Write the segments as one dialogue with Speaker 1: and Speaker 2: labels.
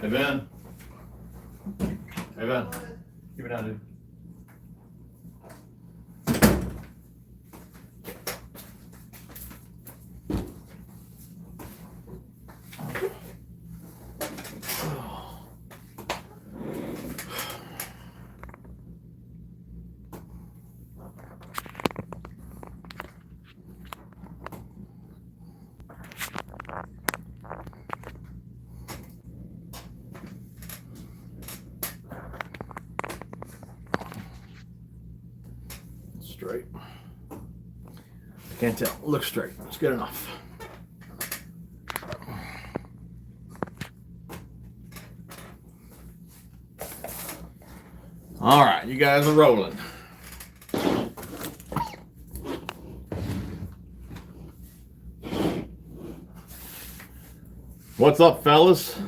Speaker 1: Hey, Ben. Hey, Ben. Keep it down, dude. Straight. Can't tell. Looks straight. That's good enough. All right, you guys are rolling. What's up, fellas?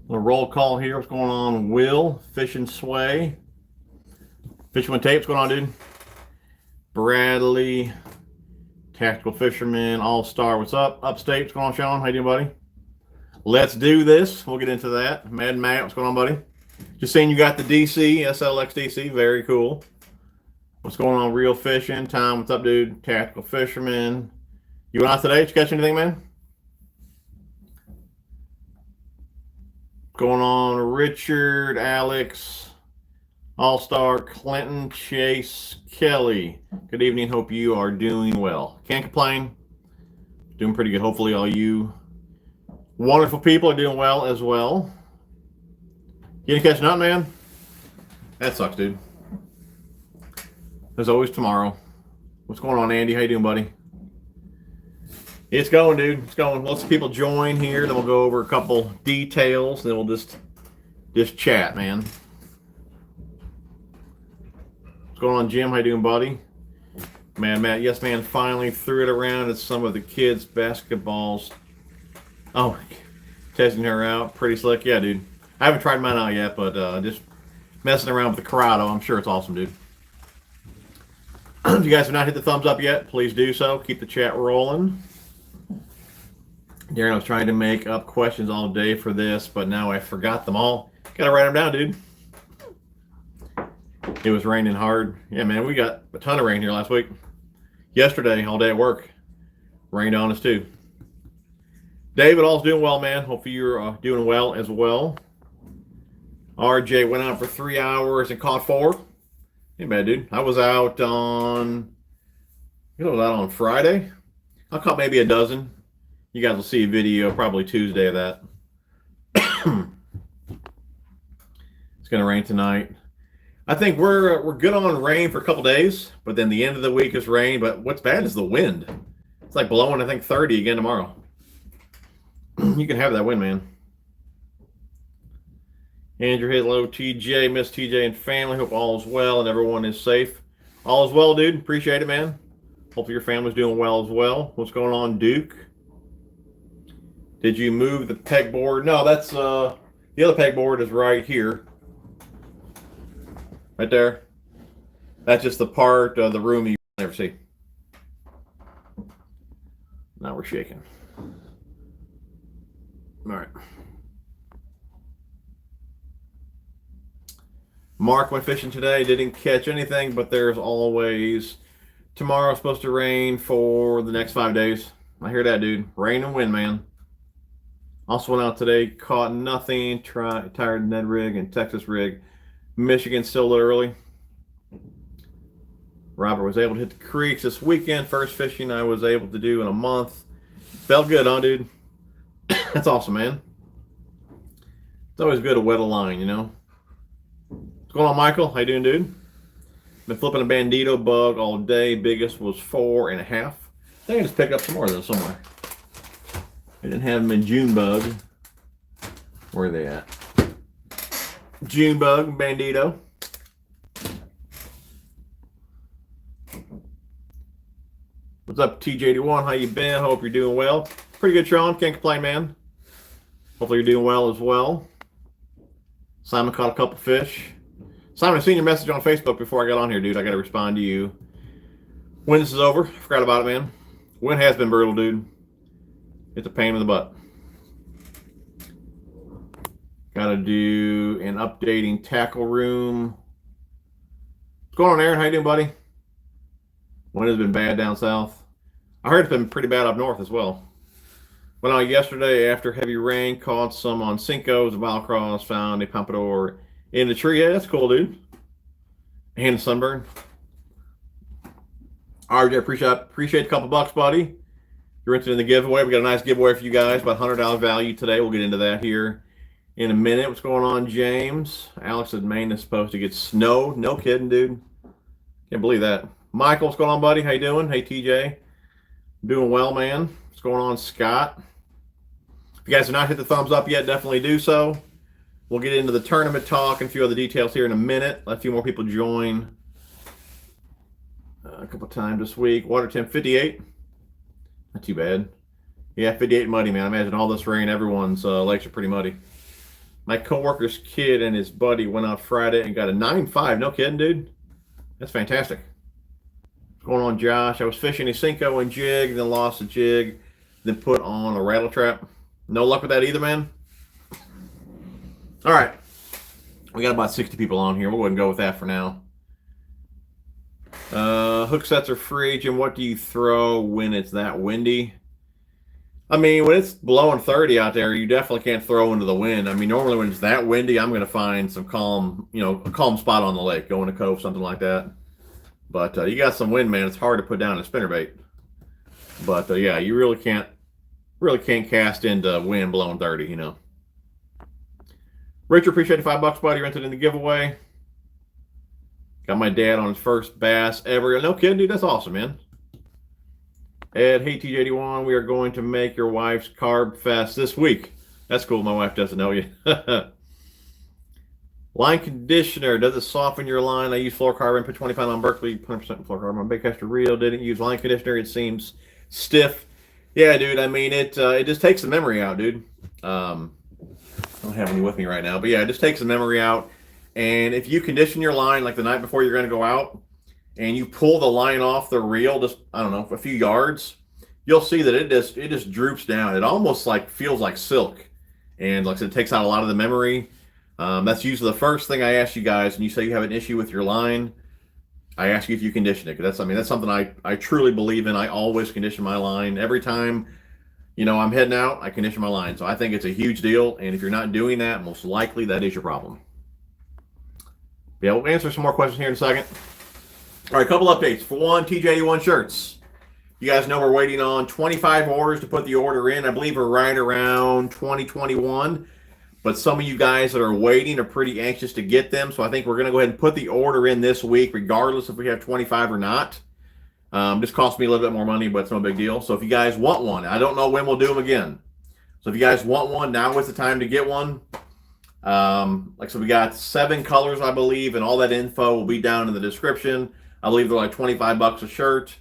Speaker 1: Little roll call here. What's going on? Will, Fish and Sway. Fisherman Tape, what's going on, dude? Bradley, Tactical Fisherman, All-Star, what's up? Upstate, what's going on, Sean? How you doing, buddy? Let's do this. We'll get into that. Mad Matt, what's going on, buddy? Just seeing you got the DC, SLX DC, very cool. What's going on, Real Fishing? Tom, what's up, dude? Tactical Fisherman. You went out today? Did you catch anything, man? What's going on, Richard, Alex, All-Star, Clinton, Chase, Kelly. Good evening. Hope you are doing well. Can't complain. Doing pretty good. Hopefully all you wonderful people are doing well as well. You didn't catch nothing, man? That sucks, dude. There's always tomorrow. What's going on, Andy? How you doing, buddy? It's going, dude. It's going. Lots of people join here. Then we'll go over a couple details. Then we'll just chat, man. What's going on, Jim? How you doing, buddy? Man, Matt. Yes, man. Finally threw it around at some of the kids' basketballs. Oh, testing her out. Pretty slick. Yeah, dude. I haven't tried mine out yet, but just messing around with the Corrado. I'm sure it's awesome, dude. If you guys have not hit the thumbs up yet, please do so. Keep the chat rolling. Darren was trying to make up questions all day for this, but now I forgot them all. Gotta write them down, dude. It was raining hard. Yeah, man, we got a ton of rain here last week. Yesterday, all day at work. Rained on us, too. David, all's doing well, man. Hopefully you're doing well as well. RJ went out for 3 hours and caught 4. Ain't bad, dude. I was out on, I was out on Friday. I caught maybe a dozen. You guys will see a video probably Tuesday of that. It's gonna rain tonight. I think we're good on rain for a couple days, but then the end of the week is rain. But what's bad is the wind. It's like blowing, I think, 30 again tomorrow. You can have that wind, man. Andrew, hello, TJ, Miss TJ and family. Hope all is well and everyone is safe. All is well, dude. Appreciate it, man. Hopefully your family's doing well as well. What's going on, Duke? Did you move the pegboard? No, that's the other pegboard is right here. Right there. That's just the part of the room you never see. Now we're shaking. All right. Mark went fishing today. Didn't catch anything, but there's always tomorrow supposed to rain for the next 5 days. I hear that, dude. Rain and wind, man. Also went out today, caught nothing. Tired Ned rig and Texas rig. Michigan still a little early. Robert was able to hit the creeks this weekend. First fishing I was able to do in a month. Felt good, huh, dude? That's awesome, man. It's always good to wet a line, you know. What's going on, Michael? How you doing, dude? Been flipping a bandito bug all day. Biggest was 4.5. I think I just picked up some more of those somewhere. I didn't have them in June bug. Where are they at? June bug, bandito. What's up, TJ81? How you been? Hope you're doing well. Pretty good, Sean. Can't complain, man. Hopefully you're doing well as well. Simon caught a couple fish. Simon, I've seen your message on Facebook before I got on here, dude. I got to respond to you when this is over. I forgot about it, man. Wind has been brutal, dude. It's a pain in the butt. Got to do an updating tackle room. What's going on, Aaron? How you doing, buddy? Wind has been bad down south. I heard it's been pretty bad up north as well. Went out yesterday after heavy rain, caught some on Cinco's, Valcross, found a pompadour in the tree. Yeah, that's cool, dude. And sunburn. RJ, appreciate a couple bucks, buddy. You're entered in the giveaway. We got a nice giveaway for you guys, about $100 value today. We'll get into that here in a minute. What's going on, James? Alex said Maine is supposed to get snowed. No kidding, dude. Can't believe that. Michael, what's going on, buddy? How you doing? Hey, TJ. Doing well, man. What's going on, Scott? If you guys have not hit the thumbs up yet, definitely do so. We'll get into the tournament talk and a few other details here in a minute. Let a few more people join a couple times this week. Water temp 58. Not too bad. Yeah, 58 muddy, man. I imagine all this rain, everyone's lakes are pretty muddy. My coworker's kid and his buddy went out Friday and got a 9.5. No kidding, dude. That's fantastic. What's going on, Josh? I was fishing a Cinco and jig, then lost a jig, then put on a rattle trap. No luck with that either, man. All right. We got about 60 people on here. We'll go ahead and go with that for now. Hook sets are free. Jim, what do you throw when it's that windy? I mean, when it's blowing 30 out there, you definitely can't throw into the wind. I mean, normally when it's that windy, I'm going to find some calm, a calm spot on the lake, go in a cove, something like that. But you got some wind, man. It's hard to put down a spinnerbait. But yeah, you really can't cast into wind blowing 30, Richard, appreciate the $5, buddy. You're entered in the giveaway. Got my dad on his first bass ever. No kidding, dude. That's awesome, man. Ed, hey, TJ81, we are going to make your wife's carb fest this week. That's cool. My wife doesn't know you. Line conditioner. Does it soften your line? I use fluorocarbon. Put 20 pound on Berkeley. 100% fluorocarbon on Baitcaster Reel. Didn't use line conditioner. It seems stiff. Yeah, dude. I mean, it just takes the memory out, dude. I don't have any with me right now. But, yeah, it just takes the memory out. And if you condition your line like the night before you're going to go out and you pull the line off the reel just, I don't know, a few yards, you'll see that it just droops down. It almost feels like silk. And like I said, it takes out a lot of the memory. That's usually the first thing I ask you guys when you say you have an issue with your line. I ask you if you condition it. That's something I truly believe in. I always condition my line. Every time, I'm heading out, I condition my line. So I think it's a huge deal. And if you're not doing that, most likely that is your problem. Yeah, we'll answer some more questions here in a second. All right, a couple updates. For one, TJ81 shirts. You guys know we're waiting on 25 orders to put the order in. I believe we're right around 2021. But some of you guys that are waiting are pretty anxious to get them. So I think we're going to go ahead and put the order in this week, regardless if we have 25 or not. Just costs me a little bit more money, but it's no big deal. So if you guys want one, I don't know when we'll do them again. So if you guys want one, now is the time to get one. So we got 7 colors, I believe, and all that info will be down in the description. I believe they're like 25 bucks a shirt,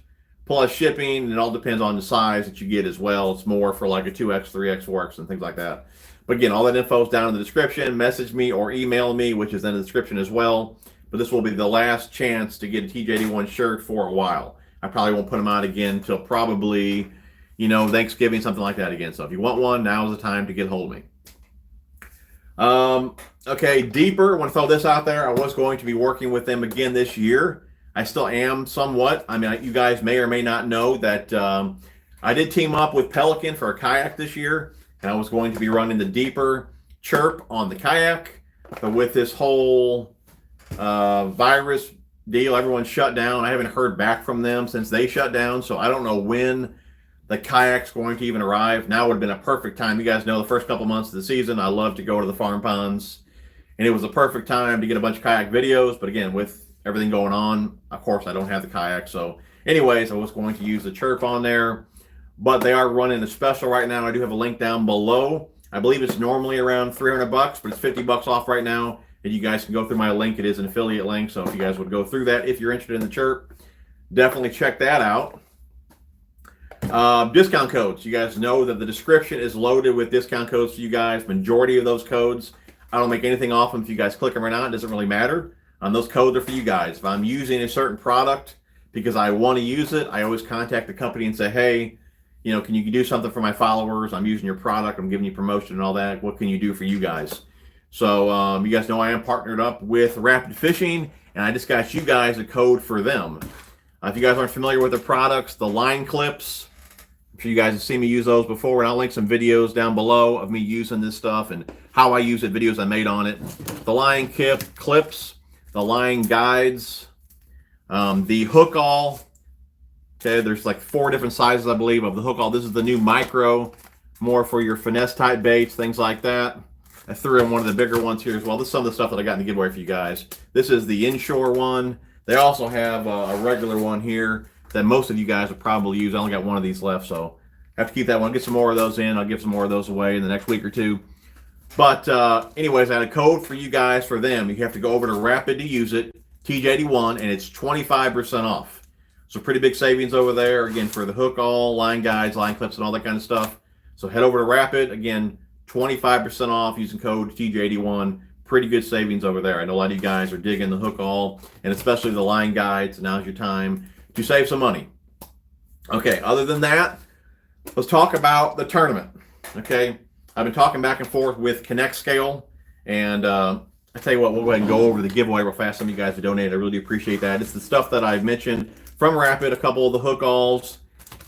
Speaker 1: plus shipping, and it all depends on the size that you get as well. It's more for like a 2X, 3X, 4X, and things like that. But again, all that info is down in the description. Message me or email me, which is in the description as well. But this will be the last chance to get a TJ81 shirt for a while. I probably won't put them out again until probably, Thanksgiving, something like that again. So if you want one, now is the time to get a hold of me. Okay, Deeper, I want to throw this out there. I was going to be working with them again this year. I still am somewhat. I mean, you guys may or may not know that I did team up with Pelican for a kayak this year, and I was going to be running the Deeper Chirp on the kayak. But with this whole virus deal, everyone's shut down. I haven't heard back from them since they shut down, so I don't know when the kayak's going to even arrive. Now would have been a perfect time. You guys know the first couple months of the season, I love to go to the farm ponds, and it was the perfect time to get a bunch of kayak videos. But again, with everything going on, of course, I don't have the kayak. So anyways, I was going to use the Chirp on there, but they are running a special right now. I do have a link down below. I believe it's normally around 300 bucks, but it's 50 bucks off right now. And you guys can go through my link. It is an affiliate link. So if you guys would go through that, if you're interested in the Chirp, definitely check that out. Discount codes. You guys know that the description is loaded with discount codes for you guys. Majority of those codes, I don't make anything off them. If you guys click them or not, it doesn't really matter. Those codes are for you guys. If I'm using a certain product because I want to use it, I always contact the company and say, hey, can you do something for my followers? I'm using your product. I'm giving you promotion and all that. What can you do for you guys? So you guys know I am partnered up with Rapid Fishing, and I just got you guys a code for them. If you guys aren't familiar with the products, the line clips, I'm sure you guys have seen me use those before, and I'll link some videos down below of me using this stuff and how I use it, videos I made on it. The line clips, the line guides, the hook all. Okay, there's like 4 different sizes, I believe, of the hook all. This is the new micro, more for your finesse type baits, things like that. I threw in one of the bigger ones here as well. This is some of the stuff that I got in the giveaway for you guys. This is the inshore one. They also have a regular one here that most of you guys will probably use. I only got one of these left, so I have to keep that one. Get some more of those in. I'll give some more of those away in the next week or two. But anyways, I had a code for you guys for them. You have to go over to Rapid to use it, TJ81, and it's 25% off. So pretty big savings over there, again, for the hook all, line guides, line clips, and all that kind of stuff. So head over to Rapid. Again, 25% off using code TJ81. Pretty good savings over there. I know a lot of you guys are digging the hook all, and especially the line guides. Now's your time to save some money. Okay, other than that, let's talk about the tournament. Okay, I've been talking back and forth with Connect Scale, and I tell you what, we'll go ahead and go over the giveaway real fast. Some of you guys have donated. I really appreciate that. It's the stuff that I've mentioned from Rapid, a couple of the hook alls,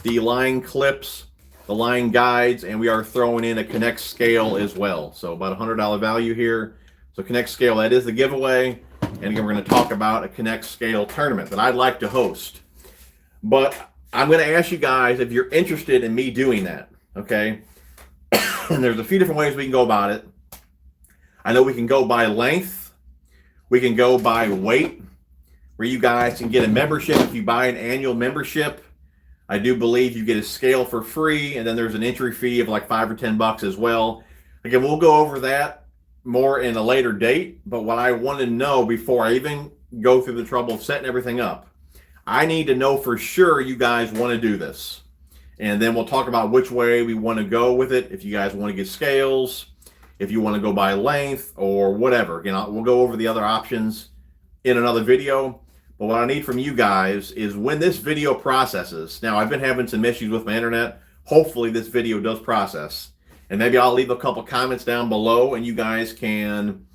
Speaker 1: the line clips, the line guides, and we are throwing in a Connect Scale as well. So about $100 value here. So Connect Scale, that is the giveaway. And again, we're going to talk about a Connect Scale tournament that I'd like to host. But I'm going to ask you guys if you're interested in me doing that, okay? And there's a few different ways we can go about it. I know we can go by length. We can go by weight, where you guys can get a membership. If you buy an annual membership, I do believe you get a scale for free, and then there's an entry fee of like $5 or $10 as well. Again, we'll go over that more in a later date, but what I want to know before I even go through the trouble of setting everything up, I need to know for sure you guys want to do this. And then we'll talk about which way we want to go with it. If you guys want to get scales, if you want to go by length or whatever. Again, we'll go over the other options in another video. But what I need from you guys is when this video processes. Now, I've been having some issues with my internet. Hopefully this video does process. And maybe I'll leave a couple comments down below and you guys can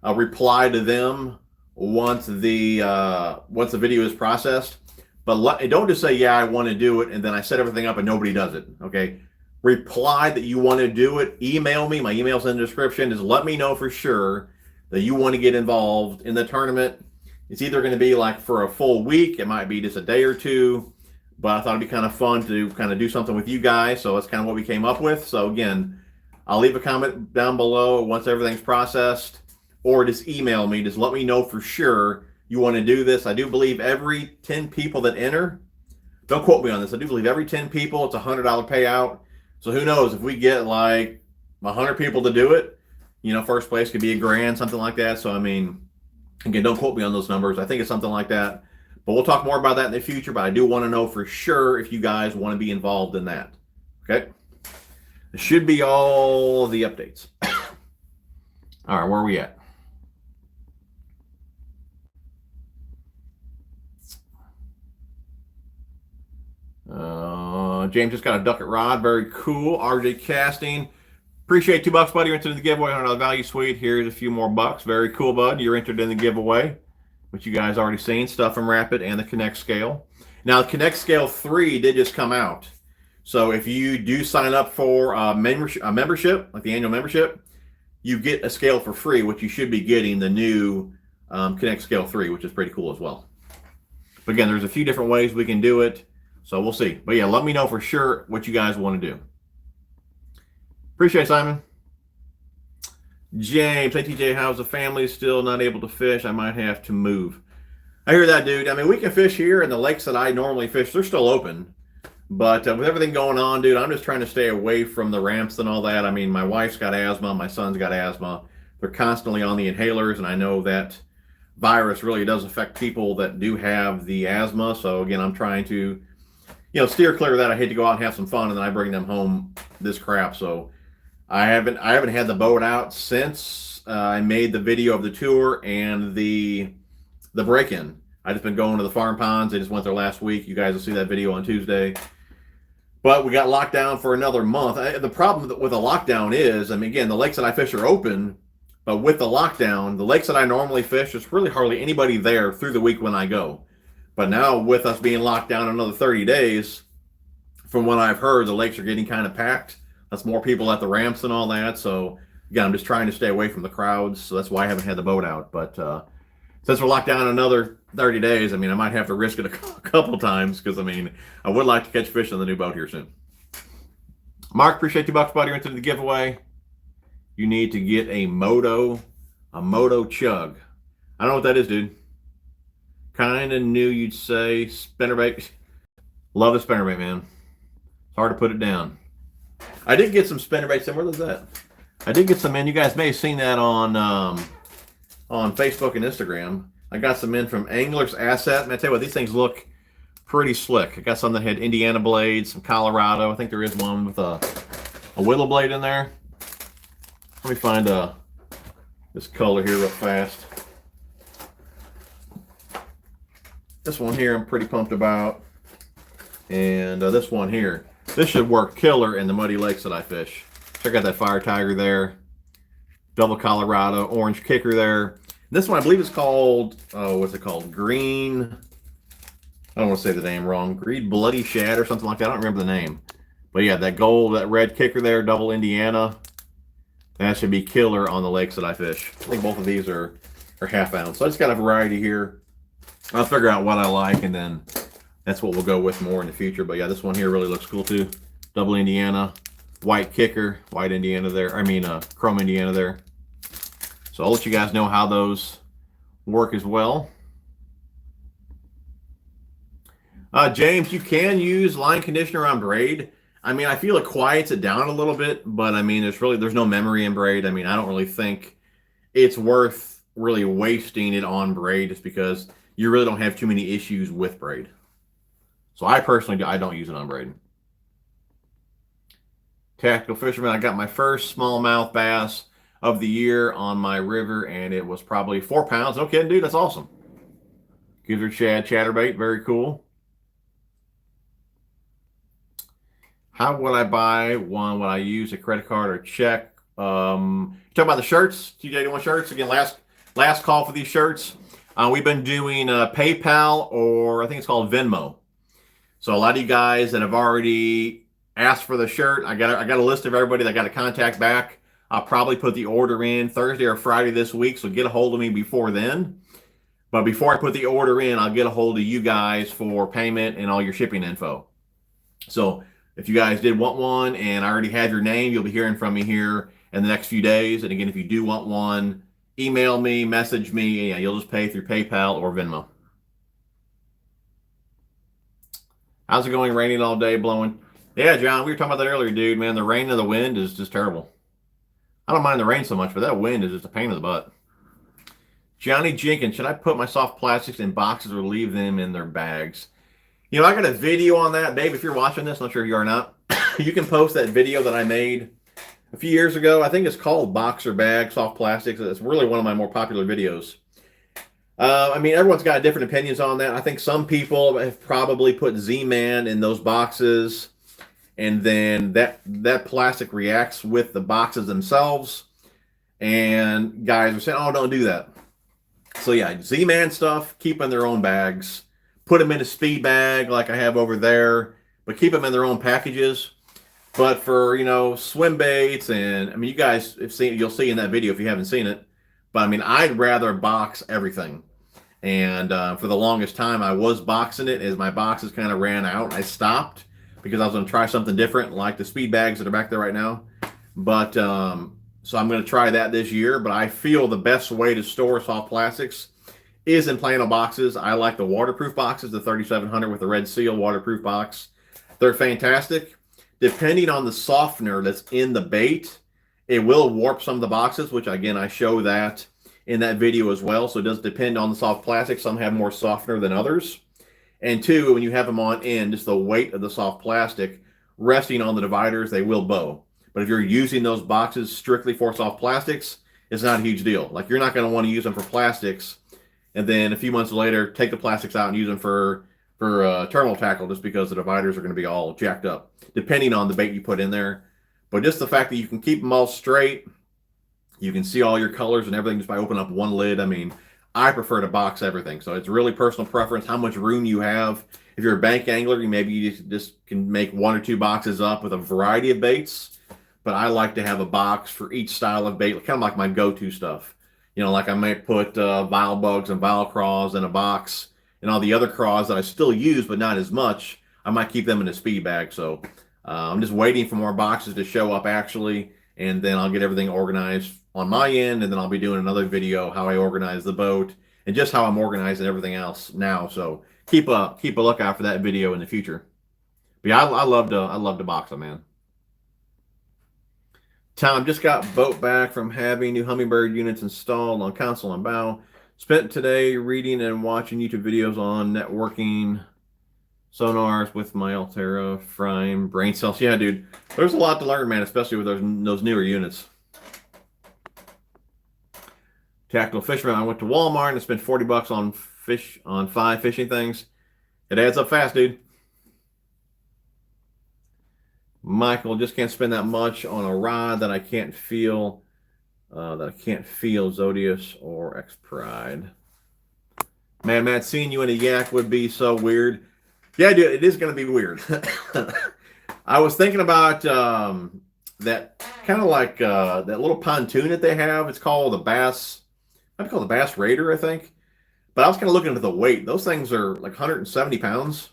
Speaker 1: reply to them once the video is processed. But don't just say, yeah, I want to do it, and then I set everything up and nobody does it, okay? Reply that you want to do it. Email me. My email's in the description. Just let me know for sure that you want to get involved in the tournament. It's either going to be like for a full week. It might be just a day or two. But I thought it'd be kind of fun to kind of do something with you guys. So that's kind of what we came up with. So again, I'll leave a comment down below once everything's processed. Or just email me. Just let me know for sure you want to do this. I do believe every 10 people that enter, don't quote me on this, I do believe every 10 people, it's a $100 payout. So who knows, if we get like 100 people to do it, you know, first place could be $1,000, something like that. So, I mean, again, don't quote me on those numbers. I think it's something like that. But we'll talk more about that in the future. But I do want to know for sure if you guys want to be involved in that. Okay? It should be all the updates. All right, where are we at? James just got a ducket rod. Very cool. RJ Casting. Appreciate $2, buddy. You're entered in the giveaway. $100 value suite. Here's a few more bucks. Very cool, bud. You're entered in the giveaway, which you guys already seen. Stuff from Rapid and the Connect Scale. Now, the Connect Scale 3 did just come out. So if you do sign up for a membership, like the annual membership, you get a scale for free, which you should be getting the new Connect Scale 3, which is pretty cool as well. But again, there's a few different ways we can do it. So we'll see. But yeah, let me know for sure what you guys want to do. Appreciate it, Simon. James, hey TJ, how's the family? Still not able to fish? I might have to move. I hear that, dude. I mean, we can fish here, and the lakes that I normally fish, they're still open. But with everything going on, dude, I'm just trying to stay away from the ramps and all that. I mean, my wife's got asthma. My son's got asthma. They're constantly on the inhalers, and I know that virus really does affect people that do have the asthma. So, again, I'm trying to, you know, steer clear of that. I hate to go out and have some fun, and then I bring them home this crap. So I haven't had the boat out since I made the video of the tour and the break-in. I just been going to the farm ponds. They just went there last week. You guys will see that video on Tuesday. But we got locked down for another month. The problem with a lockdown is, I mean, again, the lakes that I fish are open, But with the lockdown, the lakes that I normally fish, there's really hardly anybody there through the week when I go. But now with us being locked down another 30 days, from what I've heard, the lakes are getting kind of packed. That's more people at the ramps and all that. So again, I'm just trying to stay away from the crowds. So that's why I haven't had the boat out. But since we're locked down another 30 days, I mean, I might have to risk it a couple times because, I mean, I would like to catch fish on the new boat here soon. Mark, appreciate $2, buddy. You're into the giveaway. You need to get a moto chug. I don't know what that is, dude. Kind of knew you'd say spinnerbait. Love the spinnerbait, man. It's hard to put it down. I did get some spinnerbaits in. Where was that? I did get some in. You guys may have seen that on Facebook and Instagram. I got some in from Angler's Asset. Man, I tell you what, these things look pretty slick. I got some that had Indiana blades, some Colorado. I think there is one with a whittle blade in there. Let me find this color here real fast. This one here I'm pretty pumped about. And this one here. This should work killer in the muddy lakes that I fish. Check out that Fire Tiger there. Double Colorado, orange kicker there. This one I believe is called, what's it called? Green, I don't want to say the name wrong. Green Bloody Shad or something like that. I don't remember the name. But yeah, that gold, that red kicker there, double Indiana. That should be killer on the lakes that I fish. I think both of these are half ounce. So I just got a variety here. I'll figure out what I like, and then that's what we'll go with more in the future. But yeah, this one here really looks cool too. Double Indiana, white kicker, white Indiana there. I mean, chrome Indiana there. So I'll let you guys know how those work as well. James, you can use line conditioner on braid. I mean, I feel it quiets it down a little bit, but I mean, there's no memory in braid. I mean, I don't really think it's worth really wasting it on braid just because you really don't have too many issues with braid. So I personally, I don't use it on braid. Tactical Fisherman, I got my first smallmouth bass of the year on my river, and it was probably 4 pounds. No kidding, dude, that's awesome. Gives her shad chatterbait, very cool. How would I buy one? Would I use a credit card or check? Talking about the shirts, TJ81 shirts. Again, last call for these shirts. We've been doing PayPal, or I think it's called Venmo. So a lot of you guys that have already asked for the shirt, I got a list of everybody that got a contact back. I'll probably put the order in Thursday or Friday this week, so get a hold of me before then. But before I put the order in, I'll get a hold of you guys for payment and all your shipping info. So if you guys did want one and I already have your name, you'll be hearing from me here in the next few days. And again, if you do want one, email me, message me. Yeah, you'll just pay through PayPal or Venmo. How's it going? Raining all day, blowing. Yeah, John, we were talking about that earlier, dude. Man, the rain and the wind is just terrible. I don't mind the rain so much, but that wind is just a pain in the butt. Johnny Jenkins, should I put my soft plastics in boxes or leave them in their bags? You know, I got a video on that, babe. If you're watching this, I'm not sure you are not. You can post that video that I made a few years ago. I think it's called Boxer Bag Soft Plastics. It's really one of my more popular videos. I mean, everyone's got different opinions on that. I think some people have probably put Z-Man in those boxes, and then that plastic reacts with the boxes themselves. And guys are saying, oh, don't do that. So yeah, Z-Man stuff, keep in their own bags. Put them in a speed bag like I have over there, but keep them in their own packages. But for, you know, swim baits, and I mean, you guys have seen, you'll see in that video if you haven't seen it. But I mean, I'd rather box everything. And for the longest time, I was boxing it. As my boxes kind of ran out, I stopped because I was going to try something different, like the speed bags that are back there right now. But so I'm going to try that this year. But I feel the best way to store soft plastics is in plano boxes. I like the waterproof boxes, the 3700 with the red seal waterproof box. They're fantastic. Depending on the softener that's in the bait, it will warp some of the boxes, which again, I show that in that video as well. So it does depend on the soft plastic. Some have more softener than others. And two, when you have them on end, just the weight of the soft plastic resting on the dividers, they will bow. But if you're using those boxes strictly for soft plastics, it's not a huge deal. Like, you're not going to want to use them for plastics and then a few months later take the plastics out and use them for terminal tackle, just because the dividers are going to be all jacked up, depending on the bait you put in there. But just the fact that you can keep them all straight, You can see all your colors and everything just by opening up one lid. I mean, I prefer to box everything. So it's really personal preference, how much room you have. If you're a bank angler, you just can make 1 or 2 boxes up with a variety of baits. But I like to have a box for each style of bait, kind of like my go-to stuff. Like I might put Vile Bugs and Vile Craws in a box, and all the other craws that I still use, but not as much, I might keep them in a speed bag. So I'm just waiting for more boxes to show up actually, and then I'll get everything organized on my end, and then I'll be doing another video how I organize the boat and just how I'm organizing everything else now. So keep a lookout for that video in the future. But yeah, I love to box them, man. Tom, just got boat back from having new Humminbird units installed on console and bow. Spent today reading and watching YouTube videos on networking sonars with my Altera Frame brain cells. Yeah, dude, there's a lot to learn, man, especially with those newer units. Tactical Fisherman, I went to Walmart and spent $40 on 5 fishing things. It adds up fast, dude. Michael, just can't spend that much on a rod that I can't feel Zodius or X Pride. Man, Matt, seeing you in a yak would be so weird. Yeah, dude, it is going to be weird. I was thinking about that kind of like that little pontoon that they have. It's called the Bass. I'd call it the Bass Raider, I think. But I was kind of looking at the weight. Those things are like 170 pounds.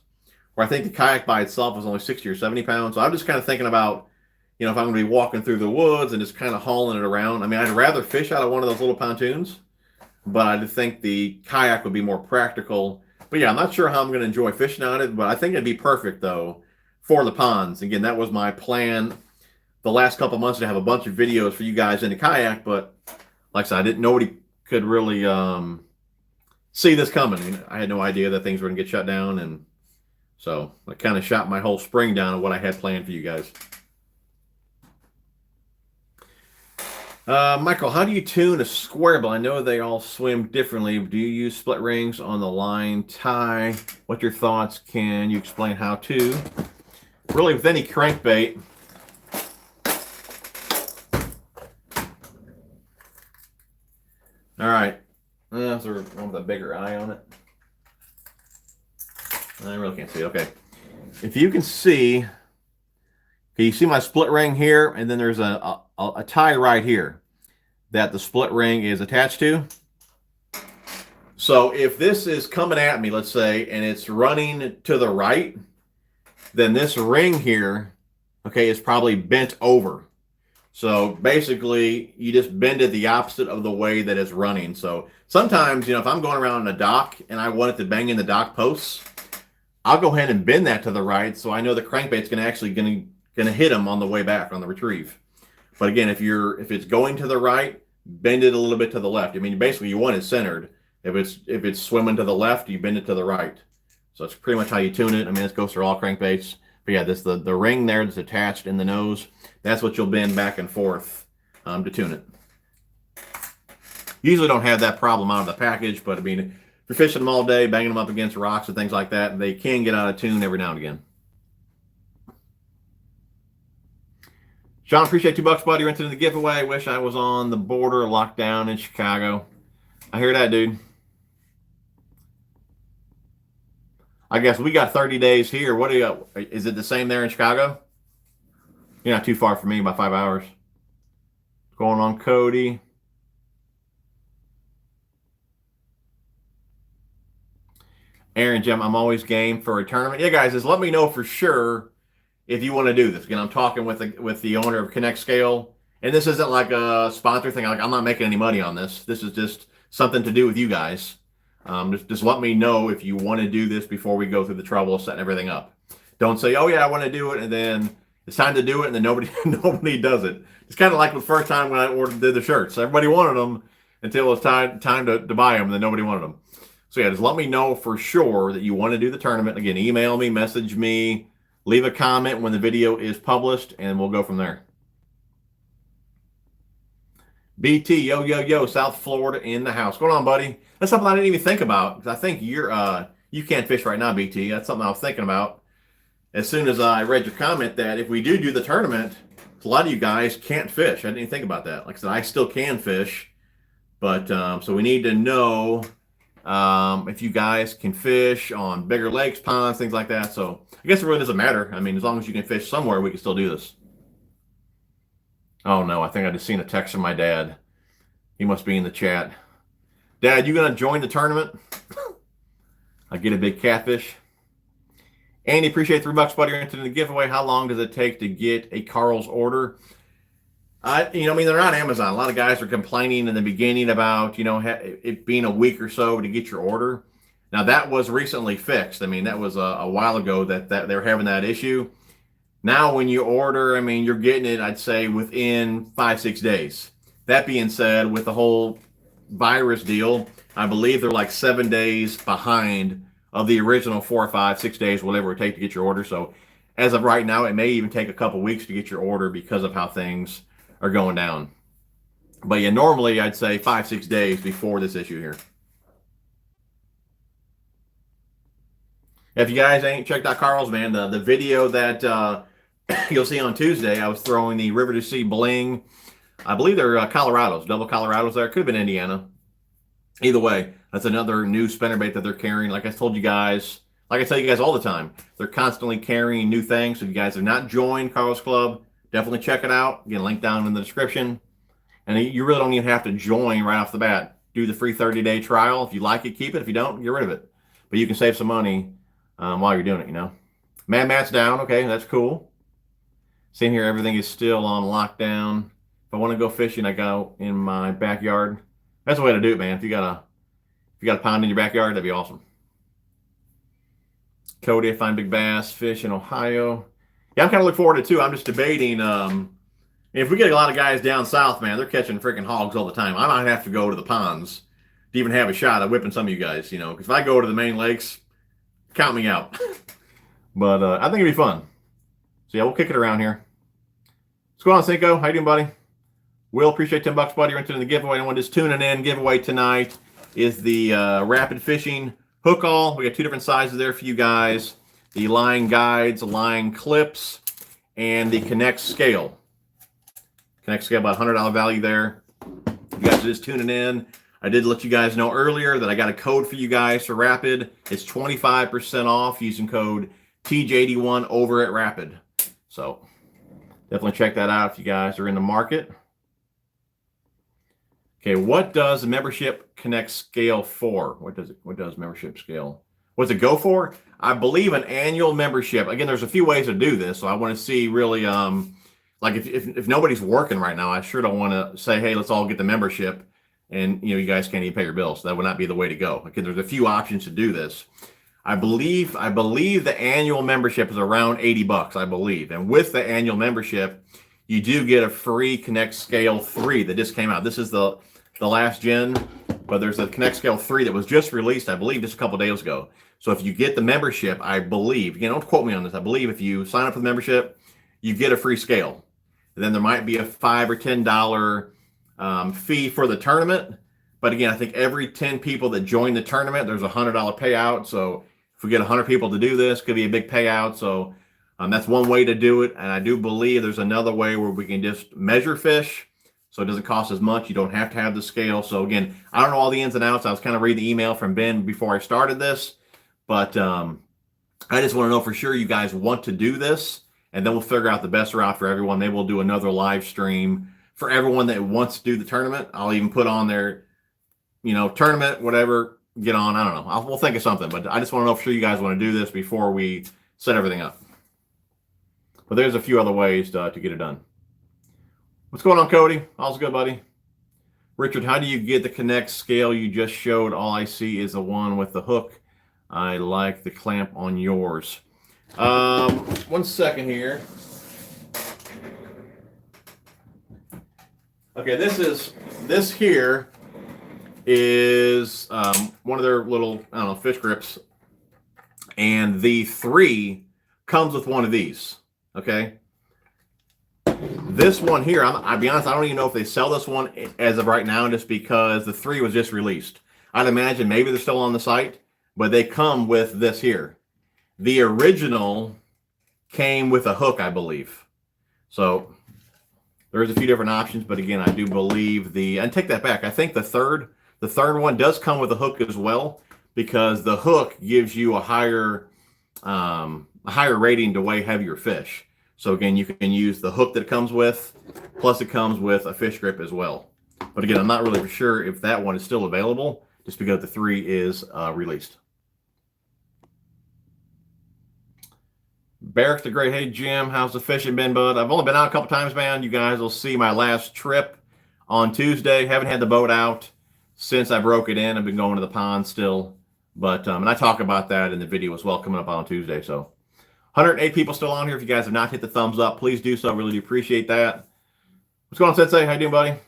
Speaker 1: Where I think the kayak by itself is only 60 or 70 pounds. So I'm just kind of thinking about, if I'm going to be walking through the woods and just kind of hauling it around. I mean, I'd rather fish out of one of those little pontoons, but I just think the kayak would be more practical. But yeah, I'm not sure how I'm going to enjoy fishing on it, but I think it'd be perfect, though, for the ponds. Again, that was my plan the last couple months, to have a bunch of videos for you guys in the kayak, but like I said, nobody could really see this coming. I mean, I had no idea that things were going to get shut down, and so I kind of shot my whole spring down on what I had planned for you guys. Michael, how do you tune a square bill? I know they all swim differently. Do you use split rings on the line tie? What's your thoughts? Can you explain how to? Really, with any crankbait, all right. That's one with a bigger eye on it. I really can't see it. Okay. If you can see, you see my split ring here, and then there's a tie right here that the split ring is attached to. So if this is coming at me, let's say, and it's running to the right, then this ring here, okay, is probably bent over. So basically, you just bend it the opposite of the way that it's running. So sometimes, if I'm going around a dock and I want it to bang in the dock posts, I'll go ahead and bend that to the right, so I know the crankbait's going to hit them on the way back on the retrieve. But again, if it's going to the right, bend it a little bit to the left. I mean, basically you want it centered. If it's swimming to the left, you bend it to the right. So it's pretty much how you tune it. I mean, this goes through all crankbaits. But yeah, the ring there that's attached in the nose, that's what you'll bend back and forth to tune it. Usually don't have that problem out of the package, but I mean, if you're fishing them all day, banging them up against rocks and things like that, they can get out of tune every now and again. John, appreciate $2, buddy. You're into the giveaway. Wish I was on the border, locked down in Chicago. I hear that, dude. I guess we got 30 days here. What do you got? Is it the same there in Chicago? You're not too far from me, about 5 hours. What's going on, Cody? Aaron, Jim, I'm always game for a tournament. Yeah, guys, just let me know for sure if you want to do this. Again, I'm talking with the owner of Connect Scale, and this isn't like a sponsor thing. Like, I'm not making any money on this. This is just something to do with you guys. Just let me know if you want to do this before we go through the trouble of setting everything up. Don't say, oh yeah, I want to do it, and then it's time to do it, and then nobody does it. It's kind of like the first time when I did the shirts. Everybody wanted them until it was time to buy them, and then nobody wanted them. So yeah, just let me know for sure that you want to do the tournament. Again, email me, message me, leave a comment when the video is published, and we'll go from there. BT, yo, South Florida in the house. What's going on, buddy? That's something I didn't even think about, because I think you can't fish right now, BT. That's something I was thinking about as soon as I read your comment, that if we do the tournament, a lot of you guys can't fish. I didn't even think about that. Like I said, I still can fish, but so we need to know if you guys can fish on bigger lakes, ponds, things like that. So I guess it really doesn't matter. I mean, as long as you can fish somewhere, we can still do this. Oh no, I think I just seen a text from my dad. He must be in the chat. Dad, you gonna join the tournament? I get a big catfish. Andy, appreciate $3, buddy. You're entered in the giveaway. How long does it take to get a Karl's order? I mean, they're not Amazon. A lot of guys are complaining in the beginning about, it being a week or so to get your order. Now, that was recently fixed. I mean, that was a while ago that they were having that issue. Now, when you order, I mean, you're getting it, I'd say, within 5-6 days. That being said, with the whole virus deal, I believe they're like 7 days behind of the original 4 or 5, 6 days, whatever it take to get your order. So as of right now, it may even take a couple weeks to get your order because of how things are going down. But yeah, normally I'd say 5-6 days before this issue here. If you guys ain't checked out Karl's, man, the video that you'll see on Tuesday, I was throwing the River to Sea Bling. I believe they're Colorados, double Colorados there. Could have been Indiana. Either way, that's another new spinnerbait that they're carrying. Like I told you guys, like I tell you guys all the time, they're constantly carrying new things. So if you guys have not joined Karl's Club, definitely check it out. Again, link down in the description. And you really don't even have to join right off the bat. Do the free 30-day trial. If you like it, keep it. If you don't, get rid of it. But you can save some money while you're doing it, Mad Matt's down. Okay, that's cool. Same here. Everything is still on lockdown. If I want to go fishing, I go in my backyard. That's the way to do it, man. If you got a pond in your backyard, that'd be awesome. Cody, I find big bass, fish in Ohio. Yeah, I'm kind of looking forward to it too. I'm just debating. If we get a lot of guys down south, man, they're catching freaking hogs all the time. I might have to go to the ponds to even have a shot at whipping some of you guys, because if I go to the main lakes, count me out. But I think it'd be fun. So yeah, we'll kick it around here. What's going on, Cinco? How you doing, buddy? Will, appreciate $10, buddy. You're entered in the giveaway. Anyone just tuning in, giveaway tonight is the Rapid Fishing Hook All. We got 2 different sizes there for you guys. The line guides, line clips, and the Connect Scale. Connect Scale, about $100 value there. You guys are just tuning in. I did let you guys know earlier that I got a code for you guys for Rapid. It's 25% off using code TJ81 over at Rapid. So definitely check that out if you guys are in the market. Okay, what does the membership Connect Scale for? What does membership scale? What's it go for? I believe an annual membership. Again, there's a few ways to do this, so I want to see really, like if nobody's working right now, I sure don't want to say, hey, let's all get the membership, and you guys can't even pay your bills. So that would not be the way to go. Again, there's a few options to do this. I believe the annual membership is around $80, I believe, and with the annual membership, you do get a free Connect Scale 3 that just came out. This is the last gen, but there's a Connect Scale 3 that was just released, I believe, just a couple days ago. So if you get the membership, I believe, again, don't quote me on this, I believe if you sign up for the membership, you get a free scale. And then there might be a $5 or $10 fee for the tournament. But again, I think every 10 people that join the tournament, there's a $100 payout. So if we get 100 people to do this, could be a big payout. So that's one way to do it. And I do believe there's another way where we can just measure fish. So it doesn't cost as much. You don't have to have the scale. So again, I don't know all the ins and outs. I was kind of reading the email from Ben before I started this. But I just want to know for sure you guys want to do this. And then we'll figure out the best route for everyone. Maybe we'll do another live stream for everyone that wants to do the tournament. I'll even put on their, tournament, whatever, get on. I don't know. We'll think of something. But I just want to know for sure you guys want to do this before we set everything up. But there's a few other ways to get it done. What's going on, Cody? All's good, buddy. Richard, how do you get the Connect Scale you just showed? All I see is the one with the hook. I like the clamp on yours. 1 second here. Okay, this here is one of their little, fish grips. And the 3 comes with one of these, okay? This one here, I'll be honest, I don't even know if they sell this one as of right now, just because the 3 was just released. I'd imagine maybe they're still on the site, but they come with this here. The original came with a hook, I believe. So There's a few different options, but again, I do believe and take that back. I think the third one does come with a hook as well, because the hook gives you a higher rating to weigh heavier fish. So again, you can use the hook that it comes with, plus it comes with a fish grip as well. But again, I'm not really sure if that one is still available, just because the 3 is released. Barrick's the great. Hey Jim, how's the fishing been, bud? I've only been out a couple times, man. You guys will see my last trip on Tuesday. Haven't had the boat out since I broke it in. I've been going to the pond still, but and I talk about that in the video as well, coming up on Tuesday. So 108 people still on here. If you guys have not hit the thumbs up, please do so. I really do appreciate that. What's going on, Sensei? How you doing, buddy?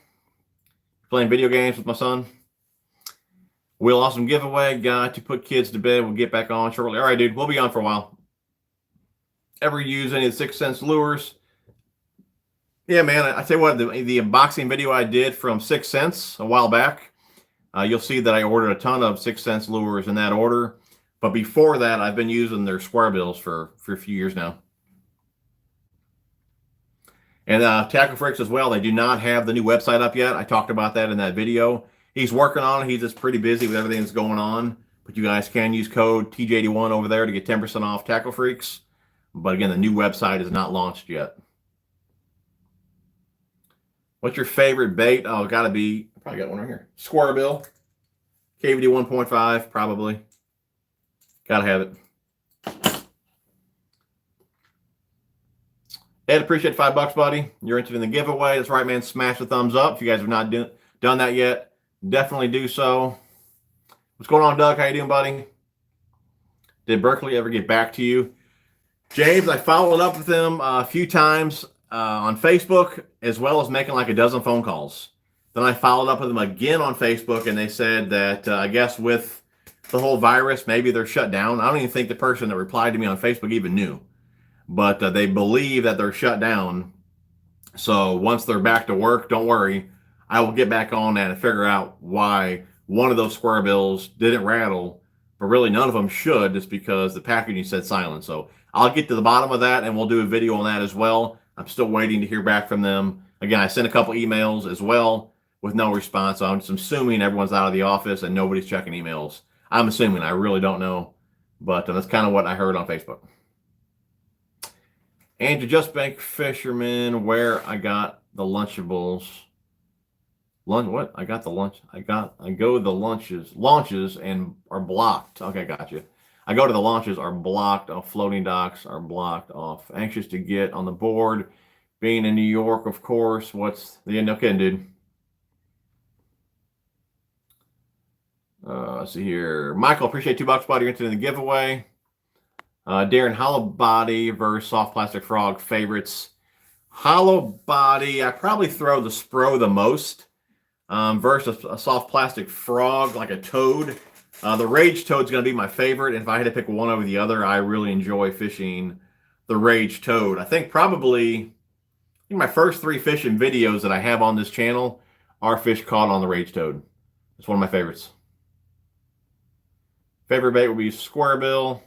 Speaker 1: Playing video games with my son. Will Awesome giveaway. Got to put kids to bed. We'll get back on shortly. All right, dude. We'll be on for a while. Ever use any of the 6 cents lures? Yeah, man. I tell you what, the unboxing video I did from 6 cents a while back, you'll see that I ordered a ton of 6 cents lures in that order. But before that, I've been using their square bills for a few years now. And Tackle Freaks as well. They do not have the new website up yet. I talked about that in that video. He's working on it. He's just pretty busy with everything that's going on. But you guys can use code TJ81 over there to get 10% off Tackle Freaks. But again, the new website is not launched yet. What's your favorite bait? Oh, got to be, I probably got one right here. Square bill. KVD 1.5, probably. Got to have it. Ed, appreciate $5, buddy. You're interested in the giveaway. That's right, man. Smash the thumbs up. If you guys have not done that yet, definitely do so. What's going on, Doug? How you doing, buddy? Did Berkeley ever get back to you? James, I followed up with him a few times on Facebook, as well as making like a dozen phone calls. Then I followed up with them again on Facebook, and they said that I guess with the whole virus, maybe they're shut down. I don't even think the person that replied to me on Facebook even knew. But they believe that they're shut down. So once they're back to work, don't worry. I will get back on that and figure out why one of those square bills didn't rattle, but really none of them should, just because the packaging said silent. So I'll get to the bottom of that, and we'll do a video on that as well. I'm still waiting to hear back from them. Again, I sent a couple emails as well with no response. So I'm just assuming everyone's out of the office and nobody's checking emails. I'm assuming. I really don't know. But that's kind of what I heard on Facebook. Andrew Just Bank Fisherman, where I got the Lunchables. What? I got the lunch. I go to the launches and are blocked. Okay, gotcha. I go to the launches are blocked off, floating docks are blocked off. Anxious to get on the board. Being in New York, of course. What's the end? Okay, dude. Let's see here. Michael, appreciate $2, buddy. You're into the giveaway. Darren, hollow body versus soft plastic frog favorites. Hollow body, I probably throw the Spro the most versus a soft plastic frog like a toad. The Rage Toad's going to be my favorite. And if I had to pick one over the other, I really enjoy fishing the Rage Toad. I think my first 3 fishing videos that I have on this channel are fish caught on the Rage Toad. It's one of my favorites. Favorite bait would be square bill.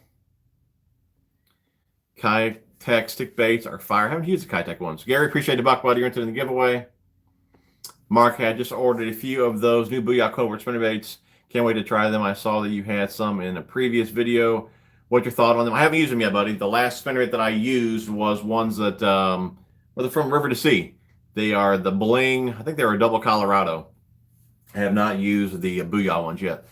Speaker 1: Kitech stick baits are fire. I haven't used the Kitech ones. Gary, appreciate the $1, buddy. You're into the giveaway. Mark had just ordered a few of those new Booyah Covert spinner baits. Can't wait to try them. I saw that you had some in a previous video. What's your thought on them? I haven't used them yet, buddy. The last spinnerbait that I used was ones that were from River to Sea. They are the Bling. I think they were a double Colorado. I have not used the Booyah ones yet.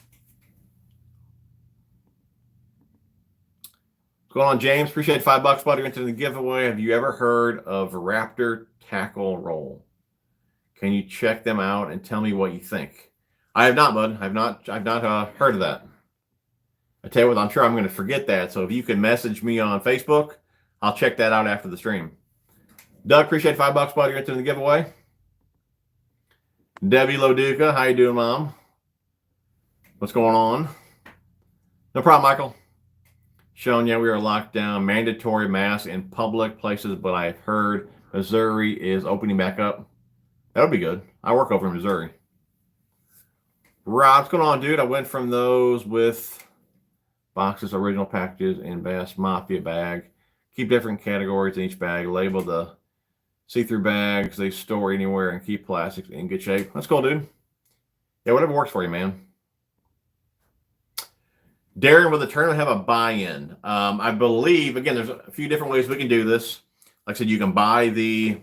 Speaker 1: What's going on, James? Appreciate $5, buddy. You're into the giveaway. Have you ever heard of Raptor Tackle Roll? Can you check them out and tell me what you think? I have not, bud. I've not heard of that. I tell you what, I'm sure I'm going to forget that. So if you can message me on Facebook, I'll check that out after the stream. Doug, appreciate $5, buddy. You're into the giveaway. Debbie Loduca, how you doing, Mom? What's going on? No problem, Michael. Sean, yeah, we are locked down. Mandatory masks in public places, but I've heard Missouri is opening back up. That'll be good. I work over in Missouri. Rob, what's going on, dude? I went from those with boxes, original packages, and Bass Mafia bag. Keep different categories in each bag. Label the See-through bags, they store anywhere and keep plastics in good shape. That's cool, dude. Yeah, whatever works for you, man. Darren, will the tournament have a buy-in? I believe, again, there's a few different ways we can do this. Like I said, you can buy the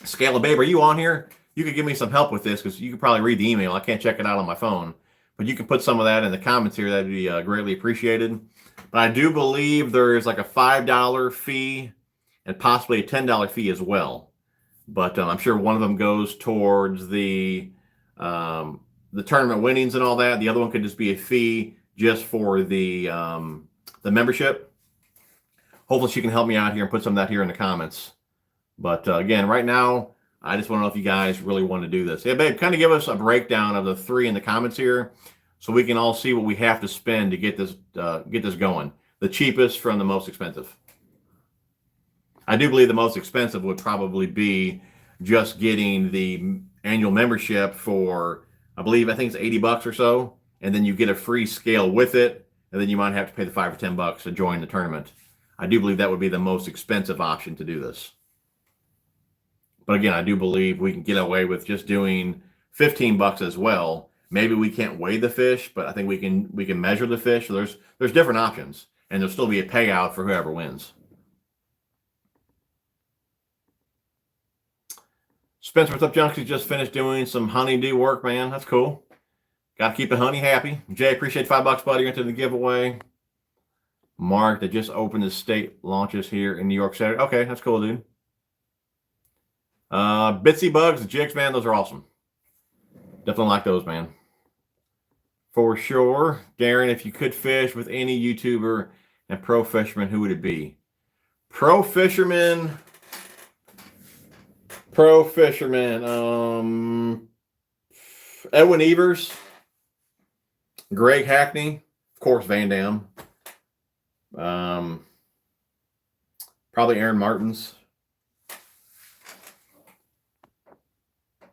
Speaker 1: scale of babe. Are you on here? You could give me some help with this because you could probably read the email. I can't check it out on my phone. But you can put some of that in the comments here. That'd be greatly appreciated. But I do believe there's like a $5 fee and possibly a $10 fee as well. But I'm sure one of them goes towards the tournament winnings and all that. The other one could just be a fee just for the membership. Hopefully she can help me out here and put some of that here in the comments. But again, right now, I just want to know if you guys really want to do this. Yeah, babe, kind of give us a breakdown of the three in the comments here so we can all see what we have to spend to get this going. The cheapest from the most expensive. I do believe the most expensive would probably be just getting the annual membership for, I think it's $80 or so, and then you get a free scale with it, and then you might have to pay the $5 or $10 to join the tournament. I do believe that would be the most expensive option to do this. But again, I do believe we can get away with just doing $15 as well. Maybe we can't weigh the fish, but I think we can measure the fish. So there's different options, and there'll still be a payout for whoever wins. Spencer, what's up, Junkies? Just finished doing some honeydew work, man. That's cool. Got to keep the honey happy. Jay, appreciate $5, buddy. You're into the giveaway. Mark, that just opened the state launches here in New York City. Okay, that's cool, dude. Bitsy Bugs, the jigs, man, those are awesome. Definitely like those, man. For sure. Darren, if you could fish with any YouTuber and pro fisherman, who would it be? Pro fisherman. Edwin Evers. Greg Hackney. Of course, Van Dam. Probably Aaron Martins.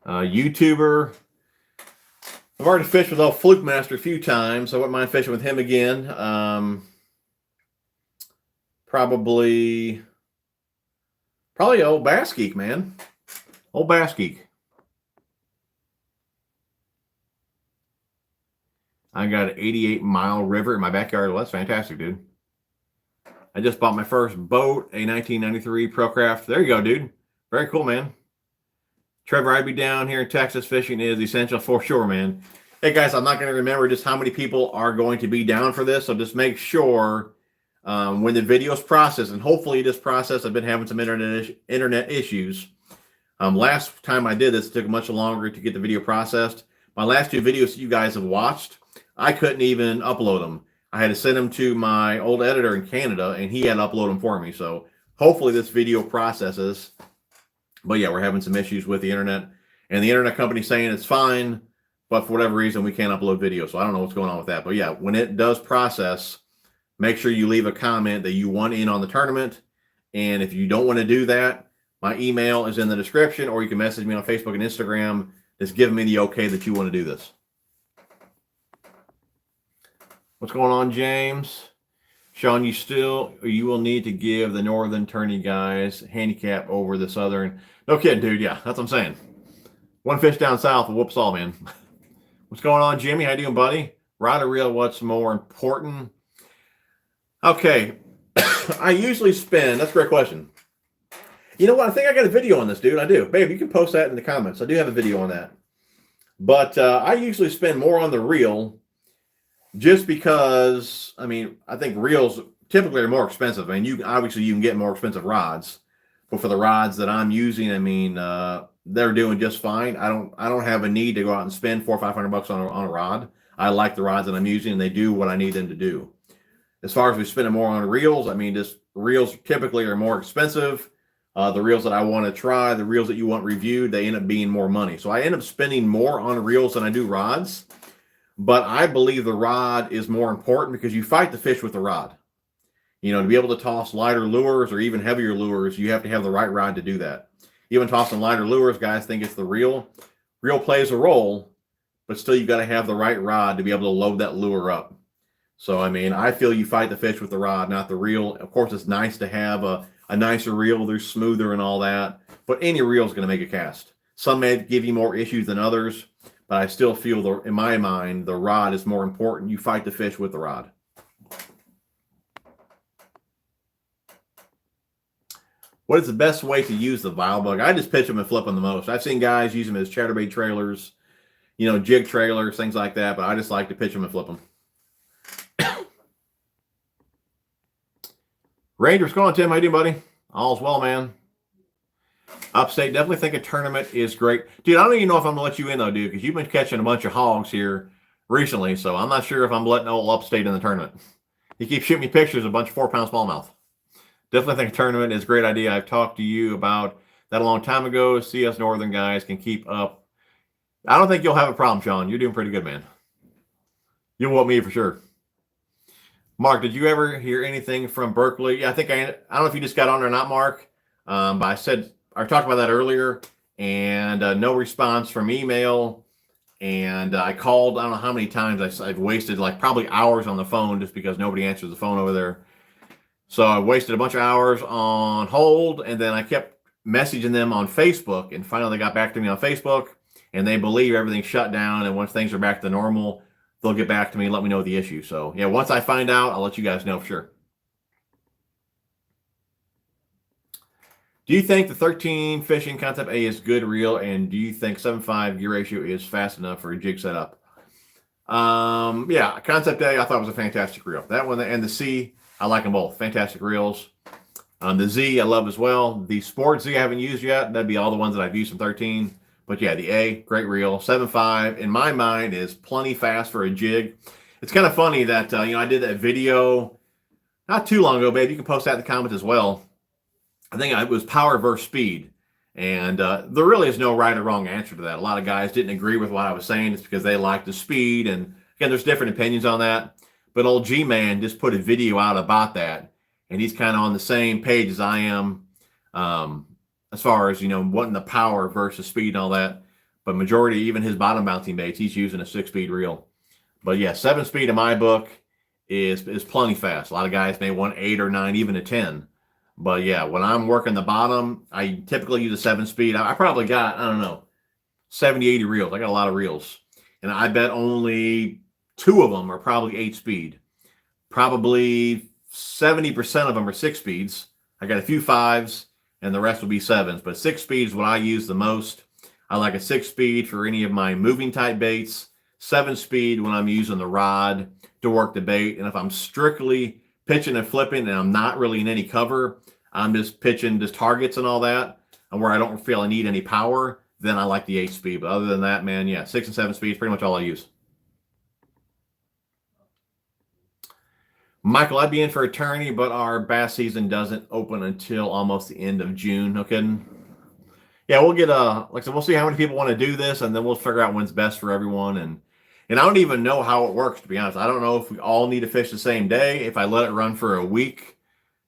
Speaker 1: YouTuber. I've already fished with old Fluke Master a few times, so I wouldn't mind fishing with him again. Probably old Bass Geek, man. Old Bass Geek. I got an 88-mile river in my backyard. Well, that's fantastic, dude. I just bought my first boat, a 1993 Procraft. There you go, dude. Very cool, man. Trevor, I'd be down here in Texas. Fishing is essential for sure, man. Hey, guys, I'm not going to remember just how many people are going to be down for this, so just make sure when the video's processed, and hopefully this process, I've been having some internet issues. Last time I did this, it took much longer to get the video processed. My last two videos that you guys have watched, I couldn't even upload them. I had to send them to my old editor in Canada, and he had to upload them for me. So hopefully this video processes. But yeah, we're having some issues with the internet, and the internet company's saying it's fine, but for whatever reason, we can't upload video. So I don't know what's going on with that. But yeah, when it does process, make sure you leave a comment that you want in on the tournament. And if you don't want to do that, my email is in the description, or you can message me on Facebook and Instagram. Just giving me the okay that you want to do this. What's going on, James? Sean, you will need to give the northern tourney guys handicap over the southern. No kidding, dude. Yeah, that's what I'm saying. One fish down south will whoops all, man. What's going on, Jimmy? How you doing, buddy? Rod or reel, what's more important? Okay. I usually spend, that's a great question. You know what? I think I got a video on this, dude. I do. Babe, you can post that in the comments. I do have a video on that. But I usually spend more on the reel just because, I mean, I think reels typically are more expensive. I mean, you can get more expensive rods. But for the rods that I'm using, I mean, they're doing just fine. I don't have a need to go out and spend $400 or $500 on a rod. I like the rods that I'm using, and they do what I need them to do. As far as we spending more on reels, I mean, just reels typically are more expensive. The reels that I want to try, the reels that you want reviewed, they end up being more money. So I end up spending more on reels than I do rods. But I believe the rod is more important because you fight the fish with the rod. You know, to be able to toss lighter lures or even heavier lures, you have to have the right rod to do that. Even tossing lighter lures, guys think it's the reel. Reel plays a role, but still you've got to have the right rod to be able to load that lure up. So, I mean, I feel you fight the fish with the rod, not the reel. Of course, it's nice to have a nicer reel. They're smoother and all that. but any reel is going to make a cast. Some may give you more issues than others, but I still feel, in my mind, the rod is more important. You fight the fish with the rod. What is the best way to use the vial bug? I just pitch them and flip them the most. I've seen guys use them as chatterbait trailers, jig trailers, things like that, but I just like to pitch them and flip them. Ranger, what's going on, Tim? How you doing, buddy? All's well, man. Upstate, definitely think a tournament is great. Dude, I don't even know if I'm going to let you in, though, dude, because you've been catching a bunch of hogs here recently, so I'm not sure if I'm letting old Upstate in the tournament. He keeps shooting me pictures of a bunch of 4-pound smallmouth. Definitely think a tournament is a great idea. I've talked to you about that a long time ago. See us northern guys can keep up. I don't think you'll have a problem, Sean. You're doing pretty good, man. You'll want me for sure. Mark, did you ever hear anything from Berkeley? Yeah, I don't know if you just got on or not, Mark, but I talked about that earlier, and no response from email, and I called, I don't know how many times. I've wasted like probably hours on the phone just because nobody answers the phone over there. So I wasted a bunch of hours on hold, and then I kept messaging them on Facebook, and finally they got back to me on Facebook, and they believe everything's shut down, and once things are back to normal, they'll get back to me and let me know the issue. So, yeah, once I find out, I'll let you guys know for sure. Do you think the 13 fishing Concept A is good reel, and do you think 7.5 gear ratio is fast enough for a jig setup? Yeah, Concept A I thought was a fantastic reel. That one and the C, I like them both. Fantastic reels. The Z I love as well. The Sport Z I haven't used yet. That'd be all the ones that I've used from 13. But yeah, the A, great reel. 7.5, in my mind, is plenty fast for a jig. It's kind of funny that, I did that video not too long ago, babe. You can post that in the comments as well. I think it was power versus speed. And there really is no right or wrong answer to that. A lot of guys didn't agree with what I was saying. It's because they like the speed. And again, there's different opinions on that. But old G-Man just put a video out about that. And he's kind of on the same page as I am. As far as, wanting the power versus speed and all that. But majority, even his bottom bouncing baits, he's using a 6-speed reel. But yeah, 7-speed in my book is plenty fast. A lot of guys may want 8 or 9, even a 10. But yeah, when I'm working the bottom, I typically use a 7-speed. I probably got, 70, 80 reels. I got a lot of reels. And I bet only 2 of them are probably 8-speed. Probably 70% of them are 6-speeds. I got a few 5s. And the rest will be 7s. But 6-speed is what I use the most. I like a 6-speed for any of my moving type baits. 7-speed when I'm using the rod to work the bait. And if I'm strictly pitching and flipping and I'm not really in any cover, I'm just pitching just targets and all that, and where I don't feel I need any power, then I like the 8-speed. But other than that, man, yeah, 6 and 7 speed is pretty much all I use. Michael, I'd be in for a tourney, but our bass season doesn't open until almost the end of June. No kidding. Yeah, we'll get like I said, we'll see how many people want to do this, and then we'll figure out when's best for everyone. And I don't even know how it works, to be honest. I don't know if we all need to fish the same day. If I let it run for a week,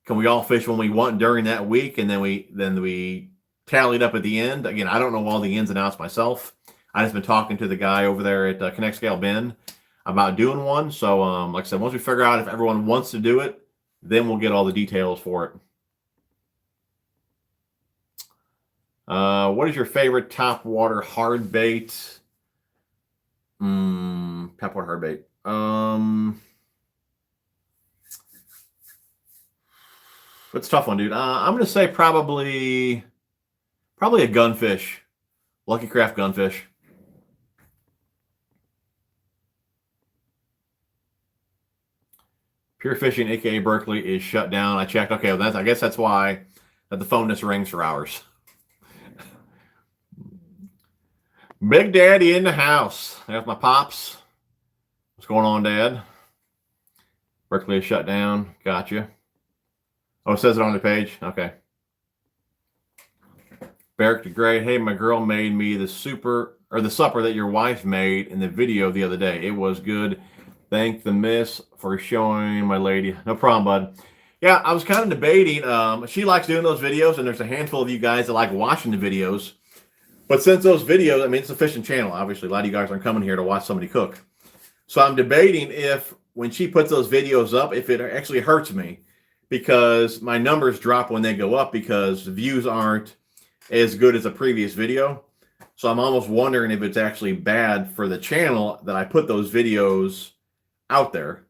Speaker 1: can we all fish when we want during that week, and then we tally it up at the end? Again, I don't know all the ins and outs myself. I just been talking to the guy over there at Connect Scale Ben about doing one. So, like I said, once we figure out if everyone wants to do it, then we'll get all the details for it. What is your favorite top water hard bait? Top water hard bait. It's a tough one, dude. I'm going to say probably a gunfish. Lucky Craft gunfish. Pure Fishing, aka Berkeley, is shut down. I checked. Okay, well, I guess that's why that the phone just rings for hours. Big Daddy in the house. There's my pops. What's going on, Dad? Berkeley is shut down. Gotcha. Oh, it says it on the page. Okay. Barrick the Gray. Hey, my girl made me the supper that your wife made in the video the other day. It was good. Thank the miss for showing my lady. No problem, bud. Yeah, I was kind of debating. She likes doing those videos, and there's a handful of you guys that like watching the videos. But since those videos, I mean, it's a fishing channel. Obviously, a lot of you guys aren't coming here to watch somebody cook. So I'm debating if, when she puts those videos up, if it actually hurts me, because my numbers drop when they go up because the views aren't as good as the previous video. So I'm almost wondering if it's actually bad for the channel that I put those videos out there.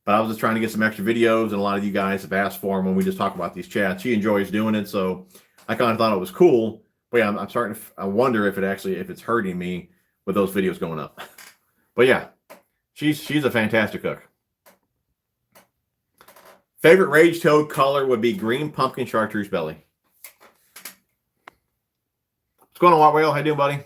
Speaker 1: But I was just trying to get some extra videos, and a lot of you guys have asked for them when we just talk about these chats. She enjoys doing it, so I kind of thought it was cool. But yeah, I'm starting to I wonder if it's hurting me with those videos going up. But yeah, she's a fantastic hook. Favorite Rage Toad color would be green pumpkin chartreuse belly. What's going on, White Whale? How you doing, buddy?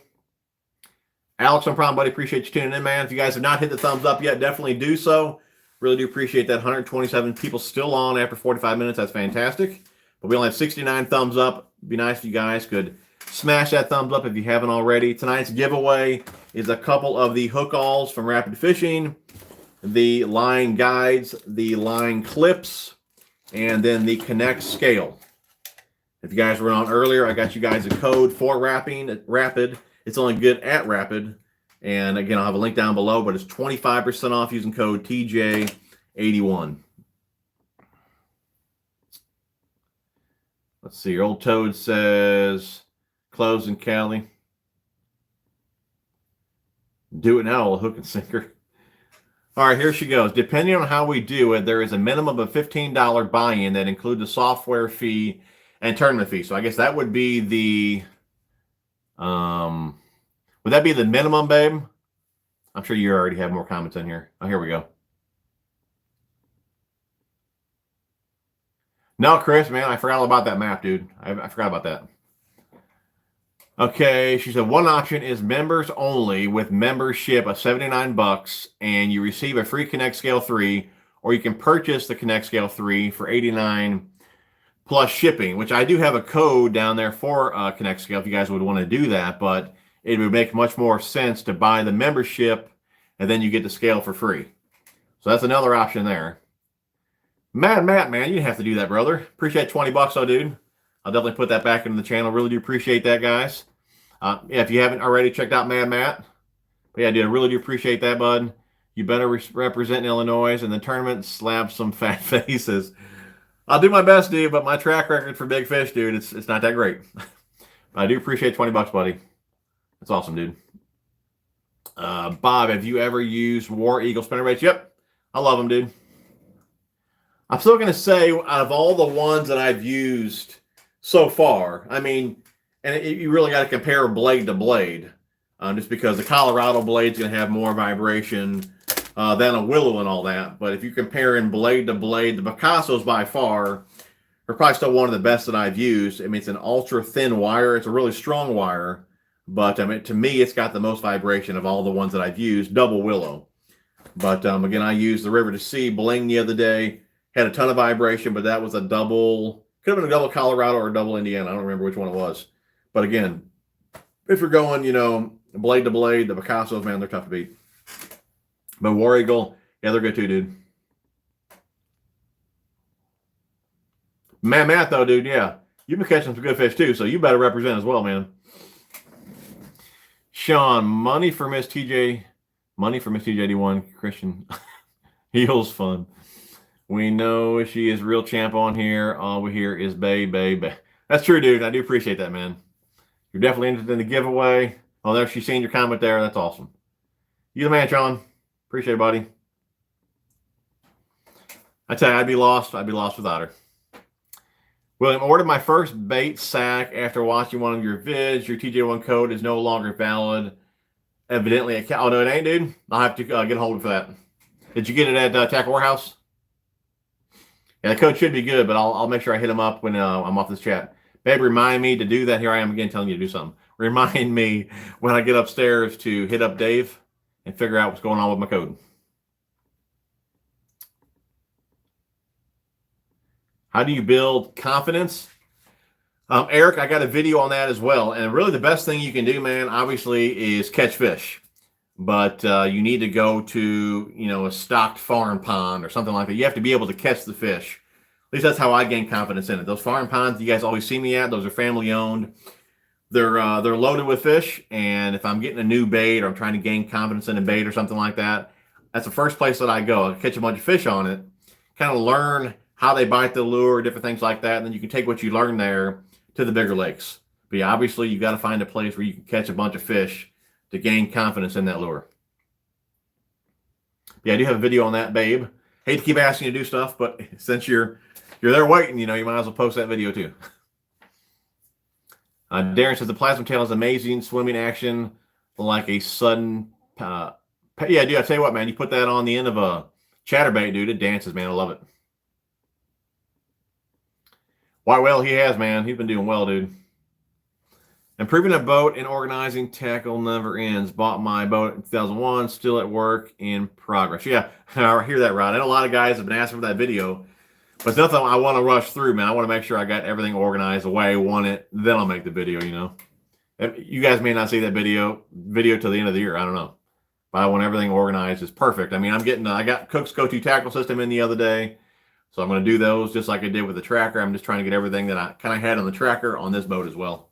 Speaker 1: Alex, no problem, buddy. Appreciate you tuning in, man. If you guys have not hit the thumbs up yet, definitely do so. Really do appreciate that. 127 people still on after 45 minutes. That's fantastic. But we only have 69 thumbs up. It'd be nice if you guys could smash that thumbs up if you haven't already. Tonight's giveaway is a couple of the hook alls from Rapid Fishing, the line guides, the line clips, and then the Connect scale. If you guys were on earlier, I got you guys a code for Rapid. It's only good at Rapid. And again, I'll have a link down below, but it's 25% off using code TJ81. Let's see. Your old Toad says, close and Cali. Do it now, hook and sinker. All right, here she goes. Depending on how we do it, there is a minimum of $15 buy-in that includes the software fee and tournament fee. So I guess that would be the, would that be the minimum, babe? I'm sure you already have more comments in here. Oh, here we go. No, Chris, man, I forgot all about that map, dude. I forgot about that. Okay, she said one option is members only with membership of $79, and you receive a free Connect Scale 3, or you can purchase the Connect Scale 3 for $89 plus shipping, which I do have a code down there for Connect Scale if you guys would want to do that, but it would make much more sense to buy the membership and then you get the scale for free. So that's another option there. Matt, man, you didn't have to do that, brother. Appreciate $20 though, dude. I'll definitely put that back into the channel. Really do appreciate that, guys. Yeah, if you haven't already checked out Mad Matt. But yeah, dude, I really do appreciate that, bud. You better represent Illinois in the tournament, slap some fat faces. I'll do my best, dude, but my track record for big fish, dude, it's not that great. But I do appreciate $20, buddy. That's awesome, dude. Bob, have you ever used War Eagle spinnerbaits? Yep. I love them, dude. I'm still going to say, out of all the ones that I've used so far, I mean, and you really got to compare blade to blade, just because the Colorado blade's going to have more vibration than a willow and all that. But if you're comparing blade to blade, the Picasso's by far are probably still one of the best that I've used. I mean, it's an ultra thin wire. It's a really strong wire. But I mean, to me, it's got the most vibration of all the ones that I've used, double willow. But again, I used the River to Sea bling the other day. Had a ton of vibration, but that was a double, could have been a double Colorado or a double Indiana. I don't remember which one it was. But again, if you're going, you know, blade to blade, the Picassos, man, they're tough to beat. But War Eagle, yeah, they're good too, dude. Matt, though, dude, yeah. You've been catching some good fish too, so you better represent as well, man. Sean, money for Miss TJ81 Christian Heels fun. We know she is real champ on here. All we hear is babe. That's true, dude. I do appreciate that, man. You're definitely interested in the giveaway. Oh, there, she's seen your comment there. That's awesome. You the man, Sean. Appreciate it, buddy. I tell you, I'd be lost without her. William, ordered my first bait sack after watching one of your vids. Your TJ1 code is no longer valid. Evidently, oh no, it ain't, dude. I'll have to get a hold of it for that. Did you get it at Tackle Warehouse? Yeah, the code should be good, but I'll make sure I hit him up when I'm off this chat. Babe, remind me to do that. Here I am again telling you to do something. Remind me when I get upstairs to hit up Dave and figure out what's going on with my code. How do you build confidence? Eric, I got a video on that as well. And really the best thing you can do, man, obviously, is catch fish. But you need to go to, you know, a stocked farm pond or something like that. You have to be able to catch the fish. At least that's how I gain confidence in it. Those farm ponds you guys always see me at, those are family owned. They're loaded with fish. And if I'm getting a new bait or I'm trying to gain confidence in a bait or something like that, that's the first place that I go. I catch a bunch of fish on it, kind of learn how they bite the lure, different things like that. And then you can take what you learn there to the bigger lakes. But yeah, obviously you got to find a place where you can catch a bunch of fish to gain confidence in that lure. Yeah, I do have a video on that, babe. Hate to keep asking you to do stuff, but since you're there waiting, you know, you might as well post that video too. Darren says the plasma tail is amazing swimming action, like a sudden. Yeah, dude, I tell you what, man, you put that on the end of a chatterbait, dude, it dances, man. I love it. White whale, he has, man. He's been doing well, dude. Improving a boat and organizing tackle never ends. Bought my boat in 2001, still at work, in progress. Yeah, I hear that, Rod. I know a lot of guys have been asking for that video, but it's nothing I want to rush through, man. I want to make sure I got everything organized the way I want it. Then I'll make the video, you know. You guys may not see that video till the end of the year. I don't know. But I want everything organized. It's perfect. I mean, I got Cook's Go-To tackle system in the other day. So I'm going to do those just like I did with the tracker. I'm just trying to get everything that I kind of had on the tracker on this boat as well.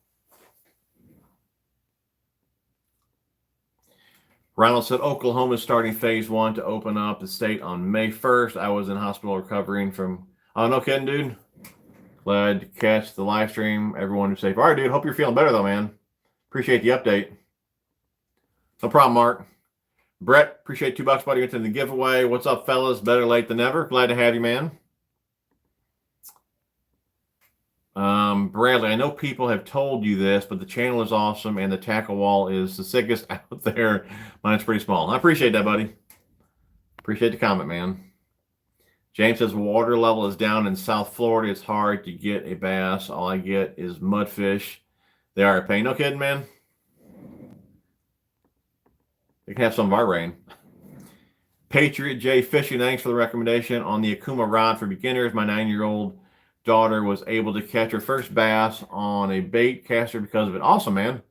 Speaker 1: Ronald said Oklahoma is starting phase 1 to open up the state on May 1st. I was in hospital recovering from... Oh, no kidding, dude. Glad to catch the live stream. Everyone is safe. All right, dude. Hope you're feeling better, though, man. Appreciate the update. No problem, Mark. Brett, appreciate $2, buddy. Into the giveaway. What's up, fellas? Better late than never. Glad to have you, man. Bradley, I know people have told you this, but the channel is awesome and the tackle wall is the sickest out there. Mine's pretty small. I appreciate that, buddy. Appreciate the comment, man. James says water level is down in South Florida. It's hard to get a bass. All I get is mudfish. They are a pain. No kidding, man. They can have some of our rain. Patriot J Fishing, thanks for the recommendation on the Akuma rod for beginners. My 9-year-old daughter was able to catch her first bass on a bait caster because of it. Awesome, man.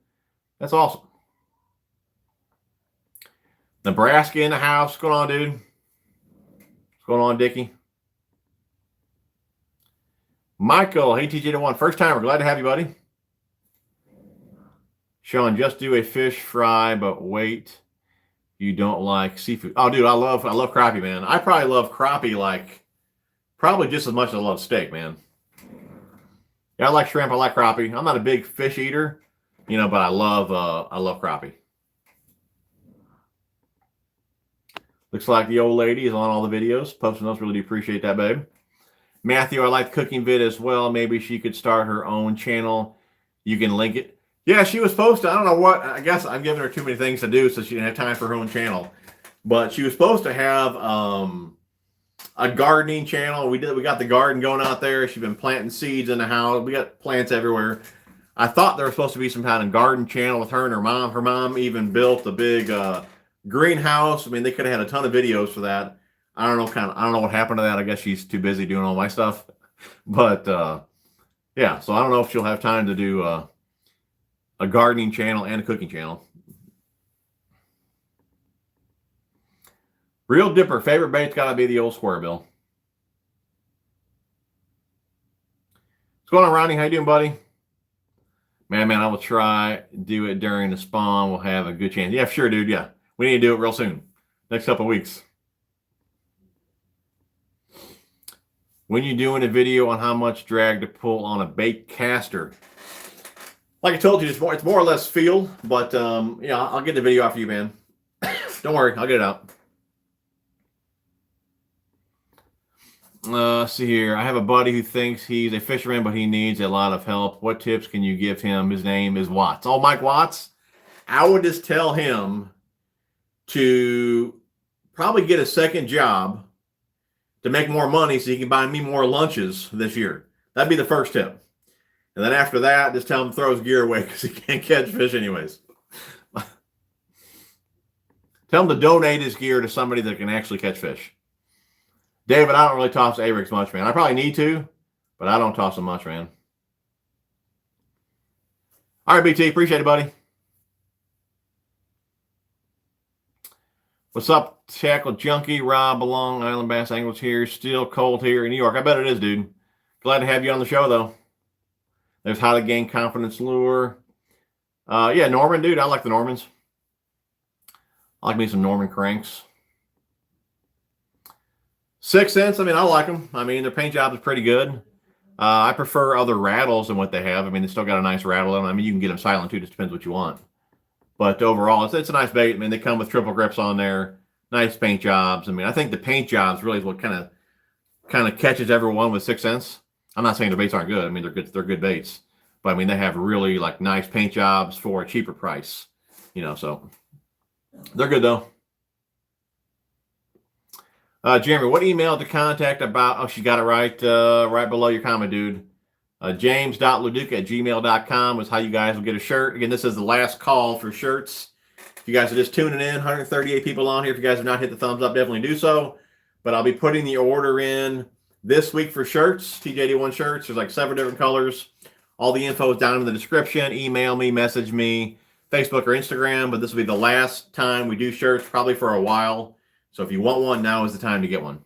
Speaker 1: That's awesome. Nebraska in the house. What's going on, dude? What's going on, Dickie? Michael, hey, TJ81, first timer. Glad to have you, buddy. Sean, just do a fish fry, but wait. You don't like seafood. Oh, dude, I love crappie, man. I probably love crappie probably just as much as I love steak, man. Yeah, I like shrimp. I like crappie. I'm not a big fish eater, you know, but I love crappie. Looks like the old lady is on all the videos. Posting those. Really do appreciate that, babe. Matthew, I like the cooking vid as well. Maybe she could start her own channel. You can link it. Yeah, she was supposed to. I don't know what. I guess I'm giving her too many things to do, so she didn't have time for her own channel. But she was supposed to have a gardening channel. We got the garden going out there. She's been planting seeds in the house. We got plants everywhere. I thought there was supposed to be some kind of garden channel with her and her mom. Her mom even built a big greenhouse. I mean, they could have had a ton of videos for that. I don't know what happened to that. I guess she's too busy doing all my stuff. But yeah, so I don't know if she'll have time to do a gardening channel and a cooking channel. Real Dipper, favorite bait's got to be the old square bill. What's going on, Ronnie? How you doing, buddy? Man, I will try do it during the spawn. We'll have a good chance. Yeah, sure, dude. Yeah, we need to do it real soon. Next couple of weeks. When you doing a video on how much drag to pull on a bait caster? Like I told you, it's more or less feel, but yeah, I'll get the video out for you, man. Don't worry, I'll get it out. Let's see here. I have a buddy who thinks he's a fisherman, but he needs a lot of help. What tips can you give him? His name is Watts. Oh, Mike Watts. I would just tell him to probably get a second job to make more money so he can buy me more lunches this year. That'd be the first tip. And then after that, just tell him to throw his gear away because he can't catch fish anyways. Tell him to donate his gear to somebody that can actually catch fish. David, I don't really toss A-rigs much, man. I probably need to, but I don't toss them much, man. All right, BT. Appreciate it, buddy. What's up, Tackle Junkie? Rob Long Island Bass Anglers here. Still cold here in New York. I bet it is, dude. Glad to have you on the show, though. There's How to Gain Confidence Lure. Yeah, Norman, dude. I like the Normans. I like me some Norman cranks. 6 cents. I mean, I like them. I mean, their paint job is pretty good. I prefer other rattles than what they have. I mean, they still got a nice rattle in them. I mean, you can get them silent too. Just depends what you want. But overall, it's a nice bait. I mean, they come with triple grips on there. Nice paint jobs. I mean, I think the paint jobs really is what kind of catches everyone with 6 cents. I'm not saying the baits aren't good. I mean, they're good. They're good baits. But I mean, they have really like nice paint jobs for a cheaper price. You know, so they're good though. Jeremy, what email to contact about? Oh, she got it right below your comment, dude. James.luduca@gmail.com is how you guys will get a shirt. Again, this is the last call for shirts. If you guys are just tuning in, 138 people on here. If you guys have not hit the thumbs up, definitely do so. But I'll be putting the order in this week for shirts, TJ81 shirts. There's like 7 different colors. All the info is down in the description. Email me, message me, Facebook or Instagram. But this will be the last time we do shirts, probably for a while. So if you want one, now is the time to get one.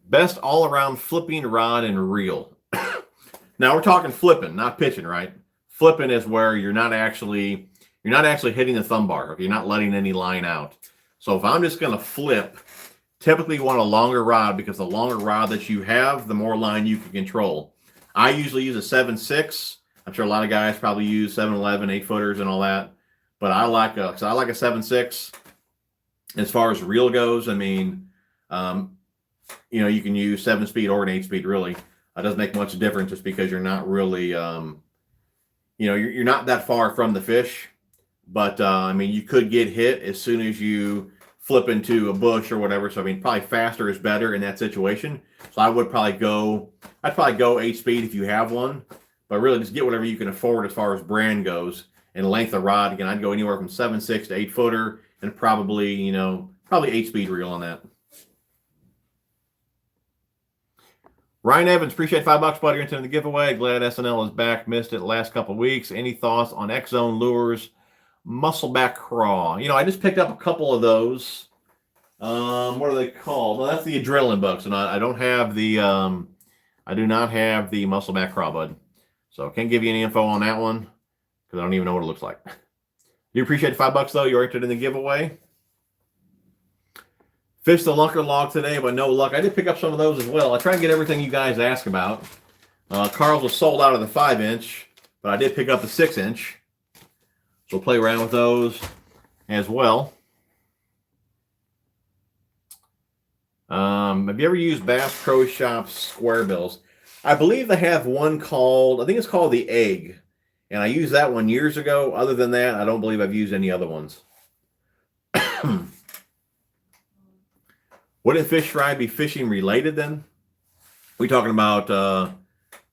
Speaker 1: Best all-around flipping rod and reel. Now we're talking flipping, not pitching, right? Flipping is where you're not actually hitting the thumb bar. Okay? You're not letting any line out. So if I'm just going to flip, typically you want a longer rod because the longer rod that you have, the more line you can control. I usually use a 7.6. I'm sure a lot of guys probably use 7-11, 8-footers and all that. But I like a 7.6. As far as reel goes, I mean, you know, you can use 7-speed or an 8-speed, really. It doesn't make much difference just because you're not really, you know, you're not that far from the fish. But, I mean, you could get hit as soon as you flip into a bush or whatever. So, I mean, probably faster is better in that situation. So I would probably go, I'd probably go 8-speed if you have one. But really just get whatever you can afford as far as brand goes. And length of rod, again, I'd go anywhere from 7.6 to 8-footer and probably, you know, probably 8-speed reel on that. Ryan Evans, appreciate $5, buddy. You're into the giveaway. Glad SNL is back. Missed it the last couple of weeks. Any thoughts on X-Zone lures, Muscleback Craw? You know, I just picked up a couple of those. What are they called? Well, that's the adrenaline bugs, and I don't have the I do not have the Muscleback Craw, bud. So can't give you any info on that one because I don't even know what it looks like. Do appreciate $5 though. You're entered in the giveaway. Fished the lunker log today, but no luck. I did pick up some of those as well. I try and get everything you guys ask about. Karl's was sold out of the 5-inch, but I did pick up the 6-inch. So we'll play around with those as well. Have you ever used Bass Pro Shops square bills? I believe they have one called, I think it's called the Egg. And I used that one years ago. Other than that, I don't believe I've used any other ones. Wouldn't Fish Fry be fishing related then? We talking about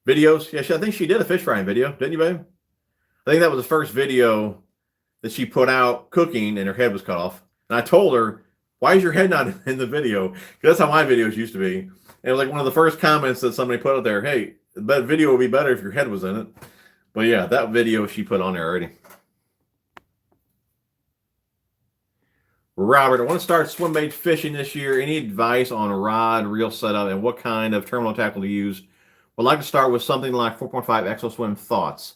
Speaker 1: videos? Yeah, I think she did a fish frying video, didn't you, babe? I think that was the first video that she put out cooking and her head was cut off. And I told her, why is your head not in the video? Because that's how my videos used to be. And it was like one of the first comments that somebody put out there, hey, the video would be better if your head was in it. But yeah, that video she put on there already. Robert, I want to start swimbait fishing this year. Any advice on rod, reel setup, and what kind of terminal tackle to use? Would like to start with something like 4.5 Exo Swim. Thoughts?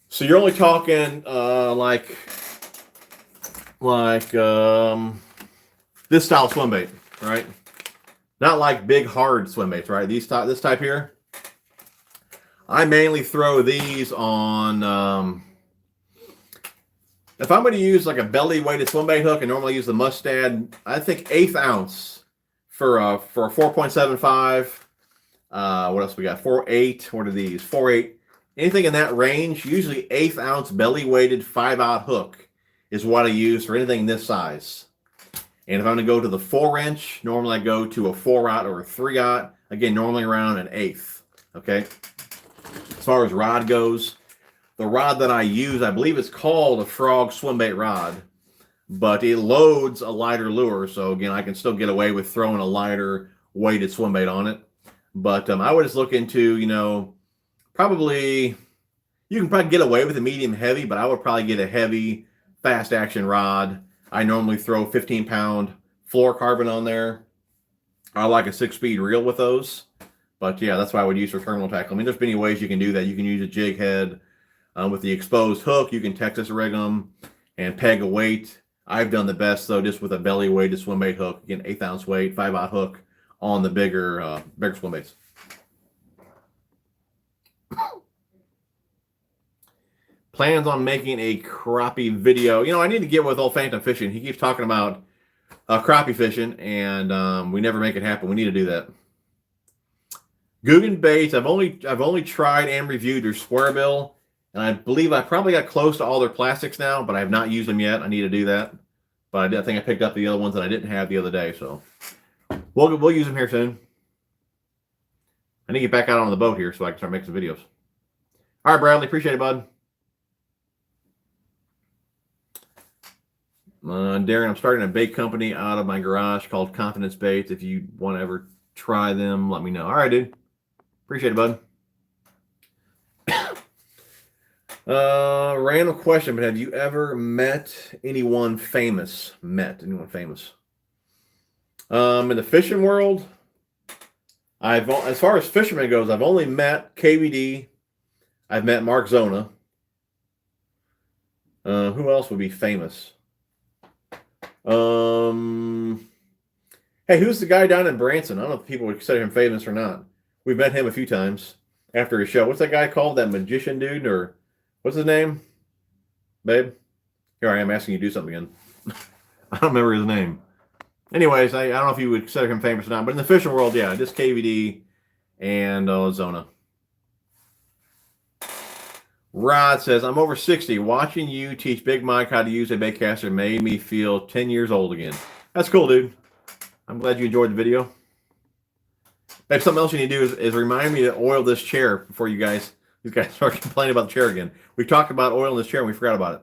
Speaker 1: So you're only talking like this style swimbait, right? Not like big hard swimbaits, right? This type here. I mainly throw these on. If I'm going to use like a belly weighted swimbait hook, I normally use the Mustad. I think 1/8 ounce for a 4.75. What else we got? 4.8. What are these? 4.8. Anything in that range. Usually 1/8 ounce belly weighted 5/0 hook is what I use for anything this size. And if I'm going to go to the 4-inch, normally I go to a 4/0 or a 3/0. Again, normally around an 1/8. Okay. As far as rod goes, the rod that I use, I believe it's called a Frog swimbait rod, but it loads a lighter lure. So again, I can still get away with throwing a lighter weighted swimbait on it. But I would just look into, you know, probably, you can probably get away with a medium heavy, but I would probably get a heavy fast action rod. I normally throw 15-pound fluorocarbon on there. I like a 6-speed reel with those. But yeah, that's what I would use for terminal tackle. I mean, there's many ways you can do that. You can use a jig head. With the exposed hook, you can Texas rig them and peg a weight. I've done the best though, just with a belly weighted swimbait hook, again 1/8 ounce weight, 5/0 hook on the bigger swimbaits. Plans on making a crappie video. You know, I need to get with old Phantom Fishing. He keeps talking about crappie fishing, and we never make it happen. We need to do that. Guggen baits. I've only tried and reviewed their square bill, and I believe I probably got close to all their plastics now, but I have not used them yet. I need to do that. But I think I picked up the other ones that I didn't have the other day, so we'll use them here soon. I need to get back out on the boat here so I can start making some videos. All right, Bradley, appreciate it, bud. Darren, I'm starting a bait company out of my garage called Confidence Baits. If you want to ever try them, let me know. All right, dude. Appreciate it, bud. Random question, but have you ever met anyone famous? In the fishing world, as far as fishermen goes, I've only met KVD. I've met Mark Zona. Who else would be famous? Hey, who's the guy down in Branson? I don't know if people would consider him famous or not. We've met him a few times after his show. What's that guy called? That magician dude? Or what's his name? Babe? Here I am asking you to do something again. I don't remember his name. Anyways, I don't know if you would consider him famous or not. But in the fishing world, yeah, just KVD and Zona. Rod says, I'm over 60. Watching you teach Big Mike how to use a baitcaster made me feel 10 years old again. That's cool, dude. I'm glad you enjoyed the video. Maybe something else you need to do is remind me to oil this chair before these guys start complaining about the chair again. We talked about oiling this chair and we forgot about it.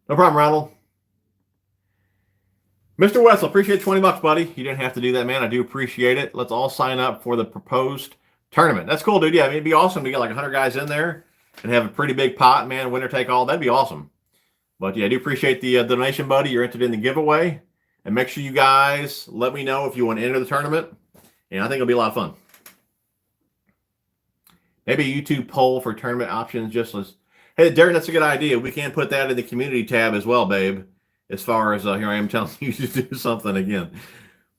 Speaker 1: No problem, Ronald. Mr. Wessel, appreciate $20, buddy. You didn't have to do that, man. I do appreciate it. Let's all sign up for the proposed tournament. That's cool, dude. Yeah, I mean, it'd be awesome to get like 100 guys in there and have a pretty big pot, man. Winner take all. That'd be awesome. But yeah, I do appreciate the donation, buddy. You're entered in the giveaway. And make sure you guys let me know if you want to enter the tournament. And I think it'll be a lot of fun. Maybe a YouTube poll for tournament options. Hey, Darren, that's a good idea. We can put that in the community tab as well, babe. As far as here I am telling you to do something again.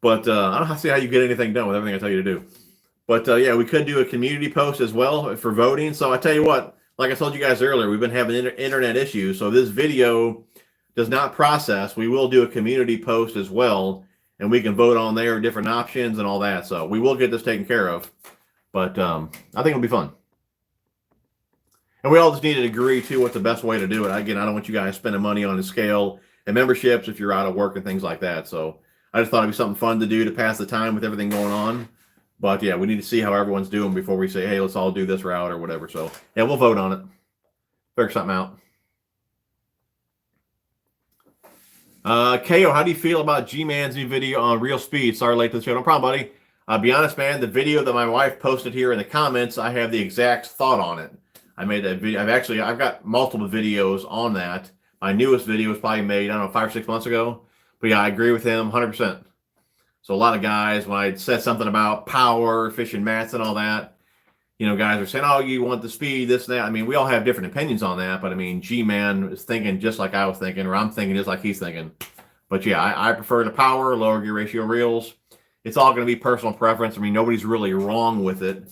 Speaker 1: But I don't see how you get anything done with everything I tell you to do. But yeah, we could do a community post as well for voting. So I tell you what, like I told you guys earlier, we've been having internet issues. So if this video does not process, we will do a community post as well. And we can vote on there, different options and all that. So we will get this taken care of. But I think it'll be fun. And we all just need to agree to what's the best way to do it. Again, I don't want you guys spending money on a scale and memberships if you're out of work and things like that. So I just thought it'd be something fun to do to pass the time with everything going on. But yeah, we need to see how everyone's doing before we say, hey, let's all do this route or whatever. So yeah, we'll vote on it. Figure something out. KO, how do you feel about G-Man's new video on Real Speed? Sorry, late to the show. No problem, buddy. I'll be honest, man, the video that my wife posted here in the comments, I have the exact thought on it. I made that video. I've got multiple videos on that. My newest video was probably made, I don't know, 5 or 6 months ago. But yeah, I agree with him 100%. So a lot of guys, when I said something about power, fishing mats and all that, you know, guys are saying, oh, you want the speed, this and that. I mean, we all have different opinions on that. But I mean, G-Man is thinking just like I was thinking, or I'm thinking just like he's thinking. But yeah, I prefer the power, lower gear ratio reels. It's all going to be personal preference. I mean, nobody's really wrong with it.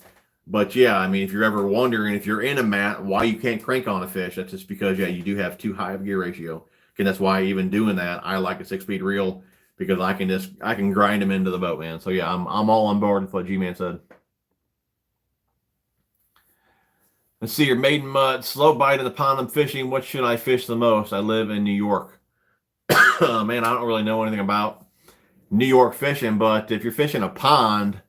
Speaker 1: But yeah, I mean, if you're ever wondering if you're in a mat, why you can't crank on a fish, that's just because, yeah, you do have too high of gear ratio. And that's why even doing that, I like a 6-speed reel because I can grind them into the boat, man. So yeah, I'm all on board with what G-Man said. Let's see, your maiden mud, slow bite of the pond I'm fishing. What should I fish the most? I live in New York. Man, I don't really know anything about New York fishing, but if you're fishing a pond,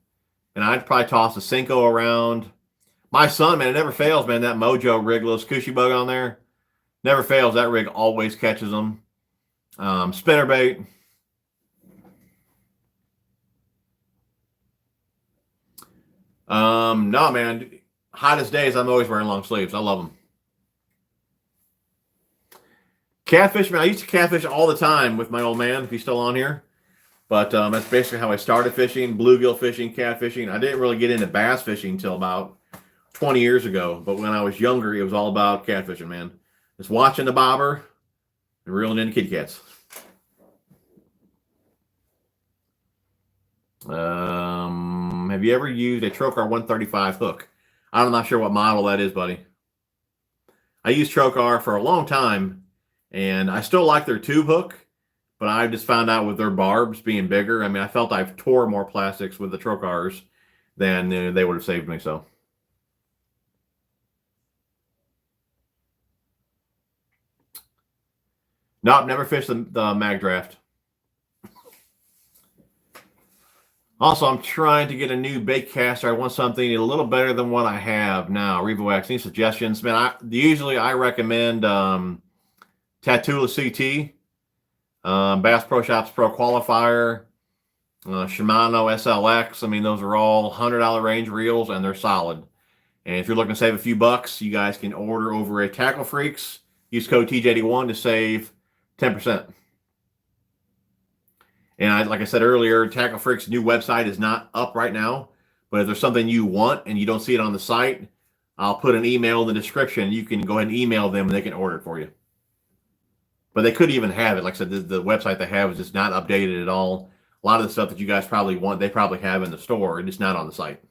Speaker 1: and I'd probably toss a Cinco around. My son, man, it never fails, man. That Mojo rig, little scooshy bug on there, never fails. That rig always catches them. Spinnerbait. No, man. Hottest days, I'm always wearing long sleeves. I love them. Catfish, man. I used to catfish all the time with my old man, if he's still on here. But that's basically how I started fishing, bluegill fishing, catfishing. I didn't really get into bass fishing until about 20 years ago. But when I was younger, it was all about catfishing, man. Just watching the bobber and reeling in kitty cats. Have you ever used a Trokar 135 hook? I'm not sure what model that is, buddy. I used Trokar for a long time, and I still like their tube hook, but I just found out with their barbs being bigger, I mean, I felt I've tore more plastics with the Trokars than they would have saved me, so. Nope, never fished the mag draft. Also, I'm trying to get a new bait caster. I want something a little better than what I have now. Revox, any suggestions? Man, usually I recommend Tatula CT, Bass Pro Shops Pro Qualifier, Shimano SLX. I mean, those are all $100 range reels, and they're solid. And if you're looking to save a few bucks, you guys can order over at Tackle Freaks. Use code TJ81 to save 10%. And like I said earlier, Tackle Freaks' new website is not up right now. But if there's something you want and you don't see it on the site, I'll put an email in the description. You can go ahead and email them and they can order it for you. But they could even have it. Like I said, the website they have is just not updated at all. A lot of the stuff that you guys probably want, they probably have in the store. It's not on the site.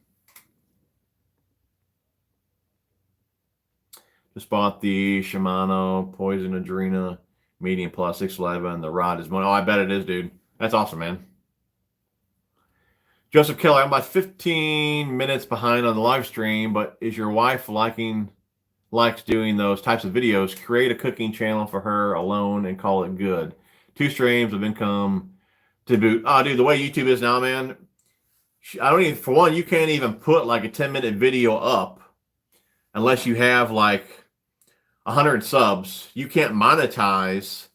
Speaker 1: Just bought the Shimano Poison Adrena Medium Plus 611. The rod is money. Oh, I bet it is, dude. That's awesome, man. Joseph Keller, I'm about 15 minutes behind on the live stream, but is your wife likes doing those types of videos? Create a cooking channel for her alone and call it good. 2 streams of income to boot. Oh, dude, the way YouTube is now, man, I don't even, for one, you can't even put like a 10-minute video up unless you have like 100 subs. You can't monetize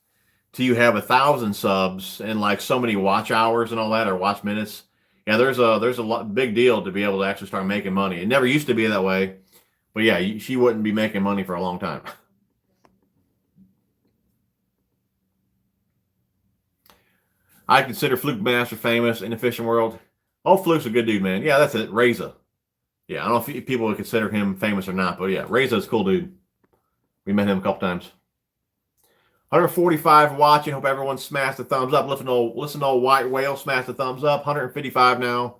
Speaker 1: till you have 1,000 subs and like so many watch hours and all that, or watch minutes. Yeah, there's a big deal to be able to actually start making money. It never used to be that way, but yeah, she wouldn't be making money for a long time. I consider Fluke Master famous in the fishing world. Oh, Fluke's a good dude, man. Yeah, that's it. Reza. Yeah, I don't know if people would consider him famous or not, but yeah, Reza's a cool dude. We met him a couple times. 145 watching. Hope everyone smashed the thumbs up. Listen to old White Whale smash the thumbs up. 155 now.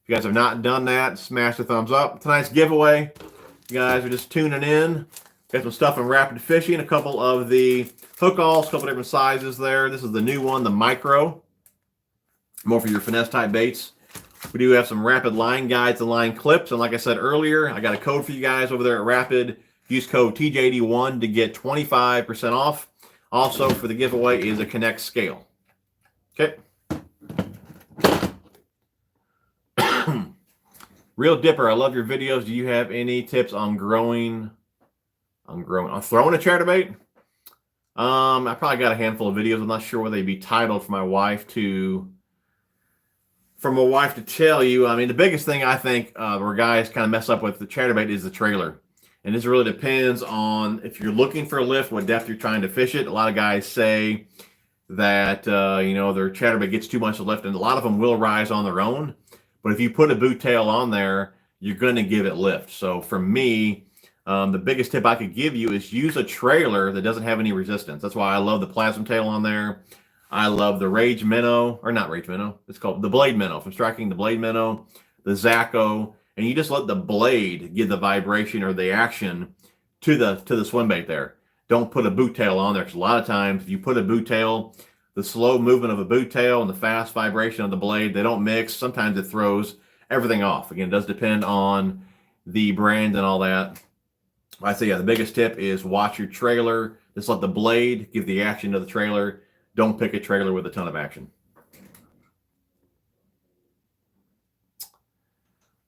Speaker 1: If you guys have not done that, smash the thumbs up. Tonight's giveaway. You guys are just tuning in. Got some stuff from Rapid Fishing. A couple of the hook alls, a couple different sizes there. This is the new one, the micro. More for your finesse type baits. We do have some Rapid line guides and line clips. And like I said earlier, I got a code for you guys over there at Rapid. Use code TJ81 to get 25% off. Also, for the giveaway is a Connect scale. Okay. Real Dipper, I love your videos. Do you have any tips on throwing a chatterbait? I probably got a handful of videos. I'm not sure whether they'd be titled for my wife to tell you. I mean, the biggest thing I think where guys kind of mess up with the chatterbait is the trailer. And this really depends on if you're looking for a lift, what depth you're trying to fish it. A lot of guys say that, their chatterbait gets too much lift, and a lot of them will rise on their own. But if you put a boot tail on there, you're going to give it lift. So for me, the biggest tip I could give you is use a trailer that doesn't have any resistance. That's why I love the plasma tail on there. I love the Rage Minnow, or not Rage Minnow. It's called the Blade Minnow. From Striking the Blade Minnow, the Zaco. And you just let the blade give the vibration or the action to the swim bait there. Don't put a boot tail on there, because a lot of times if you put a boot tail, the slow movement of a boot tail and the fast vibration of the blade, they don't mix. Sometimes it throws everything off. Again, it does depend on the brand and all that. I say, yeah, the biggest tip is watch your trailer. Just let the blade give the action to the trailer. Don't pick a trailer with a ton of action.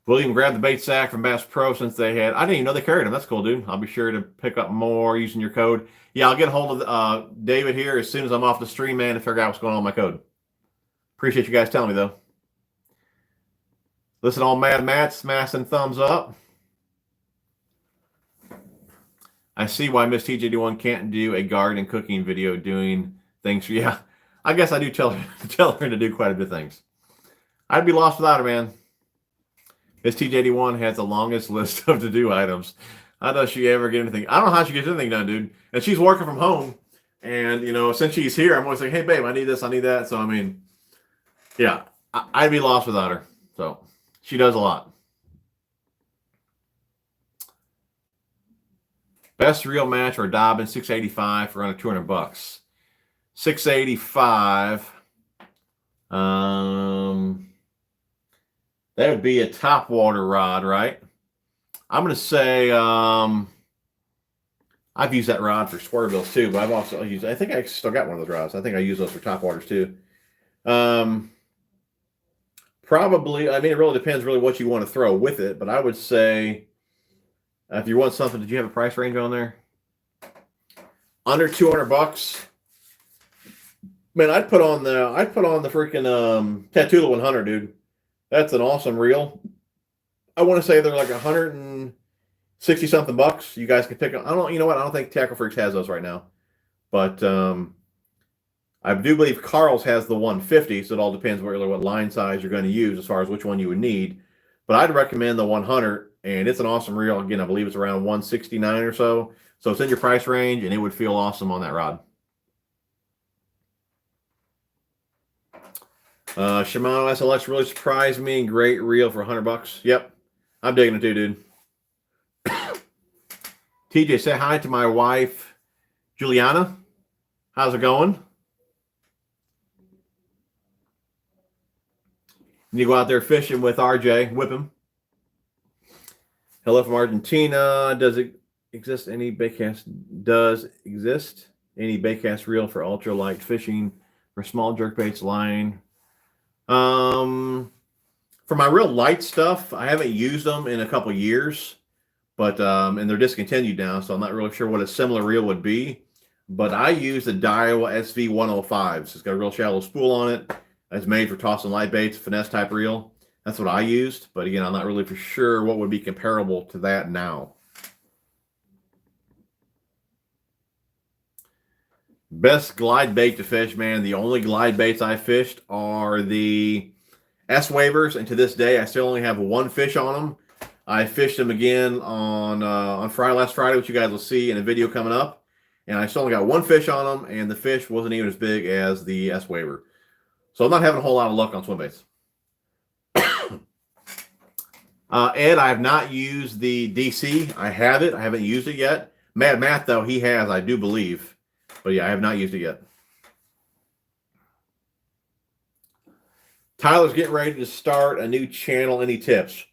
Speaker 1: William grabbed the bait sack from Bass Pro since they had. I didn't even know they carried them. That's cool, dude. I'll be sure to pick up more using your code. Yeah, I'll get a hold of David here as soon as I'm off the stream, man, to figure out what's going on with my code. Appreciate you guys telling me, though. Listen, all Mad Matt smashing thumbs up. I see why Miss TJ81 can't do a garden cooking video doing things for you. Yeah, I guess I do tell her to do quite a bit of things. I'd be lost without her, man. Miss TJ81 has the longest list of to-do items. How does she ever get anything? I don't know how she gets anything done, dude. And she's working from home. And, you know, since she's here, I'm always like, hey, babe, I need this, I need that. So, I mean, yeah, I'd be lost without her. So, she does a lot. Best reel match or Dobbin, 685 for under 200 bucks. 685. That would be a top water rod, right? I'm going to say I've used that rod for squirrebills too, but I've also used, I think I still got one of those rods. I think I use those for top waters too. Probably, I mean, it really depends really what you want to throw with it, but I would say if you want something, did you have a price range on there? Under 200 bucks. Man, I'd put on the freaking Tattoola 100, dude. That's an awesome reel. I want to say they're like 160 something bucks. You guys can pick up. You know what? I don't think Tackle Freaks has those right now. But I do believe Karl's has the 150, so it all depends really what line size you're going to use as far as which one you would need. But I'd recommend the 100, and it's an awesome reel. Again, I believe it's around 169 or so. So it's in your price range, and it would feel awesome on that rod. Shimano SLX really surprised me. Great reel for 100 bucks. Yep. I'm digging it too, dude. TJ, say hi to my wife, Juliana. How's it going? You go out there fishing with RJ. Whip him. Hello from Argentina. Does it exist any baitcast? Does exist any baitcast reel for ultralight fishing for small jerkbaits line? For my real light stuff, I haven't used them in a couple years, but and they're discontinued now, so I'm not really sure what a similar reel would be. But I use the Daiwa SV105s. It's got a real shallow spool on it. It's made for tossing light baits, finesse type reel. That's what I used, but again, I'm not really for sure what would be comparable to that now. Best glide bait to fish, man. The only glide baits I fished are the S-Wavers, and to this day, I still only have one fish on them. I fished them again on last Friday, which you guys will see in a video coming up, and I still only got one fish on them, and the fish wasn't even as big as the S-Waver. So I'm not having a whole lot of luck on swim baits. Ed, I have not used the DC. I have it. I haven't used it yet. Mad Matt, though, he has, I do believe. But yeah, I have not used it yet. Tyler's getting ready to start a new channel. Any tips?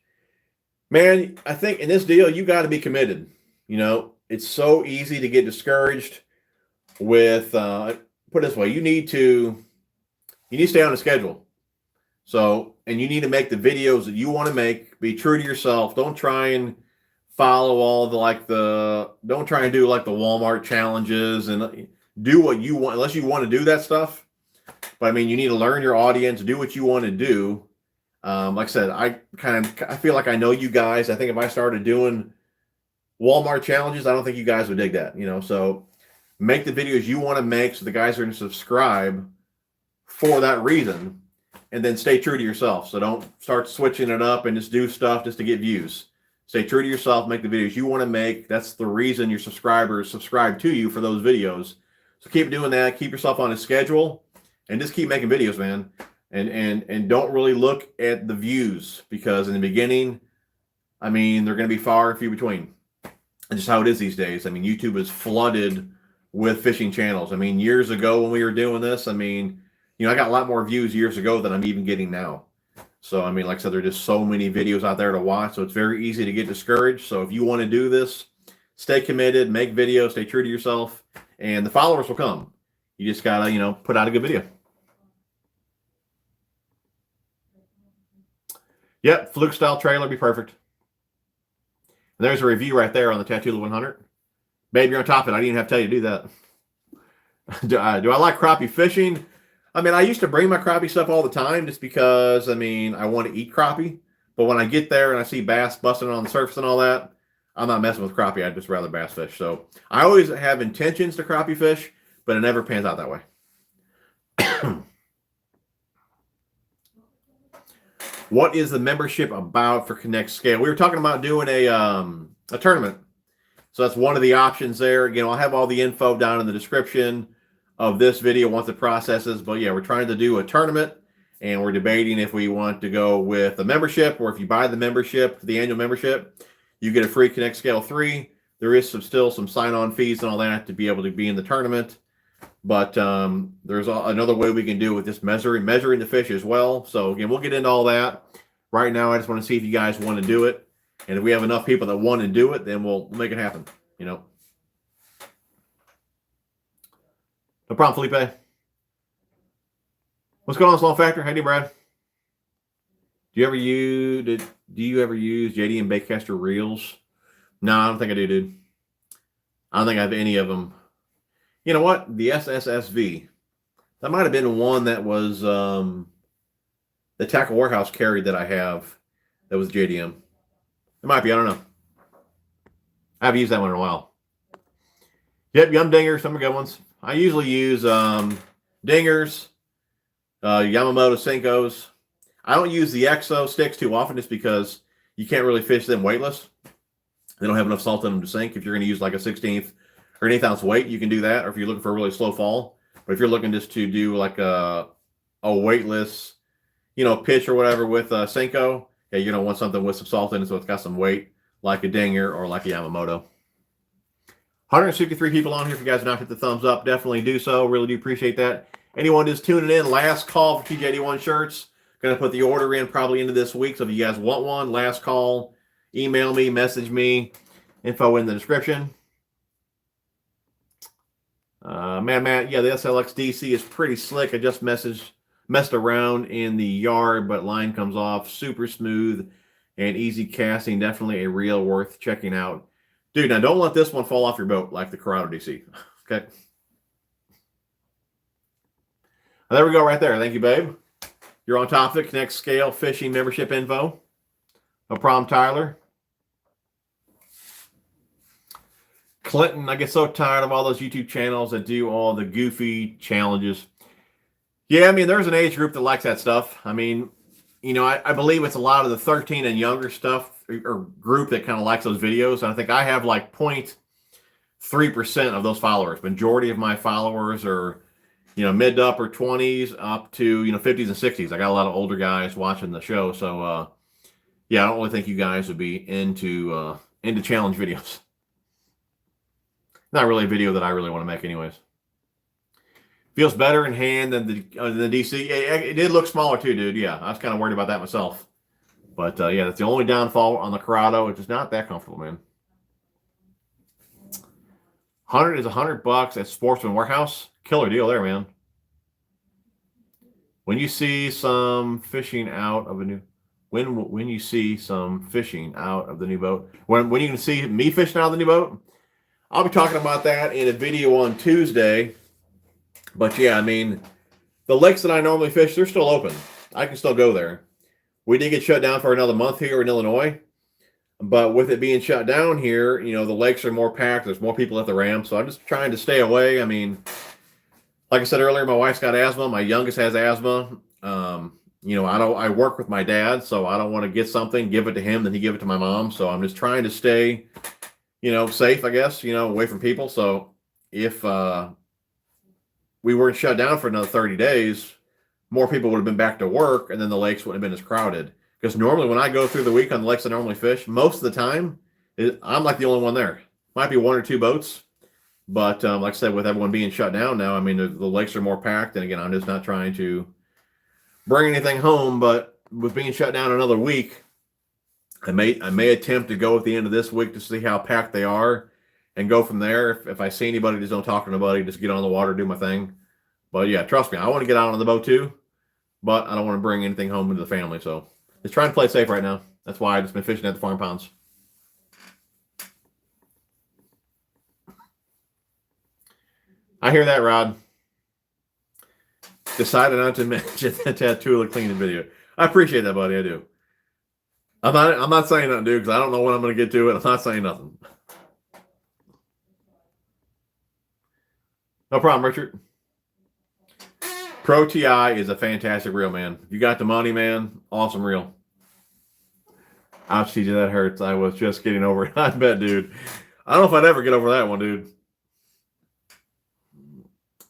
Speaker 1: Man, I think in this deal, you got to be committed. You know, it's so easy to get discouraged with, put it this way, you need to stay on a schedule. So, and you need to make the videos that you want to make, be true to yourself. Don't try and follow all the, don't try and do like the Walmart challenges and do what you want, unless you want to do that stuff. But I mean, you need to learn your audience, do what you want to do. Like I said, I feel like I know you guys. I think if I started doing Walmart challenges, I don't think you guys would dig that, you know. So make the videos you want to make so the guys are going to subscribe for that reason, and then stay true to yourself. So don't start switching it up and just do stuff just to get views. Stay true to yourself, make the videos you want to make. That's the reason your subscribers subscribe to you for those videos. So keep doing that. Keep yourself on a schedule and just keep making videos, man. And don't really look at the views, because in the beginning, I mean, they're going to be far and few between. And just how it is these days. I mean, YouTube is flooded with fishing channels. I mean, years ago when we were doing this, I mean, you know, I got a lot more views years ago than I'm even getting now. So, I mean, like I said, there are just so many videos out there to watch. So it's very easy to get discouraged. So if you want to do this, stay committed, make videos, stay true to yourself, and the followers will come. You just got to, you know, put out a good video. Yep, fluke style trailer be perfect. And there's a review right there on the Tattoola 100. Babe, you're on top of it. I didn't even have to tell you to do that. Do I like crappie fishing? I mean, I used to bring my crappie stuff all the time just because, I mean, I want to eat crappie. But when I get there and I see bass busting on the surface and all that, I'm not messing with crappie. I'd just rather bass fish. So I always have intentions to crappie fish, but it never pans out that way. What is the membership about for Connect Scale? We were talking about doing a tournament. So that's one of the options there. Again, I'll have all the info down in the description of this video once it processes. But yeah, we're trying to do a tournament, and we're debating if we want to go with a membership, or if you buy the membership, the annual membership, you get a free Connect Scale 3. There is still some sign-on fees and all that to be able to be in the tournament. But there's another way we can do it with just measuring the fish as well. So again, we'll get into all that. Right now, I just want to see if you guys want to do it. And if we have enough people that want to do it, then we'll make it happen, you know. No problem, Felipe. What's going on, Sloan Factor? How you doing, Brad? Do you ever use JD and Baitcaster reels? No, I don't think I do, dude. I don't think I have any of them. You know what? The SSSV. That might have been one that was the Tackle Warehouse carried that I have. That was JDM. It might be. I don't know. I haven't used that one in a while. Yep, Yum Dingers. Some are good ones. I usually use Dingers, Yamamoto Senkos. I don't use the Exo sticks too often just because you can't really fish them weightless. They don't have enough salt in them to sink. If you're going to use like a 16th or an 1/8 ounce weight, you can do that. Or if you're looking for a really slow fall. But if you're looking just to do like a weightless, pitch or whatever with Senko, yeah, you're going to want something with some salt in it so it's got some weight, like a Dinger or like a Yamamoto. 163 people on here. If you guys have not hit the thumbs up, definitely do so. Really do appreciate that. Anyone just tuning in, last call for TJ81 shirts. Going to put the order in probably into this week. So if you guys want one, last call, email me, message me, info in the description. Matt, yeah, the SLX DC is pretty slick. I just messed around in the yard, but line comes off. Super smooth and easy casting. Definitely a reel worth checking out. Dude, now don't let this one fall off your boat like the Corrado DC. Okay. Well, there we go right there. Thank you, babe. You're on top of it. Connect Scale Fishing membership info. No problem, Tyler. Clinton, I get so tired of all those YouTube channels that do all the goofy challenges. Yeah, I mean, there's an age group that likes that stuff. I mean, I believe it's a lot of the 13 and younger stuff or group that kind of likes those videos. And I think I have like 0.3% of those followers. Majority of my followers are, mid to upper 20s up to, 50s and 60s. I got a lot of older guys watching the show. So, yeah, I don't really think you guys would be into challenge videos. Not really a video that I really want to make anyways. Feels better in hand than the DC. It did look smaller too, dude. Yeah, I was kind of worried about that myself. But, yeah, that's the only downfall on the Corrado. It's just not that comfortable, man. 100 is $100 at Sportsman Warehouse. Killer deal there, man. When you see some fishing out of a new... When you see some fishing out of the new boat... When you can see me fishing out of the new boat... I'll be talking about that in a video on Tuesday. But yeah, I mean, the lakes that I normally fish, they're still open. I can still go there. We did get shut down for another month here in Illinois. But with it being shut down here, the lakes are more packed. There's more people at the ramp. So I'm just trying to stay away. I mean, like I said earlier, my wife's got asthma. My youngest has asthma. I work with my dad, so I don't want to get something, give it to him, then he give it to my mom. So I'm just trying to stay... safe, I guess, away from people. So if we weren't shut down for another 30 days, more people would have been back to work, and then the lakes wouldn't have been as crowded. Because normally when I go through the week on the lakes I normally fish, most of the time, I'm like the only one there. Might be 1 or 2 boats. But like I said, with everyone being shut down now, I mean, the lakes are more packed. And again, I'm just not trying to bring anything home. But with being shut down another week, I may attempt to go at the end of this week to see how packed they are and go from there. If I see anybody, just don't talk to nobody. Just get on the water, do my thing. But yeah, trust me, I want to get out on the boat too, but I don't want to bring anything home into the family. So just trying to play safe right now. That's why I've just been fishing at the farm ponds. I hear that, Rod. Decided not to mention the tattoo cleaning video. I appreciate that, buddy. I do. I'm not saying nothing, dude, because I don't know when I'm going to get to it. I'm not saying nothing. No problem, Richard. Pro TI is a fantastic reel, man. If you got the money, man, awesome reel. Ouch, TJ, that hurts. I was just getting over it. I bet, dude. I don't know if I'd ever get over that one, dude.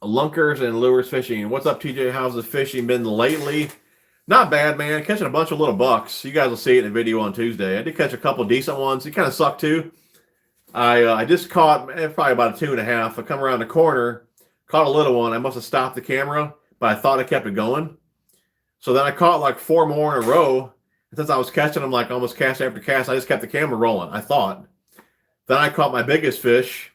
Speaker 1: Lunkers and lures fishing. What's up, TJ? How's the fishing been lately? Not bad, man. Catching a bunch of little bucks. You guys will see it in the video on Tuesday. I did catch a couple decent ones. It kind of sucked too. I just caught probably about a 2.5. I come around the corner, caught a little one. I must have stopped the camera, but I thought I kept it going. So then I caught like 4 more in a row. And since I was catching them like almost cast after cast, I just kept the camera rolling, I thought. Then I caught my biggest fish,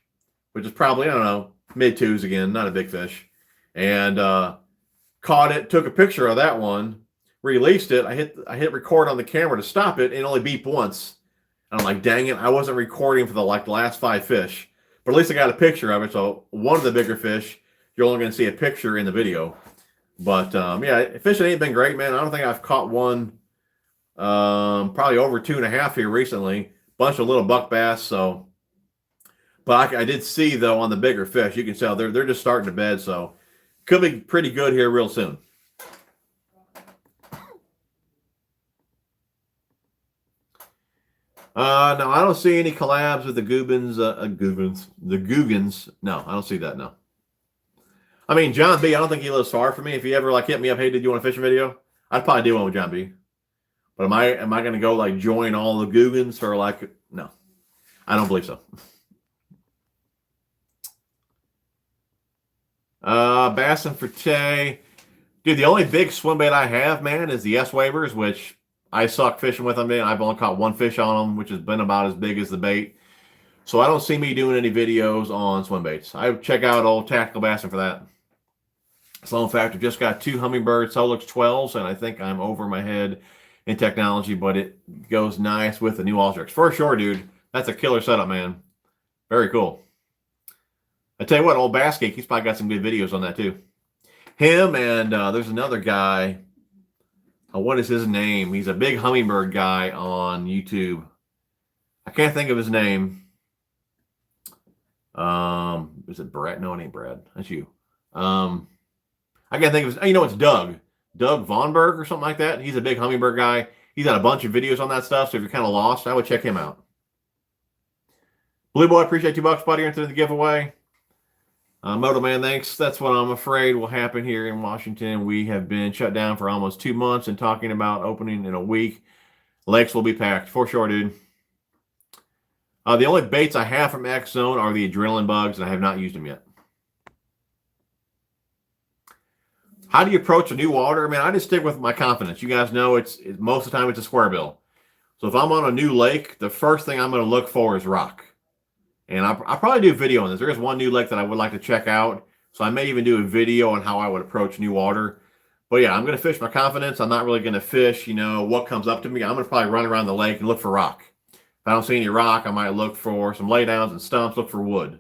Speaker 1: which is probably, I don't know, mid-2s again, not a big fish. And caught it, took a picture of that one, released it. I hit record on the camera to stop it, and it only beeped once. And I'm like, dang it, I wasn't recording for the last 5 fish. But at least I got a picture of it. So one of the bigger fish, you're only going to see a picture in the video. But yeah, fishing ain't been great, man. I don't think I've caught one probably over 2.5 here recently. Bunch of little buck bass. So, but I did see though on the bigger fish, you can tell they're just starting to bed. So could be pretty good here real soon. No, I don't see any collabs with the Goobins. The Googans. No, I don't see that. No. I mean, John B, I don't think he lives far from me. If he ever like hit me up, hey, did you want a fishing video? I'd probably do one with John B. But am I going to go like join all the Googans for like? No, I don't believe so. Bassin for Tay. Dude, the only big swim bait I have, man, is the S-Wavers, which I suck fishing with them. I've only caught 1 fish on them, which has been about as big as the bait. So I don't see me doing any videos on swim baits. I would check out old Tactical Bassin for that. Sloan Factor just got 2 Humminbird Solix 12s, and I think I'm over my head in technology, but it goes nice with the new Ultrix. For sure, dude. That's a killer setup, man. Very cool. I tell you what, old Bass Geek, he's probably got some good videos on that too. Him and there's another guy. What is his name? He's a big Humminbird guy on YouTube. I can't think of his name. Is it Brad? No, it ain't Brad. That's you. I can't think of his. You know, it's Doug. Doug Vonberg or something like that. He's a big Humminbird guy. He's got a bunch of videos on that stuff. So if you're kind of lost, I would check him out. Blue Boy, appreciate $2, buddy. Into the giveaway. Moto Man, thanks. That's what I'm afraid will happen here in Washington. We have been shut down for almost 2 months and talking about opening in a week. Lakes will be packed for sure, dude. The only baits I have from X Zone are the adrenaline bugs, and I have not used them yet. How do you approach a new water? Man, I just stick with my confidence. You guys know it's most of the time it's a square bill. So if I'm on a new lake, the first thing I'm going to look for is rock. And I'll probably do a video on this. There is one new lake that I would like to check out. So I may even do a video on how I would approach new water. But yeah, I'm going to fish my confidence. I'm not really going to fish, you know, what comes up to me. I'm going to probably run around the lake and look for rock. If I don't see any rock, I might look for some laydowns and stumps, look for wood.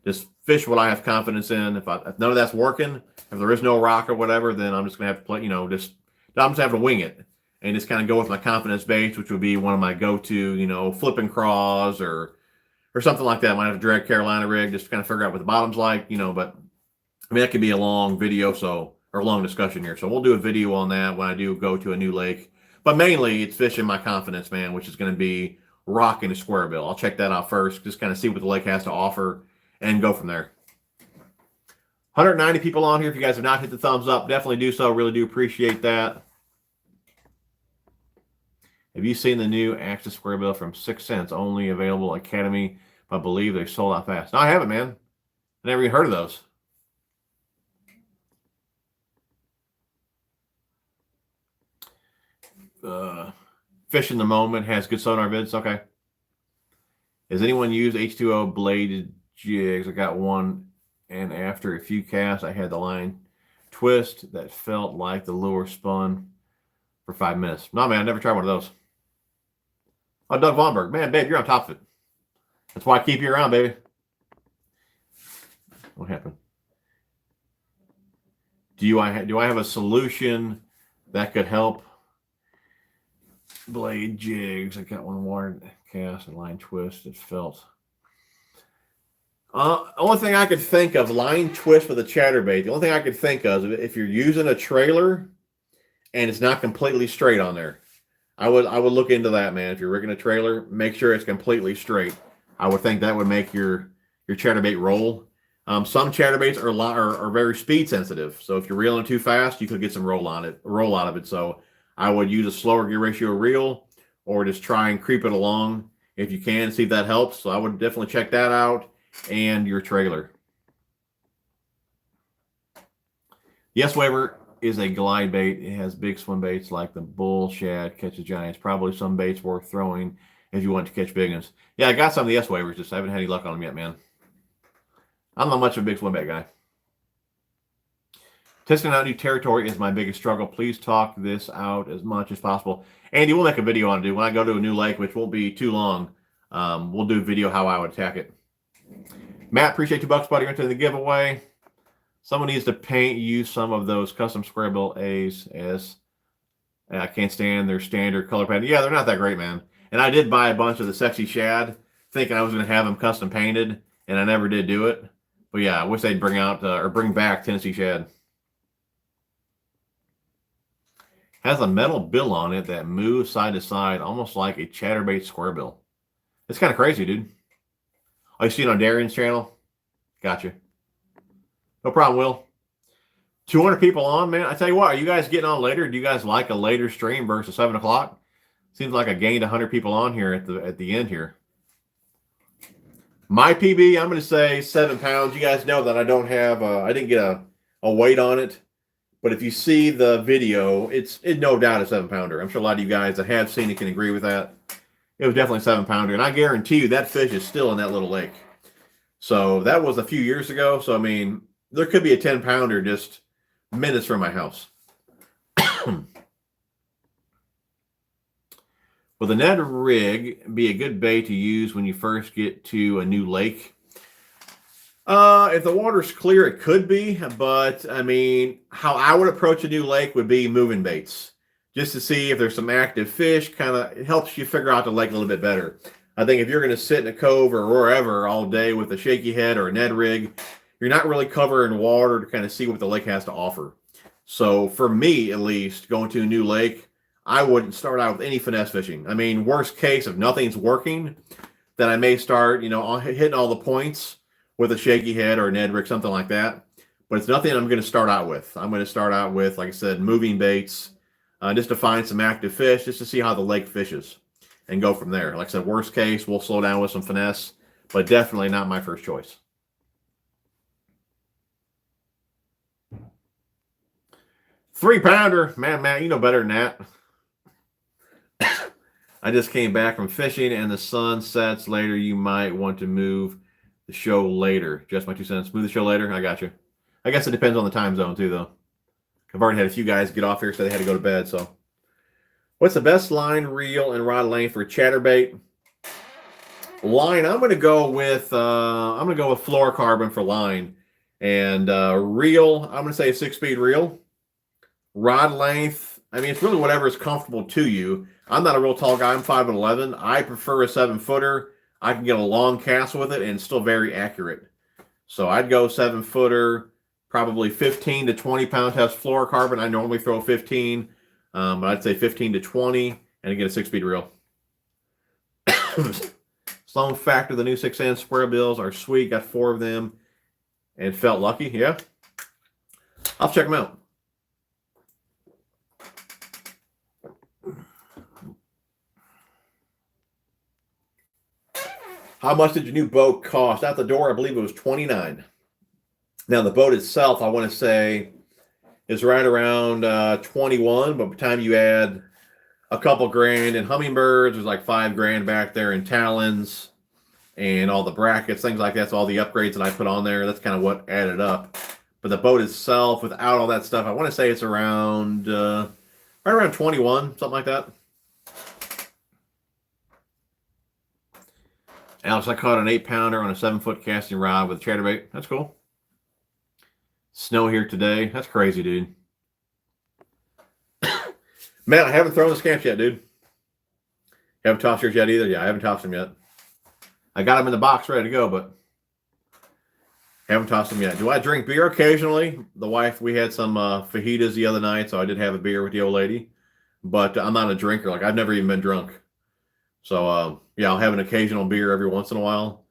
Speaker 1: Just fish what I have confidence in. If none of that's working, if there is no rock or whatever, then I'm just going to have to play, you know, I'm just having to wing it. And just kind of go with my confidence baits, which would be one of my go-to, you know, flipping craws or something like that. I might have to drag Carolina rig just to kind of figure out what the bottom's like, you know, but I mean, that could be a long video, or a long discussion here. So we'll do a video on that when I do go to a new lake. But mainly it's fishing my confidence, man, which is going to be rock and a square bill. I'll check that out first, just kind of see what the lake has to offer and go from there. 190 people on here. If you guys have not hit the thumbs up, definitely do so. Really do appreciate that. Have you seen the new Axis square bill from 6 cents? Only available Academy, but I believe they sold out fast. No, I haven't, man. I never even heard of those. Fish in the Moment has good sonar vids. Okay. Has anyone used H2O bladed jigs? I got one, and after a few casts, I had the line twist that felt like the lure spun for 5 minutes. No, man, I never tried one of those. Oh, Doug Vonberg. Man, babe, you're on top of it. That's why I keep you around, baby. What happened? Do I have a solution that could help? Blade jigs. I got one water cast and line twist. It felt. Only thing I could think of, line twist with a chatterbait. The only thing I could think of, if you're using a trailer and it's not completely straight on there, I would look into that, man. If you're rigging a trailer, make sure it's completely straight. I would think that would make your chatterbait roll. Some chatterbaits are very speed sensitive, so if you're reeling too fast, you could get some roll out of it. So I would use a slower gear ratio reel, or just try and creep it along if you can, see if that helps. So I would definitely check that out, and your trailer. Yes Waver is a glide bait. It has big swim baits like the bull shad catches giants. Probably some baits worth throwing if you want to catch big ones. Yeah, I got some of the yes Wavers, just I haven't had any luck on them yet, man. I'm not much of a big swim bait guy. Testing out new territory is my biggest struggle. Please talk this out as much as possible. Andy, we'll make a video on it, dude. When I go to a new lake, which won't be too long, we'll do a video how I would attack it. Matt, appreciate $2, buddy. You're into the giveaway. Someone needs to paint you some of those custom square bill A's as I can't stand their standard color pattern. Yeah, they're not that great, man. And I did buy a bunch of the sexy shad, thinking I was going to have them custom painted, and I never did do it. But yeah, I wish they'd bring out or bring back Tennessee shad. Has a metal bill on it that moves side to side, almost like a chatterbait square bill. It's kind of crazy, dude. Oh, you see it on Darian's channel? Gotcha. No problem, Will. 200 people on, man. I tell you what, are you guys getting on later? Do you guys like a later stream versus 7 o'clock? Seems like I gained 100 people on here at the end here. My PB, I'm going to say 7 pounds. You guys know that I don't have, I didn't get a weight on it. But if you see the video, it's no doubt a 7-pounder. I'm sure a lot of you guys that have seen it can agree with that. It was definitely a 7-pounder. And I guarantee you that fish is still in that little lake. So that was a few years ago. So, I mean, there could be a 10-pounder just minutes from my house. Will the Ned rig be a good bait to use when you first get to a new lake? If the water's clear, it could be, but I mean, how I would approach a new lake would be moving baits, just to see if there's some active fish. Kind of, it helps you figure out the lake a little bit better. I think if you're going to sit in a cove or wherever all day with a shaky head or a Ned rig, you're not really covering water to kind of see what the lake has to offer. So for me, at least, going to a new lake, I wouldn't start out with any finesse fishing. I mean, worst case, if nothing's working, then I may start, hitting all the points with a shaky head or a Ned rig, something like that. But it's nothing I'm going to start out with. I'm going to start out with, like I said, moving baits, just to find some active fish, just to see how the lake fishes and go from there. Like I said, worst case, we'll slow down with some finesse, but definitely not my first choice. Three-pounder. Man, you know better than that. I just came back from fishing and the sun sets later. You might want to move the show later. Just my 2 cents. Move the show later. I got you. I guess it depends on the time zone too, though. I've already had a few guys get off here, so they had to go to bed. So, what's the best line, reel, and rod length for chatterbait? Line, I'm going to go with fluorocarbon for line, and reel, I'm going to say a 6-speed reel. Rod length, I mean, it's really whatever is comfortable to you. I'm not a real tall guy. I'm 5'11". I prefer a 7-footer. I can get a long cast with it and it's still very accurate. So I'd go 7-footer, probably 15 to 20 pound test fluorocarbon. I normally throw 15, but I'd say 15 to 20 and get a 6-speed reel. Sloan Factor, the new 6-inch square bills are sweet. Got 4 of them and felt lucky. Yeah. I'll check them out. How much did your new boat cost? Out the door, I believe it was $29. Now, the boat itself, I want to say, is right around $21. But by the time you add a couple grand in hummingbirds, there's like $5 back there in talons and all the brackets, things like that. So all the upgrades that I put on there, that's kind of what added up. But the boat itself, without all that stuff, I want to say it's around right around 21, something like that. Alex, I caught an 8-pounder on a 7-foot casting rod with a chatterbait. That's cool. Snow here today. That's crazy, dude. Man, I haven't thrown the scamps yet, dude. Haven't tossed yours yet either? Yeah, I haven't tossed them yet. I got them in the box ready to go, but haven't tossed them yet. Do I drink beer occasionally? The wife, we had some fajitas the other night, so I did have a beer with the old lady. But I'm not a drinker. Like, I've never even been drunk. So, yeah, I'll have an occasional beer every once in a while.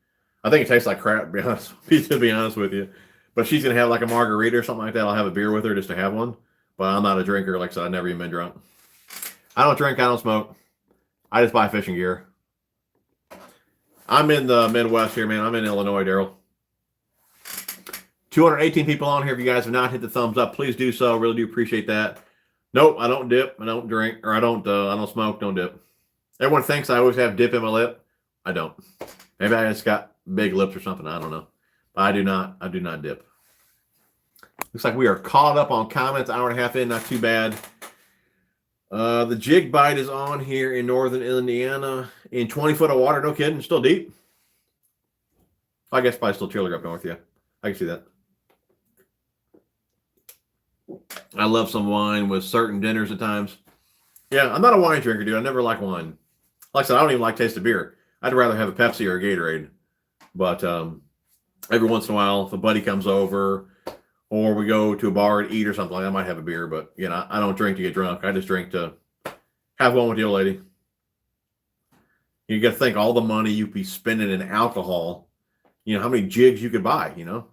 Speaker 1: I think it tastes like crap, to be honest with you. But she's going to have like a margarita or something like that. I'll have a beer with her just to have one. But I'm not a drinker. Like I said, I've never even been drunk. I don't drink. I don't smoke. I just buy fishing gear. I'm in the Midwest here, man. I'm in Illinois, Daryl. 218 people on here. If you guys have not hit the thumbs up, please do so. Really do appreciate that. Nope, I don't dip. I don't drink. Or I don't smoke. Don't dip. Everyone thinks I always have dip in my lip. I don't. Maybe I just got big lips or something. I don't know. But I do not. I do not dip. Looks like we are caught up on comments. Hour and a half in. Not too bad. The jig bite is on here in northern Indiana in 20 foot of water. No kidding. Still deep. I guess probably still chillier up north. Yeah, I can see that. I love some wine with certain dinners at times. Yeah, I'm not a wine drinker, dude. I never like wine. Like I said, I don't even like taste of beer. I'd rather have a Pepsi or a Gatorade. But every once in a while, if a buddy comes over or we go to a bar and eat or something, I might have a beer. But, you know, I don't drink to get drunk. I just drink to have one with the old lady. You got to think all the money you'd be spending in alcohol. You know, how many jigs you could buy, you know?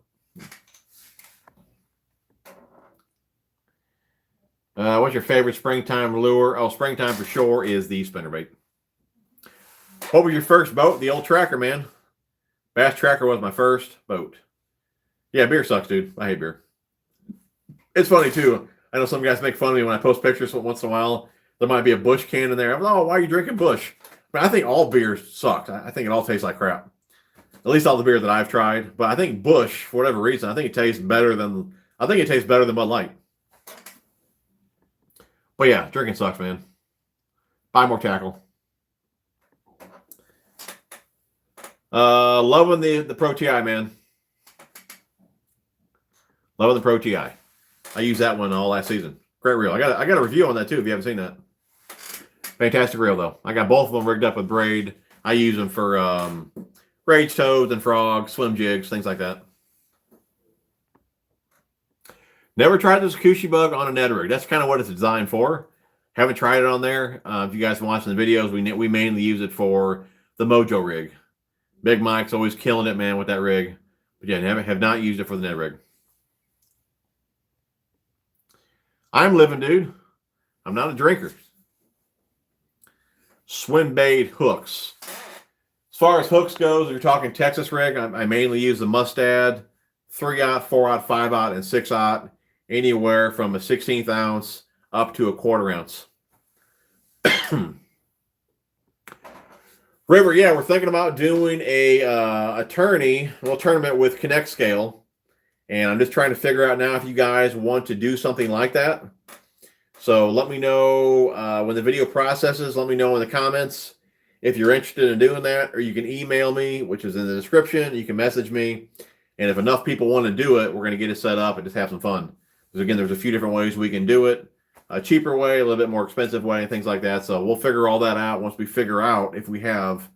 Speaker 1: What's your favorite springtime lure? Oh, springtime for sure is the spinnerbait. What was your first boat? The old Tracker, man. Bass Tracker was my first boat. Yeah, beer sucks, dude. I hate beer. It's funny, too. I know some guys make fun of me when I post pictures once in a while. There might be a Busch can in there. I'm like, oh, why are you drinking Busch? But I think all beers suck. I think it all tastes like crap. At least all the beer that I've tried. But I think Busch, for whatever reason, I think it tastes better than Bud Light. But yeah, drinking sucks, man. Buy more tackle. Loving the Pro TI, man. Loving the Pro TI. I used that one all last season. Great reel. I got a review on that too if you haven't seen that. Fantastic reel though. I got both of them rigged up with braid. I use them for rage toads and frogs, swim jigs, things like that. Never tried this Kushi bug on a Ned rig. That's kind of what it's designed for. Haven't tried it on there. If you guys have been watching the videos, we mainly use it for the Mojo rig. Big Mike's always killing it, man, with that rig. But yeah, have not used it for the Ned rig. I'm living, dude. I'm not a drinker. Swimbait Hooks. As far as hooks goes, if you're talking Texas rig, I mainly use the Mustad, 3/0, 4/0, 5/0, and 6/0. Anywhere from a 16th ounce up to a 1/4 ounce. River, yeah, we're thinking about doing a tournament with Connect Scale. And I'm just trying to figure out now if you guys want to do something like that. So let me know when the video processes. Let me know in the comments if you're interested in doing that. Or you can email me, which is in the description. You can message me. And if enough people want to do it, we're going to get it set up and just have some fun. Because again, there's a few different ways we can do it. A cheaper way, a little bit more expensive way, and things like that. So we'll figure all that out once we figure out if we have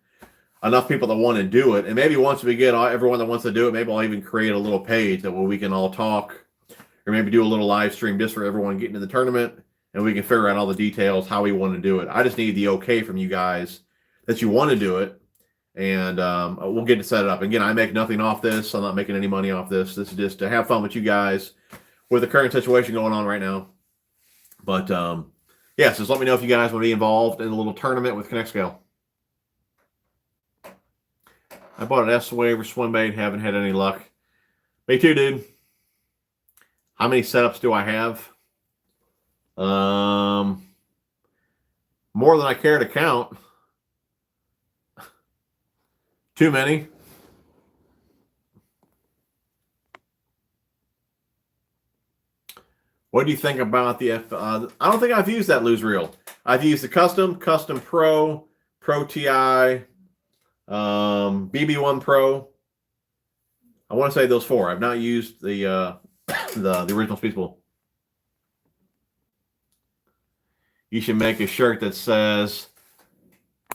Speaker 1: enough people that want to do it. And maybe once we get everyone that wants to do it, maybe I'll even create a little page that where we can all talk. Or maybe do a little live stream just for everyone getting in the tournament. And we can figure out all the details, how we want to do it. I just need the okay from you guys that you want to do it. And we'll get to set it up. Again, I make nothing off this. I'm not making any money off this. This is just to have fun with you guys with the current situation going on right now. But, yeah, so just let me know if you guys want to be involved in a little tournament with Connect Scale. I bought an S-Waver swim bait. Haven't had any luck. Me too, dude. How many setups do I have? More than I care to count. Too many. What do you think about the I don't think I've used that loose reel. I've used the Custom Pro, Pro TI, BB1 Pro. I want to say those 4. I've not used the original Speedpool. You should make a shirt that says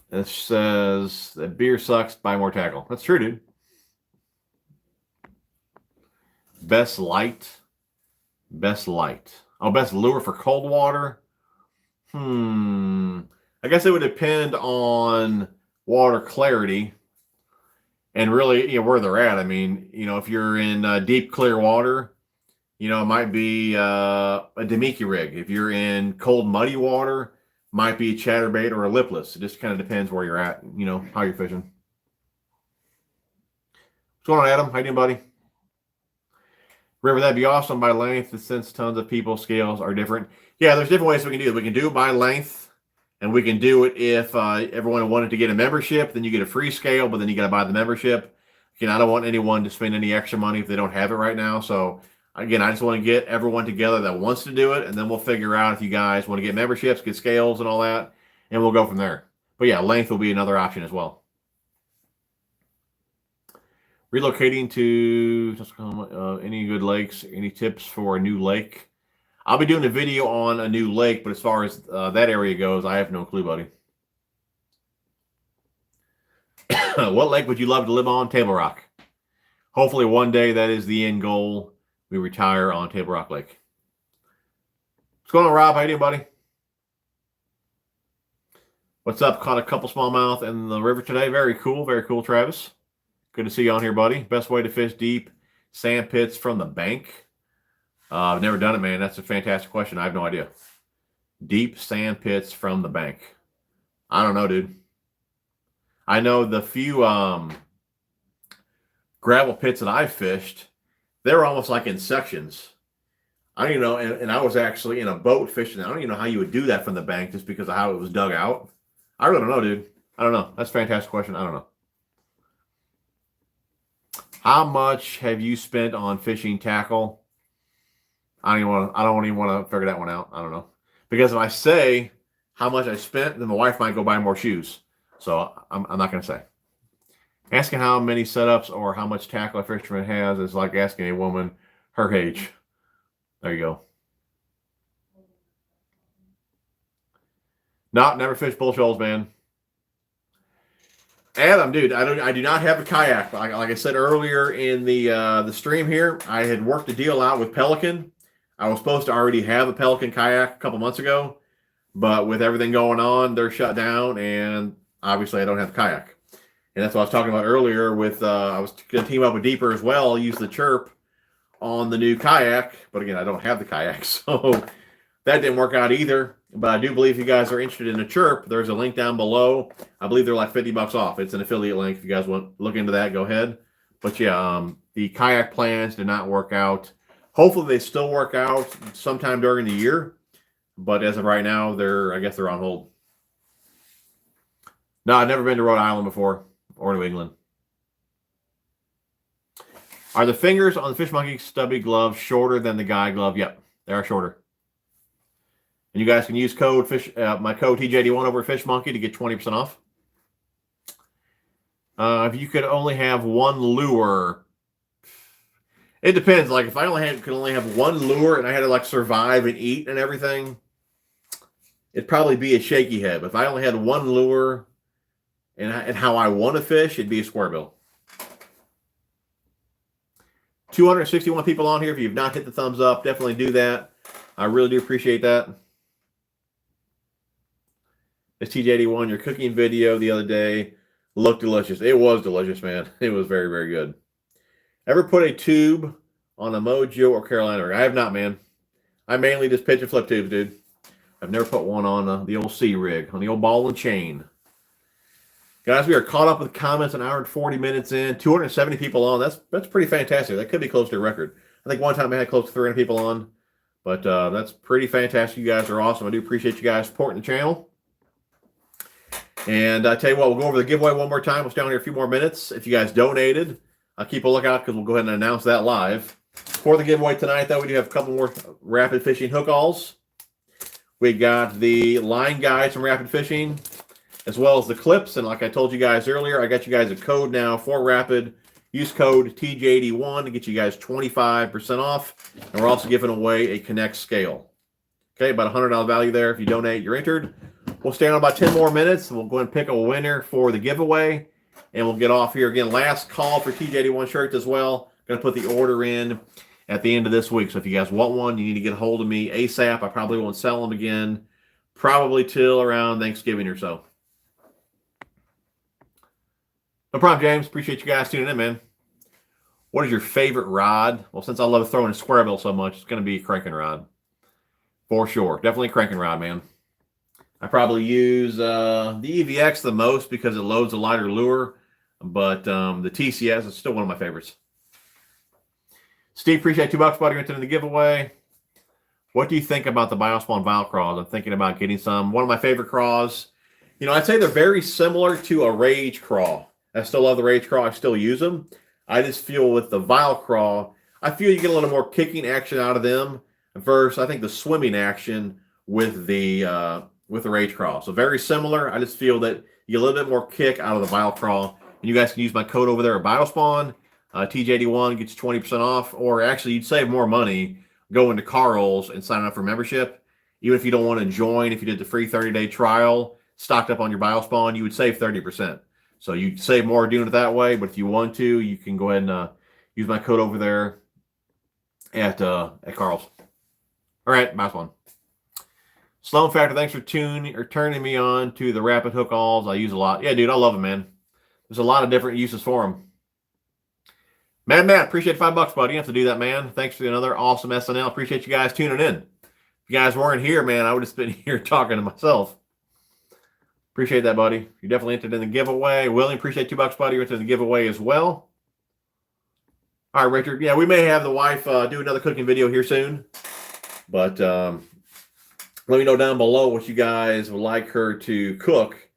Speaker 1: that beer sucks, buy more tackle. That's true, dude. Best light. Oh, best lure for cold water. I guess it would depend on water clarity and really, you know, where they're at. I mean, you know, if you're in deep, clear water, you know, it might be a Demiki rig. If you're in cold, muddy water, might be a chatterbait or a lipless. It just kind of depends where you're at, you know, how you're fishing. What's going on, Adam? How you doing, buddy? River, that'd be awesome by length, since tons of people scales are different. Yeah, there's different ways we can do it. We can do it by length, and we can do it if everyone wanted to get a membership, then you get a free scale, but then you got to buy the membership. Again, I don't want anyone to spend any extra money if they don't have it right now. So, again, I just want to get everyone together that wants to do it, and then we'll figure out if you guys want to get memberships, get scales and all that, and we'll go from there. But yeah, length will be another option as well. Relocating to any good lakes, any tips for a new lake? I'll be doing a video on a new lake, but as far as that area goes, I have no clue, buddy. What lake would you love to live on? Table Rock. Hopefully one day that is the end goal. We retire on Table Rock Lake. What's going on, Rob? How you doing, buddy? What's up? Caught a couple smallmouth in the river today. Very cool, Travis. Good to see you on here, buddy. Best way to fish deep sand pits from the bank? I've never done it, man. That's a fantastic question. I have no idea. Deep sand pits from the bank. I don't know, dude. I know the few gravel pits that I've fished, they're almost like in sections. I don't even know, and I was actually in a boat fishing. I don't even know how you would do that from the bank just because of how it was dug out. I really don't know, dude. I don't know. That's a fantastic question. I don't know. How much have you spent on fishing tackle? I don't even want to figure that one out. I don't know. Because if I say how much I spent, then my wife might go buy more shoes. So I'm not going to say. Asking how many setups or how much tackle a fisherman has is like asking a woman her age. There you go. Never fished bull shoals, man. Adam, dude, I do not have a kayak. Like I said earlier in the stream here, I had worked a deal out with Pelican. I was supposed to already have a Pelican kayak a couple months ago, but with everything going on, they're shut down, and obviously I don't have a kayak. And that's what I was talking about earlier with, I was going to team up with Deeper as well, use the Chirp on the new kayak, but again, I don't have the kayak, so that didn't work out either. But I do believe if you guys are interested in a Chirp, there's a link down below. I believe they're like $50 off. It's an affiliate link. If you guys want to look into that, go ahead. But yeah, the kayak plans did not work out. Hopefully they still work out sometime during the year. But as of right now, I guess they're on hold. No, I've never been to Rhode Island before or New England. Are the fingers on the Fish Monkey stubby glove shorter than the guide glove? Yep, they are shorter. And you guys can use my code TJ81 over at Fish Monkey to get 20% off. If you could only have one lure, it depends. Like if I could only have one lure and I had to like survive and eat and everything, it'd probably be a shaky head. But if I only had one lure and how I want to fish, it'd be a square bill. 261 people on here. If you've not hit the thumbs up, definitely do that. I really do appreciate that. It's TJ81. Your cooking video the other day looked delicious. It was delicious, man. It was very, very good. Ever put a tube on a Mojo or Carolina rig? I have not, man. I mainly just pitch and flip tubes, dude. I've never put one on the old C rig, on the old ball and chain. Guys, we are caught up with comments, an hour and 40 minutes in. 270 people on. That's pretty fantastic. That could be close to a record. I think one time I had close to 300 people on. But that's pretty fantastic. You guys are awesome. I do appreciate you guys supporting the channel. And I tell you what, we'll go over the giveaway one more time. We'll stay on here a few more minutes. If you guys donated, I'll keep a lookout because we'll go ahead and announce that live. For the giveaway tonight, though, we do have a couple more Rapid Fishing hook alls. We got the line guides from Rapid Fishing, as well as the clips. And like I told you guys earlier, I got you guys a code now for Rapid. Use code TJ81 to get you guys 25% off. And we're also giving away a Connect scale. Okay, about $100 value there. If you donate, you're entered. We'll stay on about 10 more minutes. We'll go ahead and pick a winner for the giveaway. And we'll get off here. Again, last call for TJ81 shirts as well. Going to put the order in at the end of this week. So if you guys want one, you need to get a hold of me ASAP. I probably won't sell them again. Probably till around Thanksgiving or so. No problem, James. Appreciate you guys tuning in, man. What is your favorite rod? Well, since I love throwing a square bill so much, it's going to be a cranking rod. For sure. Definitely a cranking rod, man. I probably use the EVX the most because it loads a lighter lure. But the TCS is still one of my favorites. Steve, appreciate $2, buddy. Into the giveaway. What do you think about the Biospawn Vile Craws? I'm thinking about getting some. One of my favorite craws. You know, I'd say they're very similar to a Rage Craw. I still love the Rage Craw. I still use them. I just feel with the Vile Craw, I feel you get a little more kicking action out of them versus, I think, the swimming action with the Rage Craw. So very similar. I just feel that you get a little bit more kick out of the Vile Craw. And you guys can use my code over there at Biospawn. TJ81 gets you 20% off. Or actually, you'd save more money going to Karl's and signing up for membership. Even if you don't want to join, if you did the free 30-day trial, stocked up on your Biospawn, you would save 30%. So you'd save more doing it that way, but if you want to, you can go ahead and use my code over there at Karl's. All right, last one. Sloan Factor, thanks for turning me on to the rapid hook alls. I use a lot. Yeah, dude, I love them, man. There's a lot of different uses for them. Matt, appreciate $5, buddy. You have to do that, man. Thanks for another awesome SNL. Appreciate you guys tuning in. If you guys weren't here, man, I would have been here talking to myself. Appreciate that, buddy. You definitely entered in the giveaway. William, appreciate $2, buddy. You're entered in the giveaway as well. All right, Richard. Yeah, we may have the wife do another cooking video here soon. But let me know down below what you guys would like her to cook.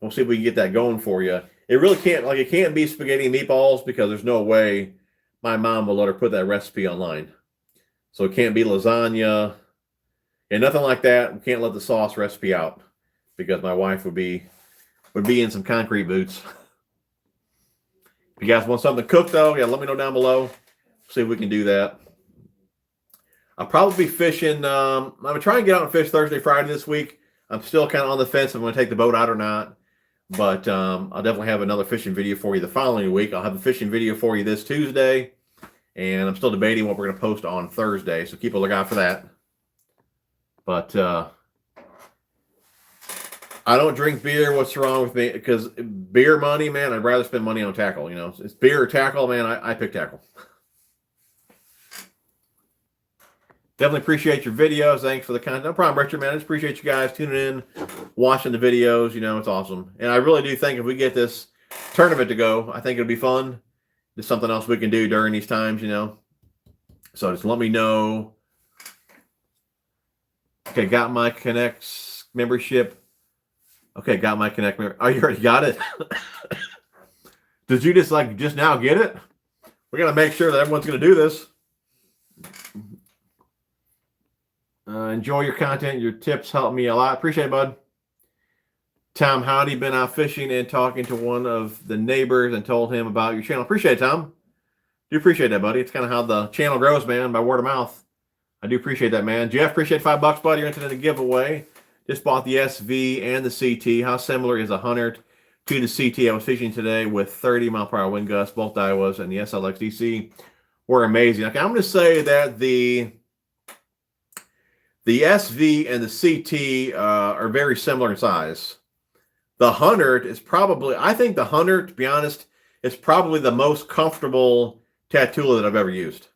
Speaker 1: We'll see if we can get that going for you. It really can't, it can't be spaghetti and meatballs because there's no way my mom will let her put that recipe online. So it can't be lasagna and nothing like that. We can't let the sauce recipe out because my wife would be in some concrete boots. If you guys want something to cook though, yeah, let me know down below. See if we can do that. I'll probably be fishing. I'm going to try and get out and fish Thursday, Friday this week. I'm still kind of on the fence if I'm going to take the boat out or not. But I'll definitely have another fishing video for you the following week. I'll have a fishing video for you this Tuesday. And I'm still debating what we're going to post on Thursday. So keep a lookout for that. But I don't drink beer. What's wrong with me? Because beer money, man, I'd rather spend money on tackle. You know, it's beer or tackle, man. I pick tackle. Definitely appreciate your videos. Thanks for the content. No problem, Richard, man. I just appreciate you guys tuning in, watching the videos. You know, it's awesome. And I really do think if we get this tournament to go, I think it'll be fun. There's something else we can do during these times, you know. So just let me know. Okay, got my Connects membership. Okay, got my Connect membership. Oh, you already got it? Did you just now get it? We got to make sure that everyone's going to do this. Enjoy your content. Your tips help me a lot. Appreciate it, bud. Tom Howdy, been out fishing and talking to one of the neighbors and told him about your channel. Appreciate it, Tom. Do appreciate that, buddy. It's kind of how the channel grows, man, by word of mouth. I do appreciate that, man. Jeff, appreciate $5, buddy. You're entered in the giveaway. Just bought the SV and the CT. How similar is a 100 to the CT? I was fishing today with 30-mile-per-hour wind gusts. Both Daiwas and the SLX DC were amazing. Okay, I'm going to say that the SV and the CT are very similar in size. The 100 is probably, I think the 100, to be honest, is probably the most comfortable tattooer that I've ever used.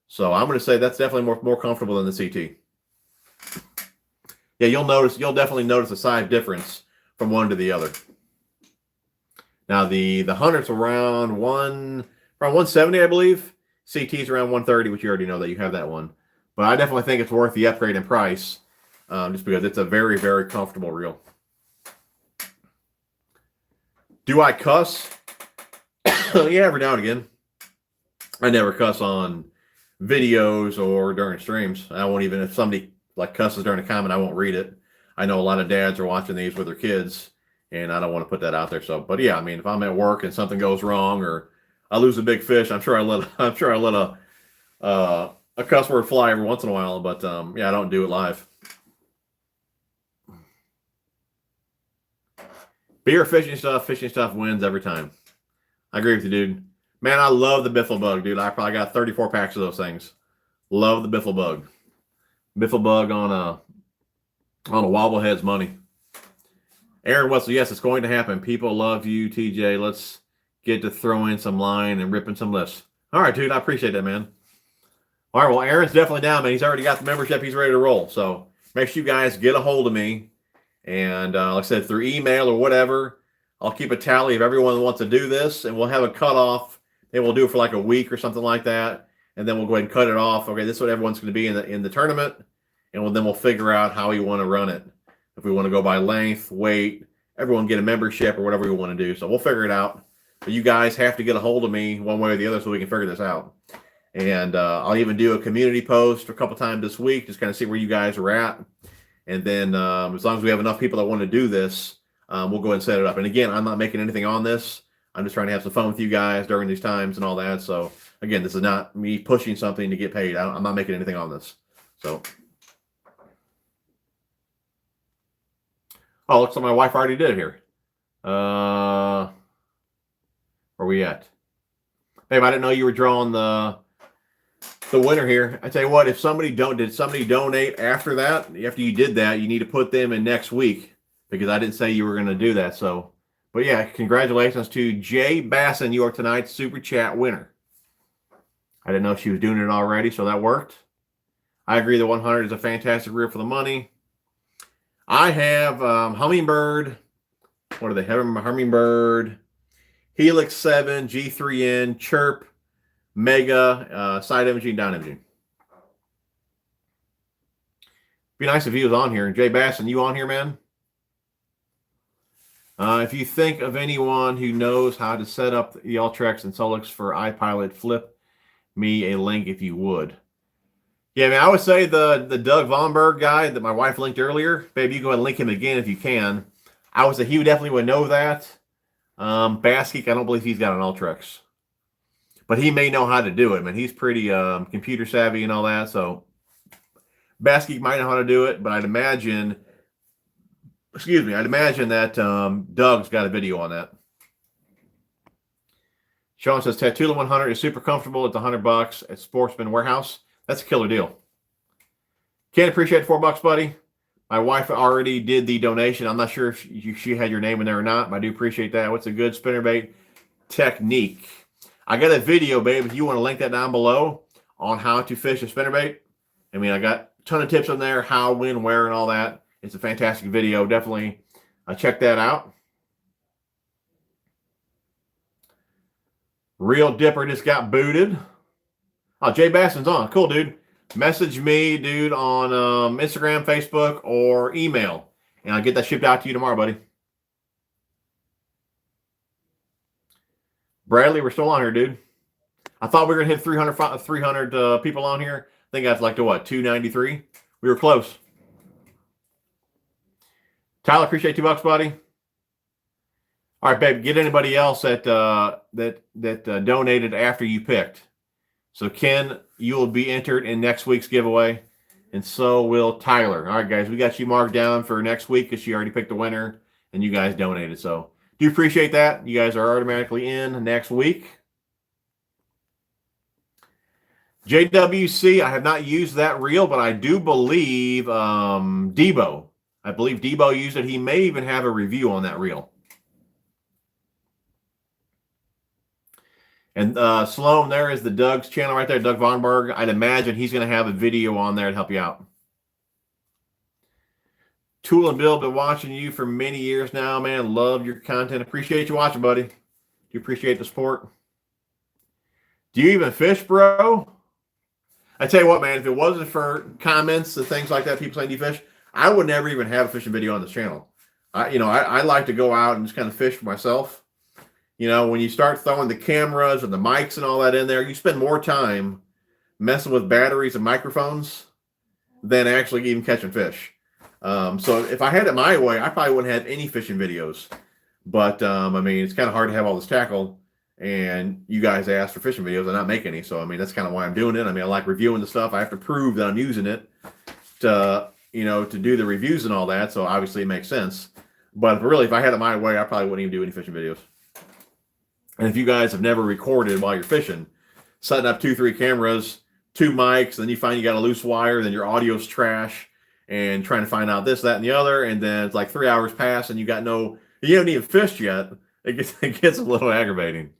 Speaker 1: So I'm going to say that's definitely more comfortable than the CT. Yeah, you'll definitely notice a size difference from one to the other. Now the 100's around 170, I believe. CT's around 130, which you already know that you have that one. But I definitely think it's worth the upgrade in price, just because it's a very, very comfortable reel. Do I cuss? Yeah, every now and again. I never cuss on videos or during streams. I won't even, if somebody cusses during a comment, I won't read it. I know a lot of dads are watching these with their kids, and I don't want to put that out there. So, but yeah, I mean, if I'm at work and something goes wrong or I lose a big fish, I'm sure I let a cuss word fly every once in a while, but yeah, I don't do it live. Beer fishing stuff wins every time. I agree with you, dude. Man, I love the Biffle Bug, dude. I probably got 34 packs of those things. Love the Biffle Bug. Biffle Bug on a wobblehead's money. Aaron Wessel, yes, it's going to happen. People love you, TJ. Let's get to throw in some line and ripping some lifts. All right, dude, I appreciate that, man. All right, well, Aaron's definitely down, man. He's already got the membership. He's ready to roll. So make sure you guys get a hold of me. And like I said, through email or whatever, I'll keep a tally of everyone that wants to do this, and we'll have a cutoff. And we'll do it for like a week or something like that, and then we'll go ahead and cut it off. Okay, this is what everyone's going to be in the tournament, and then we'll figure out how we want to run it. If we want to go by length, weight, everyone get a membership or whatever we want to do. So we'll figure it out. But you guys have to get a hold of me one way or the other so we can figure this out. And I'll even do a community post a couple times this week, just kind of see where you guys are at. And then as long as we have enough people that want to do this, we'll go ahead and set it up. And again, I'm not making anything on this. I'm just trying to have some fun with you guys during these times and all that. So again, this is not me pushing something to get paid. I'm not making anything on this. So, oh, looks like my wife already did it here. Where we at? Babe, I didn't know you were drawing the winner here. I tell you what, did somebody donate after that? After you did that, you need to put them in next week because I didn't say you were going to do that. So, but yeah, congratulations to Jay Basson. You are tonight's Super Chat winner. I didn't know she was doing it already, so that worked. I agree the 100 is a fantastic reel for the money. I have Hummingbird. What are they? Hummingbird, Helix 7, G3N, Chirp, Mega, side imaging, down imaging. Be nice if he was on here. Jay Basson, you on here, man? If you think of anyone who knows how to set up the Ultrex and Solix for iPilot, flip me a link if you would. Yeah, man, I would say the Doug Vonberg guy that my wife linked earlier, baby, you go ahead and link him again if you can. I would say he definitely would know that. Baskeek, I don't believe he's got an Ultrex. But he may know how to do it, man. He's pretty computer savvy and all that, so Baskeek might know how to do it, but I'd imagine that Doug's got a video on that. Sean says Tatula 100 is super comfortable. It's $100 at Sportsman Warehouse. That's a killer deal. Can't appreciate $4, buddy. My wife already did the donation. I'm not sure if she had your name in there or not, but I do appreciate that. What's a good spinnerbait technique? I got a video, babe, if you want to link that down below on how to fish a spinnerbait. I mean, I got a ton of tips on there, how, when, where, and all that. It's a fantastic video. Definitely check that out. Real Dipper just got booted. Oh, Jay Basson's on. Cool, dude. Message me, dude, on Instagram, Facebook, or email, and I'll get that shipped out to you tomorrow, buddy. Bradley, we're still on here, dude. I thought we were going to hit 300 people on here. I think that's like to what, 293? We were close. Tyler, appreciate $2, buddy. All right, babe, get anybody else that donated after you picked. So, Ken, you will be entered in next week's giveaway, and so will Tyler. All right, guys, we got you marked down for next week because she already picked the winner, and you guys donated. So, do appreciate that. You guys are automatically in next week. JWC, I have not used that reel, but I do believe Debo. I believe Debo used it. He may even have a review on that reel. And Sloan, there is the Doug's channel right there, Doug Vonberg. I'd imagine he's going to have a video on there to help you out. Tool and Bill, been watching you for many years now, man. Love your content. Appreciate you watching, buddy. Do you appreciate the support? Do you even fish, bro? I tell you what, man, if it wasn't for comments and things like that, people saying you fish, I would never even have a fishing video on this channel. I like to go out and just kind of fish for myself. You know, when you start throwing the cameras and the mics and all that in there, you spend more time messing with batteries and microphones than actually even catching fish. So if I had it my way, I probably wouldn't have any fishing videos. But, I mean, it's kind of hard to have all this tackle. And you guys asked for fishing videos. I not make any. So, I mean, that's kind of why I'm doing it. I mean, I like reviewing the stuff. I have to prove that I'm using it to, to do the reviews and all that. So, obviously, it makes sense. But really, if I had it my way, I probably wouldn't even do any fishing videos. And if you guys have never recorded while you're fishing, setting up 2-3 cameras, 2 mics, then you find you got a loose wire, then your audio's trash, and trying to find out this, that, and the other, and then it's like 3 hours pass and you haven't even fished yet, it gets a little aggravating.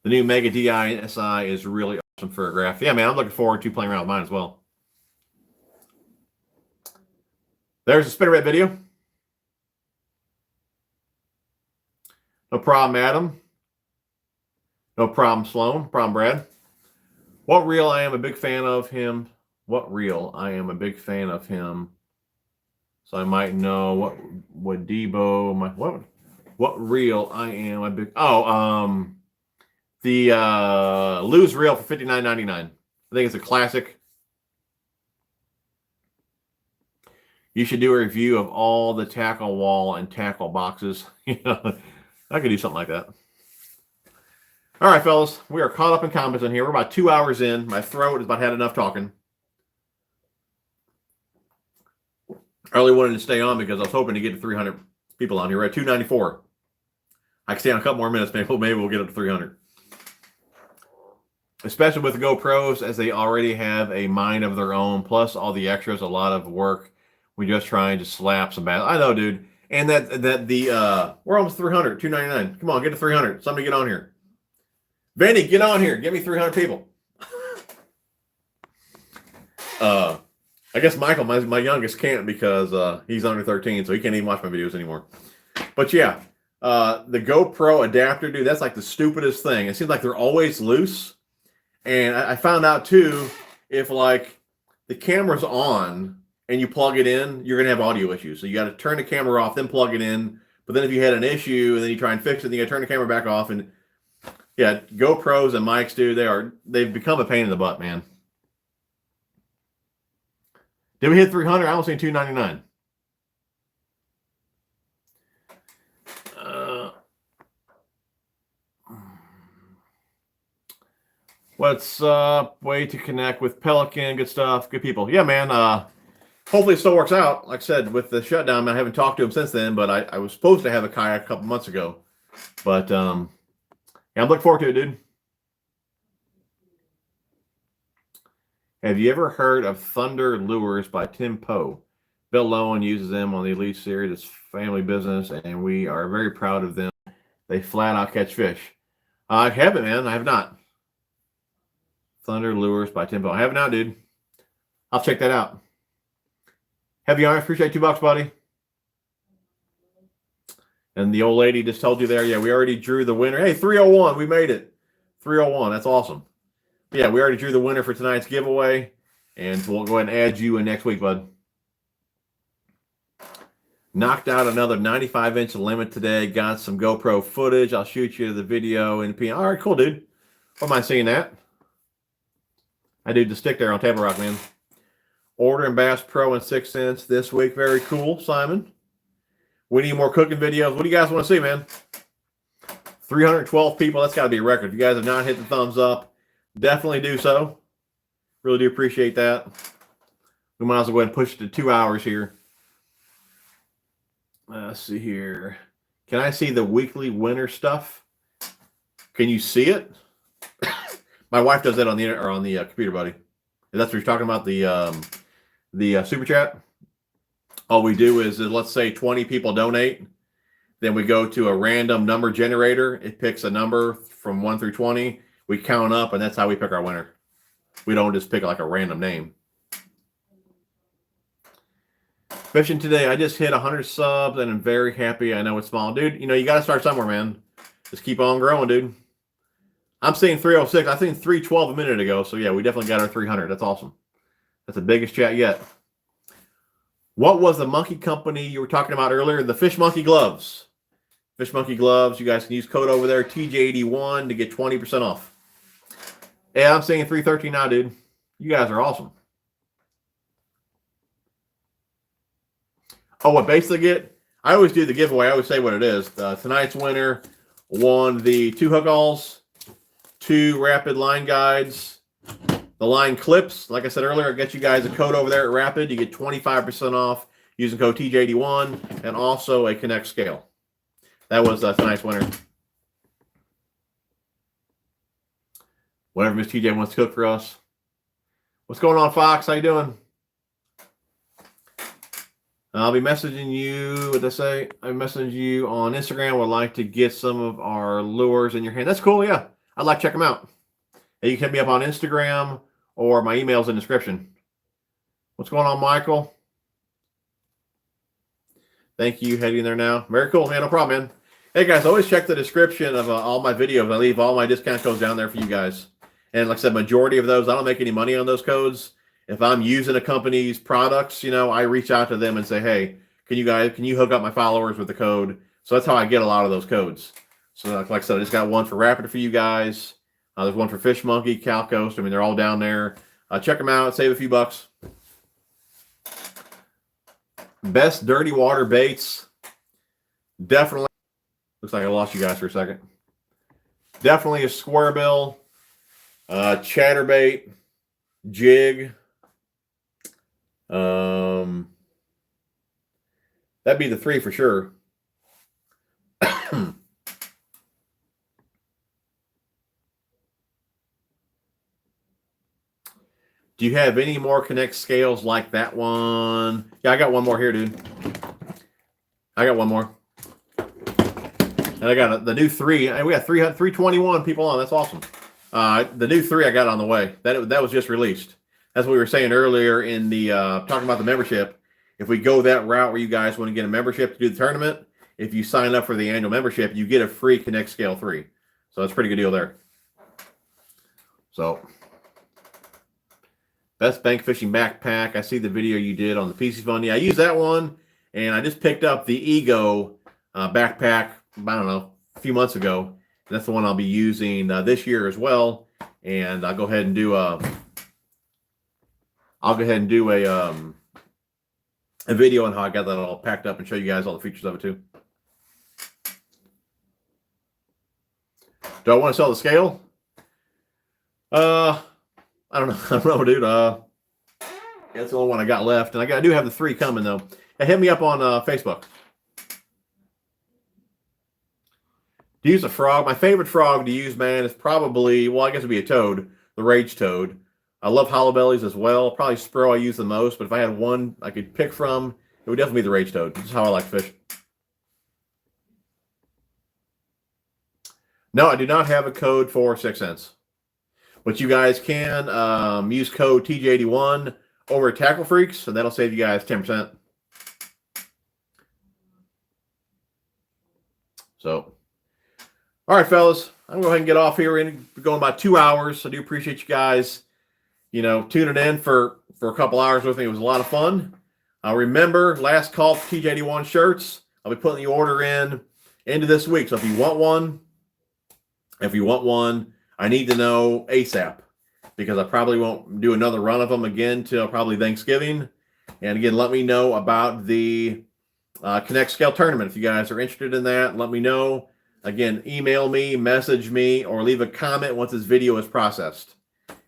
Speaker 1: The new Mega DI is really awesome for a graph. Yeah, man, I'm looking forward to playing around with mine as well. There's the spinnerbait video. No problem, Adam. No problem, Sloan. No problem, Brad. What reel I am a big fan of him. What reel I am a big fan of him. So I might know what Debo, what reel I am a big, the Lose reel for $59.99. I think it's a classic. You should do a review of all the tackle wall and tackle boxes. I could do something like that. All right, fellas, we are caught up in comments on here. We're about 2 hours in. My throat has about had enough talking. I really wanted to stay on because I was hoping to get to 300 people on here. We're at 294. I can stay on a couple more minutes. Maybe we'll get up to 300. Especially with the GoPros, as they already have a mind of their own, plus all the extras, a lot of work. We're just trying to slap some bad. I know, dude. And we're almost 300, 299. Come on, get to 300. Somebody get on here. Vanny, get on here. Give me 300 people. I guess Michael, my youngest, can't because he's under 13, so he can't even watch my videos anymore. But yeah, the GoPro adapter, dude, that's like the stupidest thing. It seems like they're always loose. And I found out too, if like the camera's on and you plug it in, you're gonna have audio issues. So you got to turn the camera off, then plug it in. But then if you had an issue and then you try and fix it, then you got to turn the camera back off. And yeah, GoPros and mics, dude, they've become a pain in the butt, man. Did we hit 300? I almost seen 299. What's up? Way to connect with Pelican. Good stuff. Good people. Yeah, man. Hopefully it still works out. Like I said, with the shutdown, I haven't talked to him since then, but I was supposed to have a kayak a couple months ago. But yeah, I'm looking forward to it, dude. Have you ever heard of Thunder Lures by Tim Poe? Bill Lowen uses them on the Elite Series. It's family business, and we are very proud of them. They flat out catch fish. I haven't, man. I have not. Thunder Lures by Tim Poe. I have not, dude. I'll check that out. Heavy Iron, appreciate $2, buddy. And the old lady just told you there, yeah, we already drew the winner. Hey, 301, we made it. 301, that's awesome. Yeah, we already drew the winner for tonight's giveaway, and we'll go ahead and add you in next week, bud. Knocked out another 95-inch limit today. Got some GoPro footage. I'll shoot you the video in PM. All right, cool, dude. Don't mind seeing that. I do the stick there on Table Rock, man. Ordering Bass Pro and 6 cents this week. Very cool, Simon. We need more cooking videos. What do you guys want to see, man? 312 people. That's got to be a record. If you guys have not hit the thumbs up, definitely do so. Really do appreciate that. We might as well go ahead and push it to 2 hours here. Let's see here. Can I see the weekly winner stuff? Can you see it? My wife does that on the computer, buddy. If that's what you're talking about, the super chat. All we do is let's say 20 people donate. Then we go to a random number generator. It picks a number from 1 through 20. We count up, and that's how we pick our winner. We don't just pick like a random name. Fishing today, I just hit 100 subs, and I'm very happy. I know it's small. Dude, you got to start somewhere, man. Just keep on growing, dude. I'm seeing 306. I seen 312 a minute ago. So, yeah, we definitely got our 300. That's awesome. That's the biggest chat yet. What was the monkey company you were talking about earlier? The Fish Monkey Gloves. Fish Monkey Gloves. You guys can use code over there, TJ81, to get 20% off. Yeah, I'm seeing 313 now, dude. You guys are awesome. Oh, what basically get? I always do the giveaway. I always say what it is. Tonight's winner won the 2 hook alls, 2 rapid line guides, the line clips. Like I said earlier, I'll get you guys a code over there at Rapid. You get 25% off using code TJ81 and also a Connect scale. That was tonight's winner. Whatever Miss TJ wants to cook for us. What's going on, Fox? How you doing? I'll be messaging you. What did I say? I'm messaging you on Instagram. Would like to get some of our lures in your hand. That's cool. Yeah, I'd like to check them out. And you can hit me up on Instagram or my email's in the description. What's going on, Michael? Thank you. Heading there now. Very cool, man. No problem, man. Hey, guys, always check the description of all my videos. I leave all my discount codes down there for you guys. And like I said, majority of those, I don't make any money on those codes. If I'm using a company's products, I reach out to them and say, hey, can you hook up my followers with the code? So that's how I get a lot of those codes. So like I said, I just got one for Raptor for you guys. There's one for Fish Monkey, Cal Coast. I mean, they're all down there. Check them out. Save a few bucks. Best dirty water baits. Definitely. Looks like I lost you guys for a second. Definitely a square bill, chatterbait, jig. That'd be the three for sure. Do you have any more Connect scales like that one? Yeah, I got one more here, dude. I got one more. And I got the new 3. And we got 321 people on. That's awesome. The new 3 I got on the way. That was just released. That's what we were saying earlier in the talking about the membership. If we go that route where you guys want to get a membership to do the tournament, if you sign up for the annual membership, you get a free Connect Scale 3. So that's a pretty good deal there. So, best bank fishing backpack. I see the video you did on the PC Fun. Yeah, I used that one, and I just picked up the Ego backpack, I don't know, a few months ago. That's the one I'll be using this year as well. And I'll go ahead and do a video on how I got that all packed up and show you guys all the features of it too. Do I want to sell the scale? I don't know. I don't know, dude. That's the only one I got left. And I do have the 3 coming, though. Hey, hit me up on Facebook. To use a frog, my favorite frog to use, man, is probably, well, I guess it'd be a toad, the Rage Toad. I love hollow bellies as well. Probably Spro I use the most, but if I had one I could pick from, it would definitely be the Rage Toad. This is how I like to fish. No, I do not have a code for 6 cents. But you guys can use code TJ81 over at Tackle Freaks, and that'll save you guys 10%. So, all right, fellas, I'm going to go ahead and get off here. We're going about 2 hours. I do appreciate you guys, tuning in for a couple hours with me. It was a lot of fun. Remember, last call for TJ81 shirts. I'll be putting the order into this week. So if you want one, I need to know ASAP, because I probably won't do another run of them again till probably Thanksgiving. And again, let me know about the Connect Scale Tournament. If you guys are interested in that, let me know. Again, email me, message me, or leave a comment once this video is processed.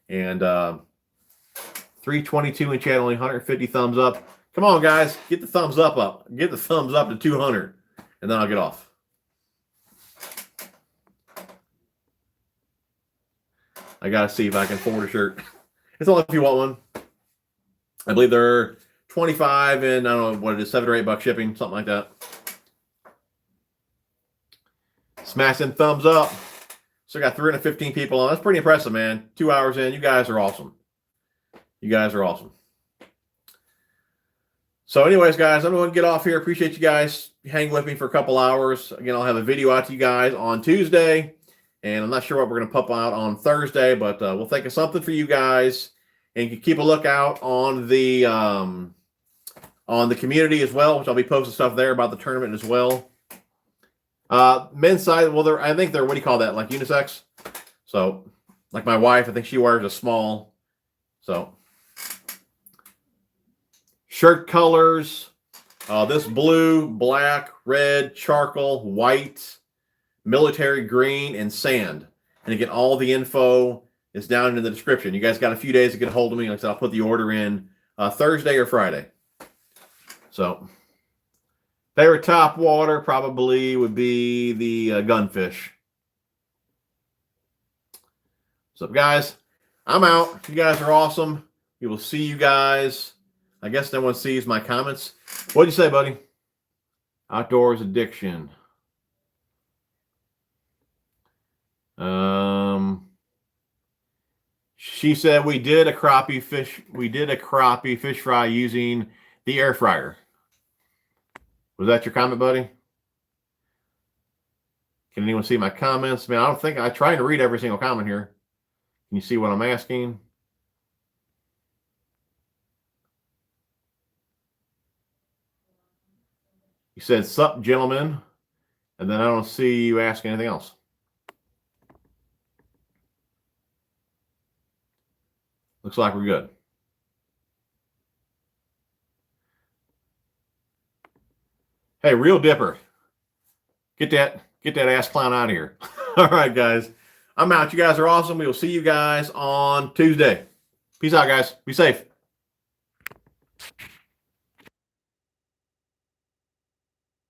Speaker 1: And 322 in chat, only 150 thumbs up. Come on, guys, get the thumbs up. Get the thumbs up to 200, and then I'll get off. I got to see if I can afford a shirt. It's only if you want one. I believe they're 25 and I don't know what it is, $7 or $8 shipping, something like that. Smash them thumbs up. So I got 315 people on. That's pretty impressive, man. 2 hours in. You guys are awesome. You guys are awesome. So anyways, guys, I'm going to get off here. Appreciate you guys hanging with me for a couple hours. Again, I'll have a video out to you guys on Tuesday. And I'm not sure what we're going to pump out on Thursday, but we'll think of something for you guys. And you can keep a lookout on the community as well, which I'll be posting stuff there about the tournament as well. Men's side, well, I think they're, what do you call that, like unisex? So, like my wife, I think she wears a small. So, shirt colors, this blue, black, red, charcoal, white, military green, and sand. And again, all the info is down in the description. You guys got a few days to get a hold of me. Like I said, I'll put the order in Thursday or Friday. So, favorite top water probably would be the gunfish. So, guys, I'm out. You guys are awesome. We will see you guys. I guess no one sees my comments. What'd you say, buddy? Outdoors addiction. She said we did a crappie fish fry using the air fryer. Was that your comment, buddy? Can anyone see my comments? Man, I don't think I try to read every single comment here. Can you see what I'm asking? You said, "Sup, gentlemen," and then I don't see you asking anything else. Looks like we're good. Hey, Real Dipper, get that ass clown out of here. All right, guys. I'm out. You guys are awesome. We will see you guys on Tuesday. Peace out, guys. Be safe.